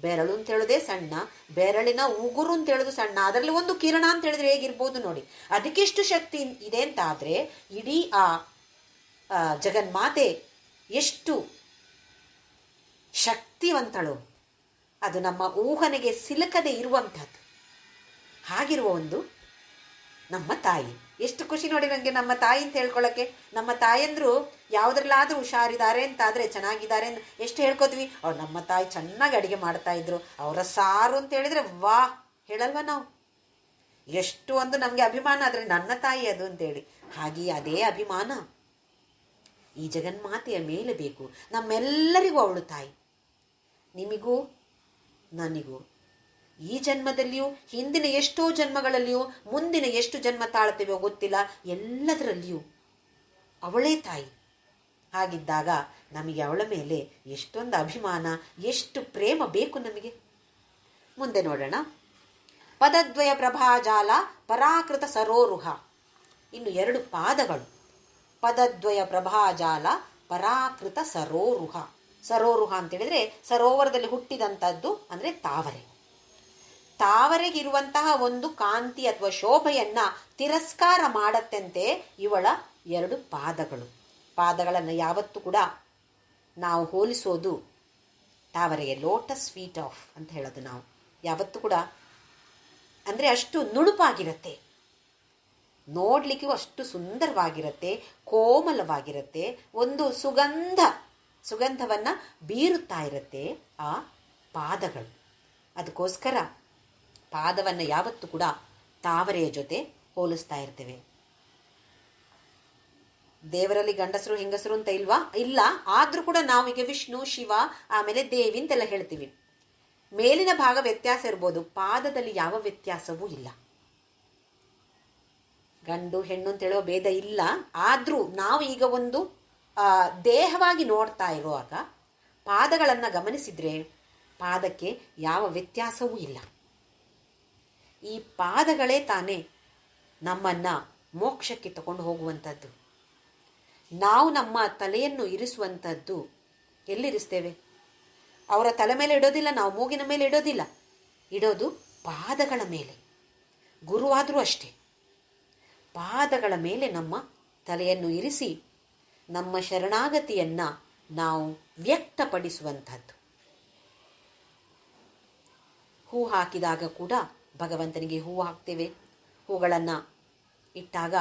ಬೆರಳು ಅಂತ ಹೇಳೋದೇ ಸಣ್ಣ, ಬೆರಳಿನ ಉಗುರು ಅಂತ ಹೇಳೋದು ಸಣ್ಣ, ಅದರಲ್ಲಿ ಒಂದು ಕಿರಣ ಅಂತ ಹೇಳಿದ್ರೆ ಹೇಗಿರ್ಬೋದು ನೋಡಿ. ಅದಕ್ಕೆಷ್ಟು ಶಕ್ತಿ ಇದೆ ಅಂತ ಆದರೆ ಇಡೀ ಆ ಜಗನ್ಮಾತೆ ಎಷ್ಟು ಶಕ್ತಿವಂತಳು, ಅದು ನಮ್ಮ ಊಹನೆಗೆ ಸಿಲುಕದೆ ಇರುವಂಥದ್ದು. ಹಾಗಿರುವ ಒಂದು ನಮ್ಮ ತಾಯಿ. ಎಷ್ಟು ಖುಷಿ ನೋಡಿ ನನಗೆ ನಮ್ಮ ತಾಯಿ ಅಂತ ಹೇಳ್ಕೊಳ್ಳೋಕ್ಕೆ. ನಮ್ಮ ತಾಯಂದ್ರು ಯಾವುದ್ರಲ್ಲಾದರೂ ಹುಷಾರಿದ್ದಾರೆ ಅಂತಾದರೆ, ಚೆನ್ನಾಗಿದ್ದಾರೆ ಅಂತ ಎಷ್ಟು ಹೇಳ್ಕೊತೀವಿ. ಅವ್ರು ನಮ್ಮ ತಾಯಿ ಚೆನ್ನಾಗಿ ಅಡುಗೆ ಮಾಡ್ತಾ ಇದ್ರು, ಅವರ ಸಾರು ಅಂತ ಹೇಳಿದರೆ ವಾ ಹೇಳಲ್ವ ನಾವು? ಎಷ್ಟು ಒಂದು ನಮಗೆ ಅಭಿಮಾನ, ಆದರೆ ನನ್ನ ತಾಯಿ ಅದು ಅಂತೇಳಿ. ಹಾಗೆಯೇ ಅದೇ ಅಭಿಮಾನ ಈ ಜಗನ್ಮಾತೆಯ ಮೇಲೆ ಬೇಕು. ನಮ್ಮೆಲ್ಲರಿಗೂ ಅವಳು ತಾಯಿ, ನಿಮಗೂ ನನಗೂ. ಈ ಜನ್ಮದಲ್ಲಿಯೂ, ಹಿಂದಿನ ಎಷ್ಟೋ ಜನ್ಮಗಳಲ್ಲಿಯೂ, ಮುಂದಿನ ಎಷ್ಟು ಜನ್ಮ ತಾಳ್ತೇವೋ ಗೊತ್ತಿಲ್ಲ, ಎಲ್ಲದರಲ್ಲಿಯೂ ಅವಳೇ ತಾಯಿ. ಹಾಗಿದ್ದಾಗ ನಮಗೆ ಅವಳ ಮೇಲೆ ಎಷ್ಟೊಂದು ಅಭಿಮಾನ, ಎಷ್ಟು ಪ್ರೇಮ ಬೇಕು ನಮಗೆ. ಮುಂದೆ ನೋಡೋಣ. ಪದದ್ವಯ ಪ್ರಭಾಜಾಲ ಪರಾಕೃತ ಸರೋರುಹ. ಇನ್ನು 2 ಪಾದಗಳು. ಪದದ್ವಯ ಪ್ರಭಾಜಾಲ ಪರಾಕೃತ ಸರೋರುಹ. ಸರೋರುಹ ಅಂತೇಳಿದರೆ ಸರೋವರದಲ್ಲಿ ಹುಟ್ಟಿದಂಥದ್ದು ಅಂದರೆ ತಾವರೆ. ತಾವರೆಗಿರುವಂತಹ ಒಂದು ಕಾಂತಿ ಅಥವಾ ಶೋಭೆಯನ್ನು ತಿರಸ್ಕಾರ ಮಾಡತ್ತಂತೆ ಇವಳ 2 ಪಾದಗಳು. ಪಾದಗಳನ್ನು ಯಾವತ್ತೂ ಕೂಡ ನಾವು ಹೋಲಿಸೋದು ತಾವರೆಯ ಲೋಟಸ್ ಸ್ವೀಟ್ ಆಫ್ ಅಂತ ಹೇಳೋದು ನಾವು ಯಾವತ್ತೂ ಕೂಡ. ಅಂದರೆ ಅಷ್ಟು ನುಣುಪಾಗಿರುತ್ತೆ, ನೋಡಲಿಕ್ಕೂ ಅಷ್ಟು ಸುಂದರವಾಗಿರುತ್ತೆ, ಕೋಮಲವಾಗಿರುತ್ತೆ, ಒಂದು ಸುಗಂಧವನ್ನು ಬೀರುತ್ತಾ ಇರುತ್ತೆ ಆ ಪಾದಗಳು. ಅದಕ್ಕೋಸ್ಕರ ಪಾದವನ್ನು ಯಾವತ್ತೂ ಕೂಡ ತಾವರೆಯ ಜೊತೆ ಹೋಲಿಸ್ತಾ ಇರ್ತೇವೆ. ದೇವರಲ್ಲಿ ಗಂಡಸರು ಹೆಂಗಸರು ಅಂತ ಇಲ್ಲ. ಆದರೂ ಕೂಡ ನಾವೀಗ ವಿಷ್ಣು, ಶಿವ, ಆಮೇಲೆ ದೇವಿ ಅಂತೆಲ್ಲ ಹೇಳ್ತೀವಿ. ಮೇಲಿನ ಭಾಗ ವ್ಯತ್ಯಾಸ ಇರ್ಬೋದು, ಪಾದದಲ್ಲಿ ಯಾವ ವ್ಯತ್ಯಾಸವೂ ಇಲ್ಲ. ಗಂಡು ಹೆಣ್ಣು ಅಂತ ಹೇಳುವ ಭೇದ ಇಲ್ಲ. ಆದರೂ ನಾವು ಈಗ ಒಂದು ದೇಹವಾಗಿ ನೋಡ್ತಾ ಇರುವಾಗ ಪಾದಗಳನ್ನು ಗಮನಿಸಿದ್ರೆ ಪಾದಕ್ಕೆ ಯಾವ ವ್ಯತ್ಯಾಸವೂ ಇಲ್ಲ. ಈ ಪಾದಗಳೇ ತಾನೇ ನಮ್ಮನ್ನು ಮೋಕ್ಷಕ್ಕೆ ತಗೊಂಡು ಹೋಗುವಂಥದ್ದು. ನಾವು ನಮ್ಮ ತಲೆಯನ್ನು ಇರಿಸುವಂಥದ್ದು ಎಲ್ಲಿರಿಸ್ತೇವೆ? ಅವರ ತಲೆ ಮೇಲೆ ಇಡೋದಿಲ್ಲ, ನಾವು ಮೂಗಿನ ಮೇಲೆ ಇಡೋದಿಲ್ಲ, ಇಡೋದು ಪಾದಗಳ ಮೇಲೆ. ಗುರುವಾದರೂ ಅಷ್ಟೇ, ಪಾದಗಳ ಮೇಲೆ ನಮ್ಮ ತಲೆಯನ್ನು ಇರಿಸಿ ನಮ್ಮ ಶರಣಾಗತಿಯನ್ನು ನಾವು ವ್ಯಕ್ತಪಡಿಸುವಂಥದ್ದು. ಹೂ ಹಾಕಿದಾಗ ಕೂಡ ಭಗವಂತನಿಗೆ ಹೂ ಹಾಕ್ತೇವೆ. ಹೂಗಳನ್ನು ಇಟ್ಟಾಗ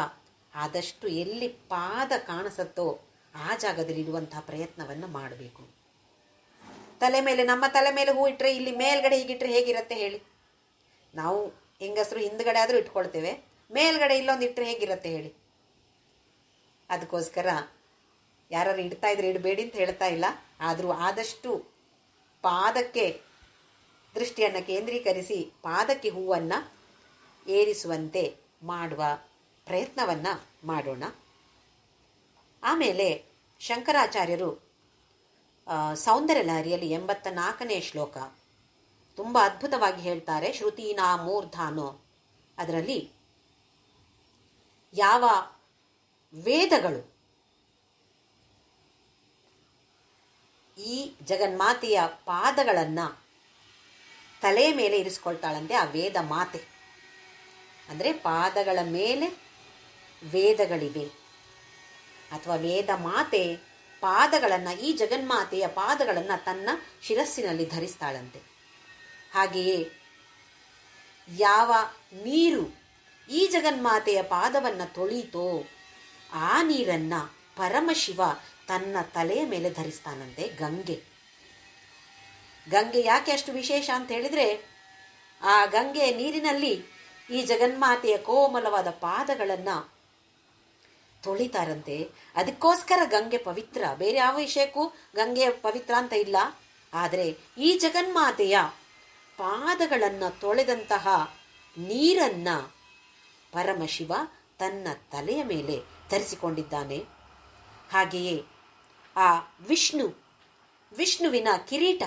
ಆದಷ್ಟು ಎಲ್ಲಿ ಪಾದ ಕಾಣಿಸುತ್ತೋ ಆ ಜಾಗದಲ್ಲಿ ಇಡುವಂತಹ ಪ್ರಯತ್ನವನ್ನು ಮಾಡಬೇಕು. ನಮ್ಮ ತಲೆ ಮೇಲೆ ಹೂ ಇಟ್ಟರೆ ಇಲ್ಲಿ ಮೇಲ್ಗಡೆ ಹೀಗಿಟ್ಟರೆ ಹೇಗಿರುತ್ತೆ ಹೇಳಿ? ನಾವು ಹೆಂಗಸರು ಹಿಂದ್ಗಡೆ ಆದರೂ ಇಟ್ಕೊಳ್ತೇವೆ, ಮೇಲ್ಗಡೆ ಇಲ್ಲೊಂದು ಇಟ್ಟರೆ ಹೇಗಿರುತ್ತೆ ಹೇಳಿ? ಅದಕ್ಕೋಸ್ಕರ ಯಾರು ಇಡ್ತಾ ಇದ್ರೆ ಇಡಬೇಡಿ ಅಂತ ಹೇಳ್ತಾ ಇಲ್ಲ, ಆದರೂ ಆದಷ್ಟು ಪಾದಕ್ಕೆ ದೃಷ್ಟಿಯನ್ನು ಕೇಂದ್ರೀಕರಿಸಿ ಪಾದಕ್ಕೆ ಹೂವನ್ನು ಏರಿಸುವಂತೆ ಮಾಡುವ ಪ್ರಯತ್ನವನ್ನು ಮಾಡೋಣ. ಆಮೇಲೆ ಶಂಕರಾಚಾರ್ಯರು ಸೌಂದರ್ಯ ಲಹರಿಯಲ್ಲಿ 84ನೇ ಶ್ಲೋಕ ತುಂಬ ಅದ್ಭುತವಾಗಿ ಹೇಳ್ತಾರೆ. ಶ್ರುತೀನಾ ಮೂರ್ಧಾನೋ, ಅದರಲ್ಲಿ ಯಾವ ವೇದಗಳು ಈ ಜಗನ್ಮಾತೆಯ ಪಾದಗಳನ್ನು ತಲೆಯ ಮೇಲೆ ಇರಿಸ್ಕೊಳ್ತಾಳಂತೆ. ಆ ವೇದ ಮಾತೆ ಅಂದರೆ ಪಾದಗಳ ಮೇಲೆ ವೇದಗಳಿವೆ, ಅಥವಾ ವೇದ ಮಾತೆ ಪಾದಗಳನ್ನು, ಈ ಜಗನ್ಮಾತೆಯ ಪಾದಗಳನ್ನು ತನ್ನ ಶಿರಸ್ಸಿನಲ್ಲಿ ಧರಿಸ್ತಾಳಂತೆ. ಹಾಗೆಯೇ ಯಾವ ನೀರು ಈ ಜಗನ್ಮಾತೆಯ ಪಾದವನ್ನು ತೊಳೀತೋ ಆ ನೀರನ್ನು ಪರಮಶಿವ ತನ್ನ ತಲೆಯ ಮೇಲೆ ಧರಿಸ್ತಾನಂತೆ. ಗಂಗೆ ಯಾಕೆ ಅಷ್ಟು ವಿಶೇಷ ಅಂತ ಹೇಳಿದರೆ, ಆ ಗಂಗೆಯ ನೀರಿನಲ್ಲಿ ಈ ಜಗನ್ಮಾತೆಯ ಕೋಮಲವಾದ ಪಾದಗಳನ್ನು ತೊಳಿತಾರಂತೆ. ಅದಕ್ಕೋಸ್ಕರ ಗಂಗೆ ಪವಿತ್ರ. ಬೇರೆ ಯಾವ ವಿಷಯಕ್ಕೂ ಗಂಗೆ ಪವಿತ್ರ ಅಂತ ಇಲ್ಲ. ಆದರೆ ಈ ಜಗನ್ಮಾತೆಯ ಪಾದಗಳನ್ನು ತೊಳೆದಂತಹ ನೀರನ್ನು ಪರಮಶಿವ ತನ್ನ ತಲೆಯ ಮೇಲೆ ಧರಿಸಿಕೊಂಡಿದ್ದಾನೆ. ಹಾಗೆಯೇ ಆ ವಿಷ್ಣುವಿನ ಕಿರೀಟ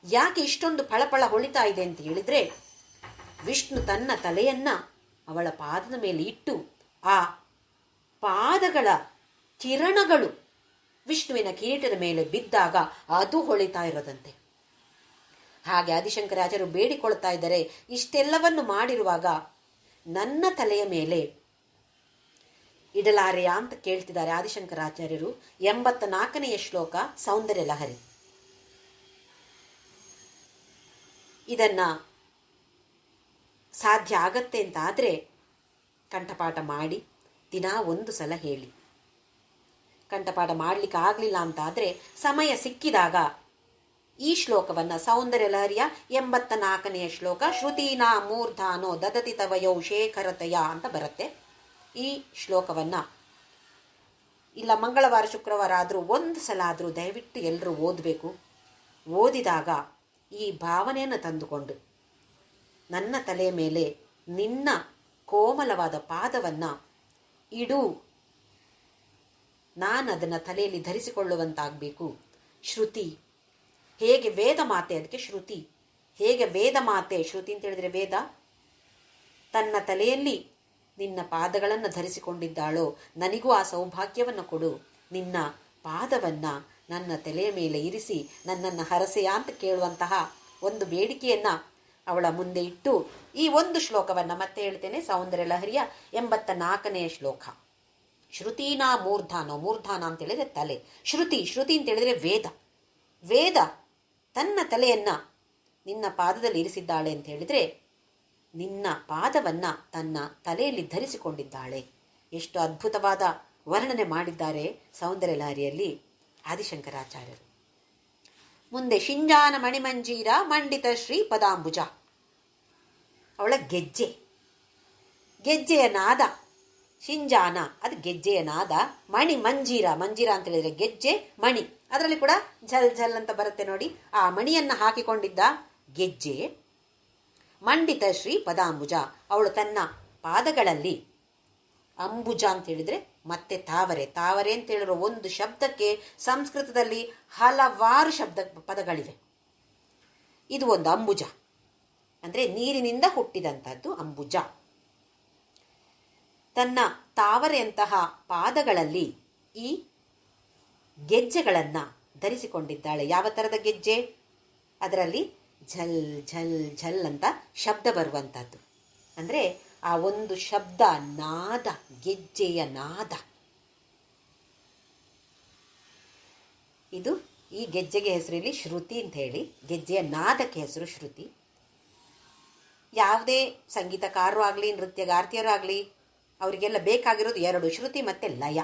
ಯಾಕೆ ಇಷ್ಟೊಂದು ಫಳಫಳ ಹೊಳಿತಾ ಇದೆ ಅಂತ ಹೇಳಿದರೆ, ವಿಷ್ಣು ತನ್ನ ತಲೆಯನ್ನು ಅವಳ ಪಾದದ ಮೇಲೆ ಇಟ್ಟು ಆ ಪಾದಗಳ ಕಿರಣಗಳು ವಿಷ್ಣುವಿನ ಕಿರೀಟದ ಮೇಲೆ ಬಿದ್ದಾಗ ಅದು ಹೊಳಿತಾ ಇರೋದಂತೆ. ಹಾಗೆ ಆದಿಶಂಕರಾಚಾರ್ಯರು ಬೇಡಿಕೊಳ್ತಾ ಇದ್ದಾರೆ, ಇಷ್ಟೆಲ್ಲವನ್ನು ಮಾಡಿರುವಾಗ ನನ್ನ ತಲೆಯ ಮೇಲೆ ಇಡಲಾರೆಯಾ ಅಂತ ಕೇಳ್ತಿದ್ದಾರೆ ಆದಿಶಂಕರಾಚಾರ್ಯರು. 84ನೇ ಶ್ಲೋಕ ಸೌಂದರ್ಯ ಲಹರಿ. ಇದನ್ನ ಸಾಧ್ಯ ಆಗತ್ತೆ ಅಂತ ಆದರೆ ಕಂಠಪಾಠ ಮಾಡಿ ದಿನ ಒಂದು ಸಲ ಹೇಳಿ. ಕಂಠಪಾಠ ಮಾಡಲಿಕ್ಕೆ ಆಗಲಿಲ್ಲ ಅಂತ ಆದರೆ ಸಮಯ ಸಿಕ್ಕಿದಾಗ ಈ ಶ್ಲೋಕವನ್ನು, ಸೌಂದರ್ಯ ಲಹರಿಯ 84ನೇ ಶ್ಲೋಕ, ಶ್ರುತೀನಾ ಮೂರ್ಧಾನೋ ದದತಿ ತವಯೌ ಶೇಖರತಯ ಅಂತ ಬರುತ್ತೆ. ಈ ಶ್ಲೋಕವನ್ನು ಇಲ್ಲ ಮಂಗಳವಾರ ಶುಕ್ರವಾರ ಆದರೂ ಒಂದು ಸಲ ಆದರೂ ದಯವಿಟ್ಟು ಎಲ್ಲರೂ ಓದಬೇಕು. ಓದಿದಾಗ ಈ ಭಾವನೆಯನ್ನು ತಂದುಕೊಂಡು ನನ್ನ ತಲೆಯ ಮೇಲೆ ನಿನ್ನ ಕೋಮಲವಾದ ಪಾದವನ್ನು ಇಡು, ನಾನು ಅದನ್ನು ತಲೆಯಲ್ಲಿ ಧರಿಸಿಕೊಳ್ಳುವಂತಾಗಬೇಕು. ಶ್ರುತಿ ಹೇಗೆ ವೇದ ಮಾತೆ, ಅದಕ್ಕೆ ಶ್ರುತಿ ಹೇಗೆ ವೇದ ಮಾತೆ, ಶ್ರುತಿ ಅಂತ ಹೇಳಿದರೆ ವೇದ, ತನ್ನ ತಲೆಯಲ್ಲಿ ನಿನ್ನ ಪಾದಗಳನ್ನು ಧರಿಸಿಕೊಂಡಿದ್ದಾಳೋ ನನಗೂ ಆ ಸೌಭಾಗ್ಯವನ್ನು ಕೊಡು. ನಿನ್ನ ಪಾದವನ್ನು ನನ್ನ ತಲೆಯ ಮೇಲೆ ಇರಿಸಿ ನನ್ನನ್ನು ಹರಸೆಯ ಅಂತ ಕೇಳುವಂತಹ ಒಂದು ಬೇಡಿಕೆಯನ್ನು ಅವಳ ಮುಂದೆ ಇಟ್ಟು ಈ ಒಂದು ಶ್ಲೋಕವನ್ನು ಮತ್ತೆ ಹೇಳ್ತೇನೆ. ಸೌಂದರ್ಯ ಲಹರಿಯ 84ನೇ ಶ್ಲೋಕ. ಶ್ರುತೀನಾ ಮೂರ್ಧಾನೋ, ಮೂರ್ಧಾನ ಅಂತ ಹೇಳಿದರೆ ತಲೆ, ಶ್ರುತಿ ಅಂತ ಹೇಳಿದರೆ ವೇದ ತನ್ನ ತಲೆಯನ್ನು ನಿನ್ನ ಪಾದದಲ್ಲಿ ಇರಿಸಿದ್ದಾಳೆ ಅಂತ ಹೇಳಿದರೆ ನಿನ್ನ ಪಾದವನ್ನು ತನ್ನ ತಲೆಯಲ್ಲಿ ಧರಿಸಿಕೊಂಡಿದ್ದಾಳೆ. ಎಷ್ಟು ಅದ್ಭುತವಾದ ವರ್ಣನೆ ಮಾಡಿದ್ದಾರೆ ಸೌಂದರ್ಯ ಲಹರಿಯಲ್ಲಿ ಆದಿಶಂಕರಾಚಾರ್ಯರು. ಮುಂದೆ ಶಿಂಜಾನ ಮಣಿಮಂಜೀರ ಮಂಡಿತ ಶ್ರೀ ಪದಾಂಬುಜ, ಅವಳ ಗೆಜ್ಜೆಯ ನಾದ. ಶಿಂಜಾನ ಅದು ಗೆಜ್ಜೆಯ ನಾದ, ಮಣಿ ಮಂಜೀರ ಅಂತ ಹೇಳಿದ್ರೆ ಗೆಜ್ಜೆ ಮಣಿ, ಅದರಲ್ಲಿ ಕೂಡ ಝಲ್ ಝಲ್ ಅಂತ ಬರುತ್ತೆ ನೋಡಿ, ಆ ಮಣಿಯನ್ನು ಹಾಕಿಕೊಂಡಿದ್ದ ಗೆಜ್ಜೆ. ಮಂಡಿತ ಶ್ರೀ ಪದಾಂಬುಜ, ಅವಳು ತನ್ನ ಪಾದಗಳಲ್ಲಿ, ಅಂಬುಜ ಅಂತ ಹೇಳಿದ್ರೆ ಮತ್ತೆ ತಾವರೆ ಅಂತ ಹೇಳಿರೋ ಒಂದು ಶಬ್ದಕ್ಕೆ ಸಂಸ್ಕೃತದಲ್ಲಿ ಹಲವಾರು ಪದಗಳಿವೆ. ಇದು ಒಂದು ಅಂಬುಜ ಅಂದರೆ ನೀರಿನಿಂದ ಹುಟ್ಟಿದಂಥದ್ದು ಅಂಬುಜ. ತನ್ನ ತಾವರೆಯಂತಹ ಪಾದಗಳಲ್ಲಿ ಈ ಗೆಜ್ಜೆಗಳನ್ನು ಧರಿಸಿಕೊಂಡಿದ್ದಾಳೆ. ಯಾವ ಥರದ ಗೆಜ್ಜೆ? ಅದರಲ್ಲಿ ಝಲ್ ಝಲ್ ಝಲ್ ಅಂತ ಶಬ್ದ ಬರುವಂಥದ್ದು. ಅಂದರೆ ಆ ಒಂದು ಶಬ್ದ ನಾದ, ಗೆಜ್ಜೆಯ ನಾದ. ಈ ಗೆಜ್ಜೆಗೆ ಹೆಸರು ಇಲ್ಲಿ ಶ್ರುತಿ ಅಂತ ಹೇಳಿ, ಗೆಜ್ಜೆಯ ನಾದಕ್ಕೆ ಹೆಸರು ಶ್ರುತಿ. ಯಾವುದೇ ಸಂಗೀತಕಾರರು ಆಗಲಿ, ನೃತ್ಯಗಾರ್ತಿಯರು ಆಗಲಿ, ಅವರಿಗೆಲ್ಲ ಬೇಕಾಗಿರೋದು ಎರಡು, ಶ್ರುತಿ ಮತ್ತು ಲಯ.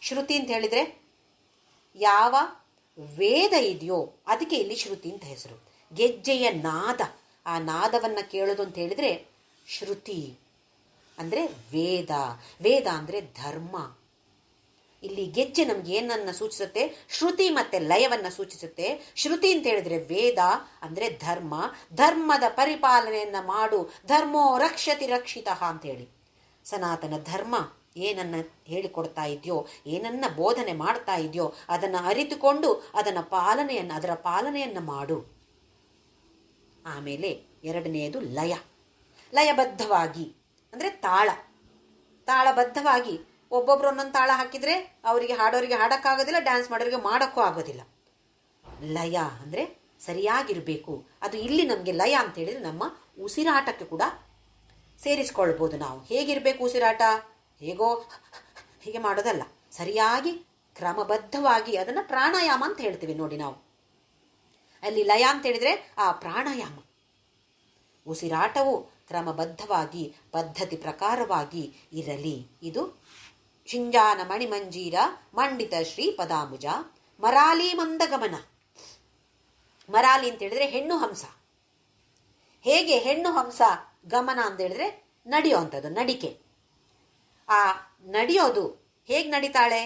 ಶ್ರುತಿ ಅಂತ ಹೇಳಿದರೆ ಯಾವ ವೇದ ಇದೆಯೋ ಅದಕ್ಕೆ ಇಲ್ಲಿ ಶ್ರುತಿ ಅಂತ ಹೆಸರು. ಗೆಜ್ಜೆಯ ನಾದ, ಆ ನಾದವನ್ನು ಕೇಳೋದು ಅಂತ ಹೇಳಿದರೆ ಶ್ರುತಿ ಅಂದರೆ ವೇದ ಅಂದರೆ ಧರ್ಮ. ಇಲ್ಲಿ ಗೆಜ್ಜೆ ನಮ್ಗೆ ಏನನ್ನ ಸೂಚಿಸುತ್ತೆ? ಶ್ರುತಿ ಮತ್ತು ಲಯವನ್ನು ಸೂಚಿಸುತ್ತೆ. ಶ್ರುತಿ ಅಂತ ಹೇಳಿದ್ರೆ ವೇದ ಅಂದರೆ ಧರ್ಮ, ಧರ್ಮದ ಪರಿಪಾಲನೆಯನ್ನು ಮಾಡು, ಧರ್ಮೋ ರಕ್ಷತಿ ರಕ್ಷಿತಃ ಅಂತ ಹೇಳಿ. ಸನಾತನ ಧರ್ಮ ಏನನ್ನ ಹೇಳಿಕೊಡ್ತಾ ಇದೆಯೋ, ಏನನ್ನ ಬೋಧನೆ ಮಾಡ್ತಾ ಇದೆಯೋ ಅದನ್ನು ಅರಿತುಕೊಂಡು ಅದರ ಪಾಲನೆಯನ್ನು ಮಾಡು. ಆಮೇಲೆ ಎರಡನೆಯದು ಲಯಬದ್ಧವಾಗಿ ಅಂದರೆ ತಾಳಬದ್ಧವಾಗಿ. ಒಬ್ಬೊಬ್ರು ಒಂದೊಂದು ತಾಳ ಹಾಕಿದರೆ ಅವರಿಗೆ ಹಾಡೋರಿಗೆ ಹಾಡೋಕ್ಕಾಗೋದಿಲ್ಲ, ಡ್ಯಾನ್ಸ್ ಮಾಡೋರಿಗೆ ಮಾಡೋಕ್ಕೂ ಆಗೋದಿಲ್ಲ. ಲಯ ಅಂದರೆ ಸರಿಯಾಗಿರಬೇಕು. ಅದು ಇಲ್ಲಿ ನಮಗೆ ಲಯ ಅಂತ ಹೇಳಿದರೆ ನಮ್ಮ ಉಸಿರಾಟಕ್ಕೆ ಕೂಡ ಸೇರಿಸ್ಕೊಳ್ಬೋದು. ನಾವು ಹೇಗಿರಬೇಕು ಉಸಿರಾಟ? ಹೀಗೆ ಮಾಡೋದಲ್ಲ, ಸರಿಯಾಗಿ ಕ್ರಮಬದ್ಧವಾಗಿ ಅದನ್ನು ಪ್ರಾಣಾಯಾಮ ಅಂತ ಹೇಳ್ತೀವಿ ನೋಡಿ ನಾವು. ಅಲ್ಲಿ ಲಯ ಅಂತ ಹೇಳಿದರೆ ಆ ಪ್ರಾಣಾಯಾಮ. ಉಸಿರಾಟವು ಕ್ರಮಬದ್ಧವಾಗಿ ಪದ್ಧತಿ ಪ್ರಕಾರವಾಗಿ ಇರಲಿ. ಇದು ಶಿಂಜಾನ ಮಣಿಮಂಜೀರ ಮಂಡಿತ ಶ್ರೀ ಪದಾಂಬುಜ. ಮರಾಲಿ ಮಂದಗಮನ. ಮರಾಲಿ ಅಂತ ಹೇಳಿದ್ರೆ ಹೆಣ್ಣು ಹಂಸ. ಹೇಗೆ ಹೆಣ್ಣು ಹಂಸ ಗಮನ ಅಂತ ಹೇಳಿದ್ರೆ ನಡೆಯೋ ಅಂಥದ್ದು, ನಡಿಕೆ. ಆ ನಡೆಯೋದು ಹೇಗೆ ನಡಿತಾಳೆ?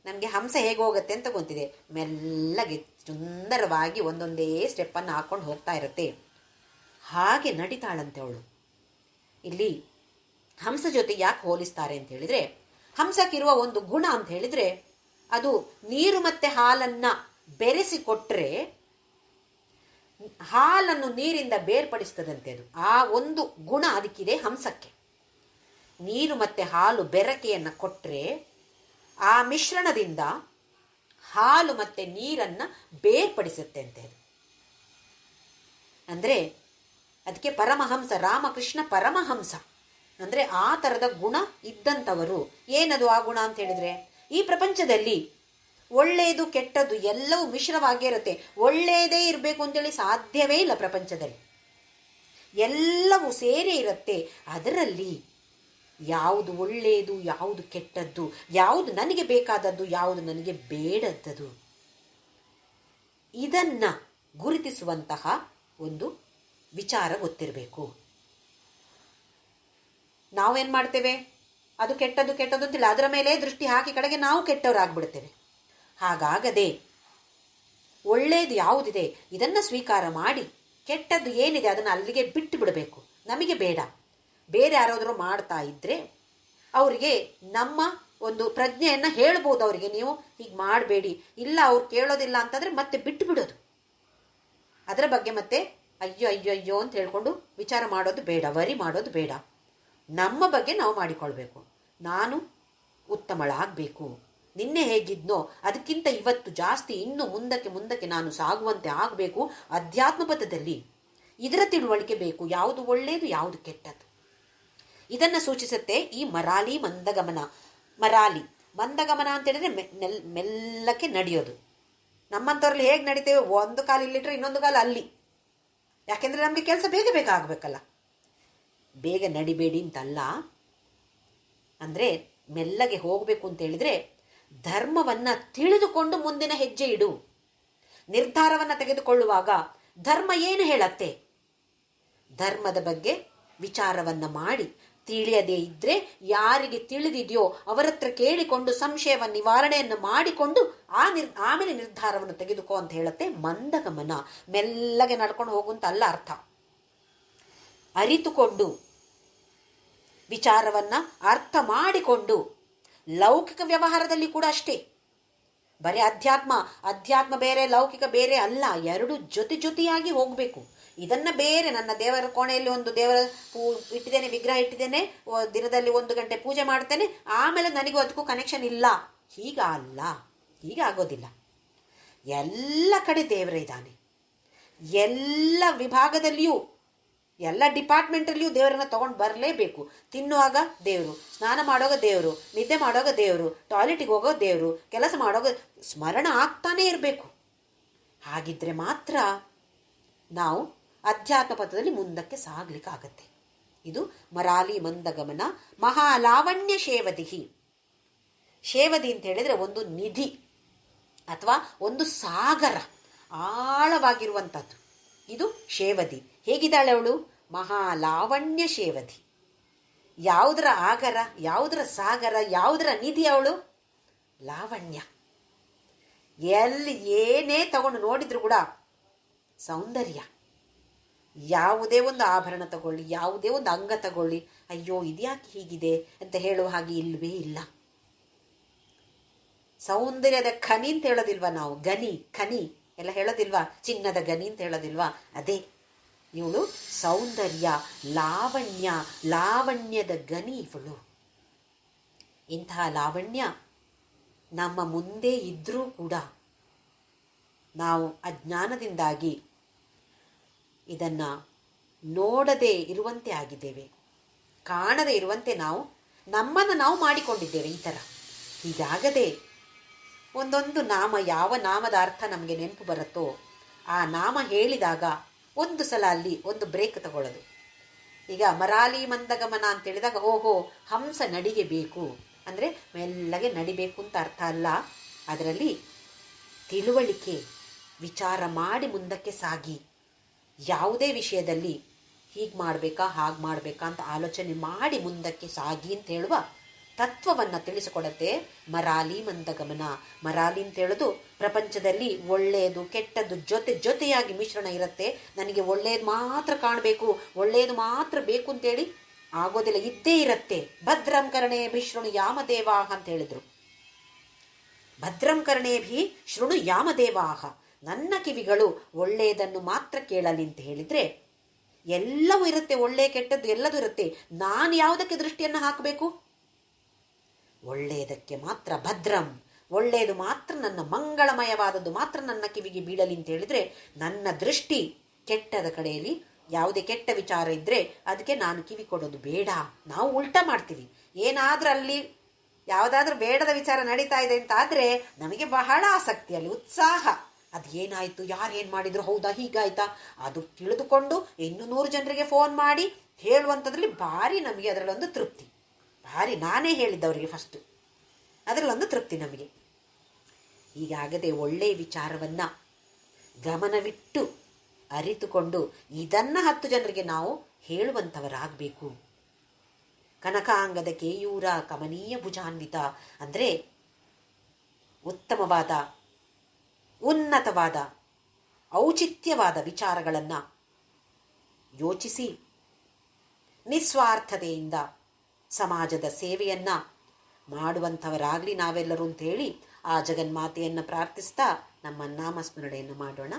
ನಮಗೆ ಹಂಸ ಹೇಗೆ ಹೋಗುತ್ತೆ ಅಂತ ಗೊತ್ತಿದೆ. ಮೆಲ್ಲಗೆ ಸುಂದರವಾಗಿ ಒಂದೊಂದೇ ಸ್ಟೆಪ್ಪನ್ನು ಹಾಕೊಂಡು ಹೋಗ್ತಾ ಇರುತ್ತೆ. ಹಾಗೆ ನಡಿತಾಳಂತೆ ಅವಳು. ಇಲ್ಲಿ ಹಂಸ ಜೊತೆ ಯಾಕೆ ಹೋಲಿಸ್ತಾರೆ ಅಂತ ಹೇಳಿದ್ರೆ, ಹಂಸಕ್ಕಿರುವ ಒಂದು ಗುಣ ಅಂತ ಹೇಳಿದ್ರೆ ಅದು ನೀರು ಮತ್ತೆ ಹಾಲನ್ನು ಬೆರೆಸಿಕೊಟ್ರೆ ಹಾಲನ್ನು ನೀರಿಂದ ಬೇರ್ಪಡಿಸ್ತದಂತೆ. ಅದು ಆ ಒಂದು ಗುಣ ಅದಕ್ಕಿದೆ ಹಂಸಕ್ಕೆ. ನೀರು ಮತ್ತೆ ಹಾಲು ಬೆರಕೆಯನ್ನು ಕೊಟ್ಟರೆ ಆ ಮಿಶ್ರಣದಿಂದ ಹಾಲು ಮತ್ತೆ ನೀರನ್ನು ಬೇರ್ಪಡಿಸುತ್ತೆ ಅಂತೆ. ಅದು ಅಂದರೆ ಅದಕ್ಕೆ ಪರಮಹಂಸ, ರಾಮಕೃಷ್ಣ ಪರಮಹಂಸ ಅಂದರೆ ಆ ಥರದ ಗುಣ ಇದ್ದಂಥವರು. ಏನದು ಆ ಗುಣ ಅಂತ ಹೇಳಿದರೆ, ಈ ಪ್ರಪಂಚದಲ್ಲಿ ಒಳ್ಳೆಯದು ಕೆಟ್ಟದ್ದು ಎಲ್ಲವೂ ಮಿಶ್ರವಾಗೇ ಇರುತ್ತೆ. ಒಳ್ಳೆಯದೇ ಇರಬೇಕು ಅಂತೇಳಿ ಸಾಧ್ಯವೇ ಇಲ್ಲ. ಪ್ರಪಂಚದಲ್ಲಿ ಎಲ್ಲವೂ ಸೇರೇ ಇರುತ್ತೆ. ಅದರಲ್ಲಿ ಯಾವುದು ಒಳ್ಳೆಯದು, ಯಾವುದು ಕೆಟ್ಟದ್ದು, ಯಾವುದು ನನಗೆ ಬೇಕಾದದ್ದು, ಯಾವುದು ನನಗೆ ಬೇಡದ್ದದು, ಇದನ್ನು ಗುರುತಿಸುವಂತಹ ಒಂದು ವಿಚಾರ ಗೊತ್ತಿರಬೇಕು. ನಾವೇನು ಮಾಡ್ತೇವೆ? ಅದು ಕೆಟ್ಟದ್ದು ಅಂತೇಳಿ ಅದರ ಮೇಲೆ ದೃಷ್ಟಿ ಹಾಕಿ ಕಡೆಗೆ ನಾವು ಕೆಟ್ಟವರಾಗ್ಬಿಡ್ತೇವೆ. ಹಾಗಾಗದೆ ಒಳ್ಳೆಯದು ಯಾವುದಿದೆ ಇದನ್ನು ಸ್ವೀಕಾರ ಮಾಡಿ, ಕೆಟ್ಟದ್ದು ಏನಿದೆ ಅದನ್ನು ಅಲ್ಲಿಗೆ ಬಿಟ್ಟು ಬಿಡಬೇಕು. ನಮಗೆ ಬೇಡ. ಬೇರೆ ಯಾರಾದರೂ ಮಾಡ್ತಾ ಇದ್ದರೆ ಅವರಿಗೆ ನಮ್ಮ ಒಂದು ಪ್ರಜ್ಞೆಯನ್ನು ಹೇಳ್ಬೋದು. ಅವರಿಗೆ ನೀವು ಹೀಗೆ ಮಾಡಬೇಡಿ, ಇಲ್ಲ ಅವ್ರು ಕೇಳೋದಿಲ್ಲ ಅಂತಂದರೆ ಮತ್ತೆ ಬಿಟ್ಟು ಬಿಡೋದು. ಅದರ ಬಗ್ಗೆ ಮತ್ತೆ ಅಯ್ಯೋ ಅಂತ ಹೇಳ್ಕೊಂಡು ವಿಚಾರ ಮಾಡೋದು ಬೇಡ, ವರಿ ಮಾಡೋದು ಬೇಡ. ನಮ್ಮ ಬಗ್ಗೆ ನಾವು ಮಾಡಿಕೊಳ್ಬೇಕು. ನಾನು ಉತ್ತಮಳಾಗಬೇಕು. ನಿನ್ನೆ ಹೇಗಿದ್ನೋ ಅದಕ್ಕಿಂತ ಇವತ್ತು ಜಾಸ್ತಿ ಇನ್ನು ಮುಂದಕ್ಕೆ ನಾನು ಸಾಗುವಂತೆ ಆಗಬೇಕು. ಅಧ್ಯಾತ್ಮ ಪಥದಲ್ಲಿ ಇದರ ತಿಳುವಳಿಕೆ ಬೇಕು. ಯಾವುದು ಒಳ್ಳೆಯದು, ಯಾವುದು ಕೆಟ್ಟದ್ದು, ಇದನ್ನು ಸೂಚಿಸುತ್ತೆ ಈ ಮರಾಲಿ ಮಂದಗಮನ. ಮಂದಗಮನ ಅಂತ ಹೇಳಿದ್ರೆ ಮೆಲ್ಲಕ್ಕೆ ನಡೆಯೋದು. ನಮ್ಮಂಥವ್ರಲ್ಲಿ ಹೇಗೆ ನಡೀತೇವೆ, ಒಂದು ಕಾಲು ಇಲ್ಲಿಟ್ರೆ ಇನ್ನೊಂದು ಕಾಲು ಅಲ್ಲಿ. ಯಾಕೆಂದರೆ ನಮಗೆ ಕೆಲಸ ಬೇಗ ಬೇಗ ಆಗಬೇಕಲ್ಲ. ಬೇಗ ನಡಿಬೇಡಿ ಅಂತಲ್ಲ, ಅಂದರೆ ಮೆಲ್ಲಗೆ ಹೋಗಬೇಕು ಅಂತ ಹೇಳಿದರೆ ಧರ್ಮವನ್ನು ತಿಳಿದುಕೊಂಡು ಮುಂದಿನ ಹೆಜ್ಜೆ ಇಡು. ನಿರ್ಧಾರವನ್ನು ತೆಗೆದುಕೊಳ್ಳುವಾಗ ಧರ್ಮ ಏನು ಹೇಳತ್ತೆ, ಧರ್ಮದ ಬಗ್ಗೆ ವಿಚಾರವನ್ನು ಮಾಡಿ, ತಿಳಿಯದೇ ಇದ್ದರೆ ಯಾರಿಗೆ ತಿಳಿದಿದೆಯೋ ಅವರ ಹತ್ರ ಕೇಳಿಕೊಂಡು ಸಂಶಯವ ನಿವಾರಣೆಯನ್ನು ಮಾಡಿಕೊಂಡು ಆಮೇಲೆ ನಿರ್ಧಾರವನ್ನು ತೆಗೆದುಕೋ ಅಂತ ಹೇಳುತ್ತೆ ಮಂದಗಮನ. ಮೆಲ್ಲಗೆ ನಡ್ಕೊಂಡು ಹೋಗುವಂತ ಅಲ್ಲ ಅರ್ಥ. ಅರಿತುಕೊಂಡು ವಿಚಾರವನ್ನು ಅರ್ಥ ಮಾಡಿಕೊಂಡು, ಲೌಕಿಕ ವ್ಯವಹಾರದಲ್ಲಿ ಕೂಡ ಅಷ್ಟೇ. ಬರೀ ಅಧ್ಯಾತ್ಮ ಬೇರೆ ಲೌಕಿಕ ಬೇರೆ ಅಲ್ಲ, ಎರಡು ಜೊತೆಯಾಗಿ ಹೋಗಬೇಕು. ಇದನ್ನ ಬೇರೆ ನನ್ನ ದೇವರ ಕೋಣೆಯಲ್ಲಿ ಒಂದು ದೇವರ ಇಟ್ಟಿದ್ದೇನೆ, ವಿಗ್ರಹ ಇಟ್ಟಿದ್ದೇನೆ, ದಿನದಲ್ಲಿ 1 ಗಂಟೆ ಪೂಜೆ ಮಾಡ್ತೇನೆ, ಆಮೇಲೆ ನನಗೂ ಅದಕ್ಕೂ ಕನೆಕ್ಷನ್ ಇಲ್ಲ, ಹೀಗ ಅಲ್ಲ, ಹೀಗ ಆಗೋದಿಲ್ಲ. ಎಲ್ಲ ಕಡೆ ದೇವರೇ ಇದ್ದಾನೆ. ಎಲ್ಲ ವಿಭಾಗದಲ್ಲಿಯೂ, ಎಲ್ಲ ಡಿಪಾರ್ಟ್ಮೆಂಟಲ್ಲಿಯೂ ದೇವರನ್ನ ತಗೊಂಡು ಬರಲೇಬೇಕು. ತಿನ್ನುವಾಗ ದೇವರು, ಸ್ನಾನ ಮಾಡೋಗ ದೇವರು, ನಿದ್ದೆ ಮಾಡೋಗ ದೇವರು, ಟಾಯ್ಲೆಟಿಗೆ ಹೋಗೋ ದೇವರು, ಕೆಲಸ ಮಾಡೋಗ ಸ್ಮರಣ ಆಗ್ತಾನೇ ಇರಬೇಕು. ಹಾಗಿದ್ರೆ ಮಾತ್ರ ನಾವು ಅಧ್ಯಾತ್ಮ ಪಥದಲ್ಲಿ ಮುಂದಕ್ಕೆ ಸಾಗ್ಲಿಕ್ಕಾಗತ್ತೆ. ಇದು ಮರಾಲಿ ಮಂದಗಮನ. ಮಹಾಲಾವಣ್ಯ ಶೇವದಿಹಿ. ಶೇವದಿ ಅಂತ ಹೇಳಿದ್ರೆ ಒಂದು ನಿಧಿ ಅಥವಾ ಒಂದು ಸಾಗರ, ಆಳವಾಗಿರುವಂಥದ್ದು. ಇದು ಶೇವದಿ. ಹೇಗಿದ್ದಾಳೆ ಅವಳು? ಮಹಾಲಾವಣ್ಯ ಶೇವದಿ. ಯಾವುದರ ಆಗರ, ಯಾವುದರ ಸಾಗರ, ಯಾವುದರ ನಿಧಿ ಅವಳು? ಲಾವಣ್ಯ. ಎಲ್ಲಿ ಏನೇ ತಗೊಂಡು ನೋಡಿದ್ರು ಕೂಡ ಸೌಂದರ್ಯ. ಯಾವುದೇ ಒಂದು ಆಭರಣ ತಗೊಳ್ಳಿ, ಯಾವುದೇ ಒಂದು ಅಂಗ ತಗೊಳ್ಳಿ, ಅಯ್ಯೋ ಇದ್ಯಾಕೆ ಹೀಗಿದೆ ಅಂತ ಹೇಳುವ ಹಾಗೆ ಇಲ್ವೇ ಇಲ್ಲ. ಸೌಂದರ್ಯದ ಖನಿ ಅಂತ ಹೇಳೋದಿಲ್ವಾ ನಾವು? ಖನಿ ಎಲ್ಲ ಹೇಳೋದಿಲ್ವಾ? ಚಿನ್ನದ ಗನಿ ಅಂತ ಹೇಳೋದಿಲ್ವಾ? ಅದೇ ಇವಳು ಸೌಂದರ್ಯ, ಲಾವಣ್ಯದ ಗನಿ ಇವಳು. ಇಂತಹ ಲಾವಣ್ಯ ನಮ್ಮ ಮುಂದೆ ಇದ್ರೂ ಕೂಡ ನಾವು ಅಜ್ಞಾನದಿಂದಾಗಿ ಇದನ್ನು ನೋಡದೆ ಇರುವಂತೆ ಆಗಿದ್ದೇವೆ, ಕಾಣದೇ ಇರುವಂತೆ ನಮ್ಮನ್ನು ನಾವು ಮಾಡಿಕೊಂಡಿದ್ದೇವೆ. ಈ ಥರ ಹೀಗಾಗದೆ ಒಂದೊಂದು ನಾಮ, ಯಾವ ನಾಮದ ಅರ್ಥ ನಮಗೆ ನೆನಪು ಬರುತ್ತೋ ಆ ನಾಮ ಹೇಳಿದಾಗ ಒಂದು ಸಲ ಅಲ್ಲಿ ಒಂದು ಬ್ರೇಕ್ ತಗೊಳ್ಳೋದು. ಈಗ ಮರಾಲಿ ಮಂದಗಮನ ಅಂತ ಹೇಳಿದಾಗ ಓಹೋ ಹಂಸ ನಡಿಗೆ ಬೇಕು ಅಂದರೆ ಮೆಲ್ಲಗೆ ನಡಿಬೇಕು ಅಂತ ಅರ್ಥ ಅಲ್ಲ. ಅದರಲ್ಲಿ ತಿಳುವಳಿಕೆ, ವಿಚಾರ ಮಾಡಿ ಮುಂದಕ್ಕೆ ಸಾಗಿ, ಯಾವುದೇ ವಿಷಯದಲ್ಲಿ ಹೀಗೆ ಮಾಡಬೇಕಾ ಹಾಗೆ ಮಾಡಬೇಕಾ ಅಂತ ಆಲೋಚನೆ ಮಾಡಿ ಮುಂದಕ್ಕೆ ಸಾಗಿ ಅಂತ ಹೇಳುವ ತತ್ವವನ್ನು ತಿಳಿಸಿಕೊಡತ್ತೆ ಮರಾಲಿ ಮಂದಗಮನ. ಮರಾಲಿ ಅಂತ ಹೇಳೋದು ಪ್ರಪಂಚದಲ್ಲಿ ಒಳ್ಳೆಯದು ಕೆಟ್ಟದ್ದು ಜೊತೆಯಾಗಿ ಮಿಶ್ರಣ ಇರುತ್ತೆ. ನನಗೆ ಒಳ್ಳೆಯದು ಮಾತ್ರ ಕಾಣಬೇಕು, ಒಳ್ಳೆಯದು ಮಾತ್ರ ಬೇಕು ಅಂತೇಳಿ ಆಗೋದಿಲ್ಲ, ಇದ್ದೇ ಇರುತ್ತೆ. ಭದ್ರಂ ಕರ್ಣೇಭಿ ಶೃಣು ಯಾಮದೇವಾಹ ಅಂತ ಹೇಳಿದ್ರು. ಭದ್ರಂ ಕರ್ಣೇಭಿ ಶೃಣು ಯಾಮದೇವಾಹ, ನನ್ನ ಕಿವಿಗಳು ಒಳ್ಳೆಯದನ್ನು ಮಾತ್ರ ಕೇಳಲಿ ಅಂತ ಹೇಳಿದ್ರೆ ಎಲ್ಲವೂ ಇರುತ್ತೆ, ಒಳ್ಳೆಯ ಕೆಟ್ಟದ್ದು ಎಲ್ಲದೂ ಇರುತ್ತೆ. ನಾನು ಯಾವುದಕ್ಕೆ ದೃಷ್ಟಿಯನ್ನು ಹಾಕಬೇಕು? ಒಳ್ಳೆಯದಕ್ಕೆ ಮಾತ್ರ. ಭದ್ರಂ, ಒಳ್ಳೆಯದು ಮಾತ್ರ, ನನ್ನ ಮಂಗಳಮಯವಾದದ್ದು ಮಾತ್ರ ನನ್ನ ಕಿವಿಗೆ ಬೀಳಲಿ ಅಂತ ಹೇಳಿದ್ರೆ ನನ್ನ ದೃಷ್ಟಿ ಕೆಟ್ಟದ ಕಡೆಯಲ್ಲಿ, ಯಾವುದೇ ಕೆಟ್ಟ ವಿಚಾರ ಇದ್ದರೆ ಅದಕ್ಕೆ ನಾನು ಕಿವಿ ಕೊಡೋದು ಬೇಡ. ನಾವು ಉಲ್ಟಾ ಮಾಡ್ತೀವಿ. ಏನಾದರೂ ಅಲ್ಲಿ ಯಾವುದಾದ್ರೂ ಬೇಡದ ವಿಚಾರ ನಡೀತಾ ಇದೆ ಅಂತ ಆದರೆ ನಮಗೆ ಬಹಳ ಆಸಕ್ತಿ, ಅಲ್ಲಿ ಉತ್ಸಾಹ. ಅದು ಏನಾಯಿತು, ಯಾರು ಏನು ಮಾಡಿದ್ರು, ಹೌದಾ ಹೀಗಾಯ್ತಾ, ಅದು ತಿಳಿದುಕೊಂಡು 100 ಜನರಿಗೆ ಫೋನ್ ಮಾಡಿ ಹೇಳುವಂಥದ್ರಲ್ಲಿ ಭಾರಿ ನಮಗೆ ಅದರಲ್ಲೊಂದು ತೃಪ್ತಿ. ಭಾರಿ, ನಾನೇ ಹೇಳಿದ್ದವರಿಗೆ ಫಸ್ಟು, ಅದರಲ್ಲೊಂದು ತೃಪ್ತಿ ನಮಗೆ. ಹೀಗಾಗದೆ ಒಳ್ಳೆಯ ವಿಚಾರವನ್ನು ಗಮನವಿಟ್ಟು ಅರಿತುಕೊಂಡು ಇದನ್ನು 10 ಜನರಿಗೆ ನಾವು ಹೇಳುವಂಥವರಾಗಬೇಕು. ಕನಕಾಂಗದ ಕೇಯೂರ ಕಮನೀಯ ಭುಜಾನ್ವಿತ ಅಂದರೆ ಉತ್ತಮವಾದ, ಉನ್ನತವಾದ, ಔಚಿತ್ಯವಾದ ವಿಚಾರಗಳನ್ನು ಯೋಚಿಸಿ ನಿಸ್ವಾರ್ಥತೆಯಿಂದ ಸಮಾಜದ ಸೇವೆಯನ್ನು ಮಾಡುವಂಥವರಾಗಲಿ ನಾವೆಲ್ಲರೂ ಅಂತೇಳಿ ಆ ಜಗನ್ಮಾತೆಯನ್ನು ಪ್ರಾರ್ಥಿಸ್ತಾ ನಮ್ಮ ನಾಮಸ್ಮರಣೆಯನ್ನು ಮಾಡೋಣ.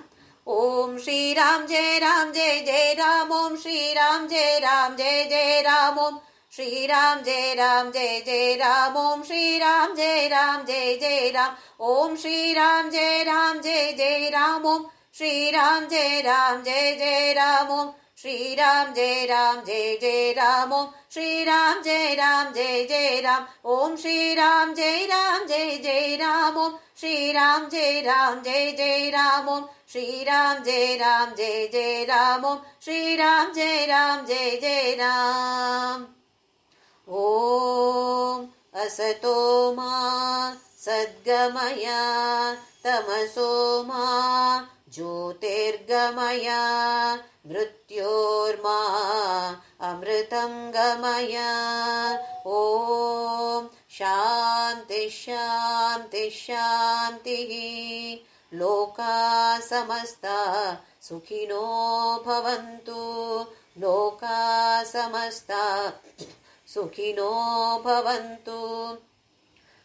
ಓಂ ಶ್ರೀರಾಮ್ ಜಯ ರಾಮ್ ಜಯ ಜಯ ರಾಮ್, ಓಂ ಶ್ರೀರಾಮ್ ಜಯ ರಾಮ್ ಜಯ ಜಯ ರಾಮ್, ಓಂ ಶ್ರೀರಾಮ್ ಜಯ ರಾಮ್ ಜಯ ಜಯ ರಾಮ್, ಓಂ ಶ್ರೀರಾಮ್ ಜಯ ರಾಮ್ ಜಯ ಜಯ ರಾಮ್, ಓಂ ಶ್ರೀರಾಮ್ ಜಯ ರಾಮ್ ಜಯ ಜಯ ರಾಮ್, ಓಂ ಶ್ರೀರಾಮ್ ಜಯ ರಾಮ್ ಜಯ ಜಯ ರಾಮ್, ಓಂ श्रीराम जय राम जय जय राम ओम श्रीराम जय राम जय जय राम ओम श्रीराम जय राम जय जय राम ओम श्रीराम जय राम जय जय राम ओम श्रीराम जय राम जय जय राम ओम श्रीराम जय राम जय जय राम ओम असतो मा सद्गमय तमसो मा ज्योतिर्गमय मृत्योर्मा अमृतं गमय ॐ शान्ति शान्ति शान्तिः लोका समस्ता सुखिनो भवन्तु लोका समस्ता सुखिनो भवन्तु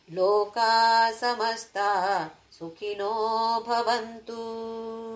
लोका समस्ता सुखिनो भवन्तु।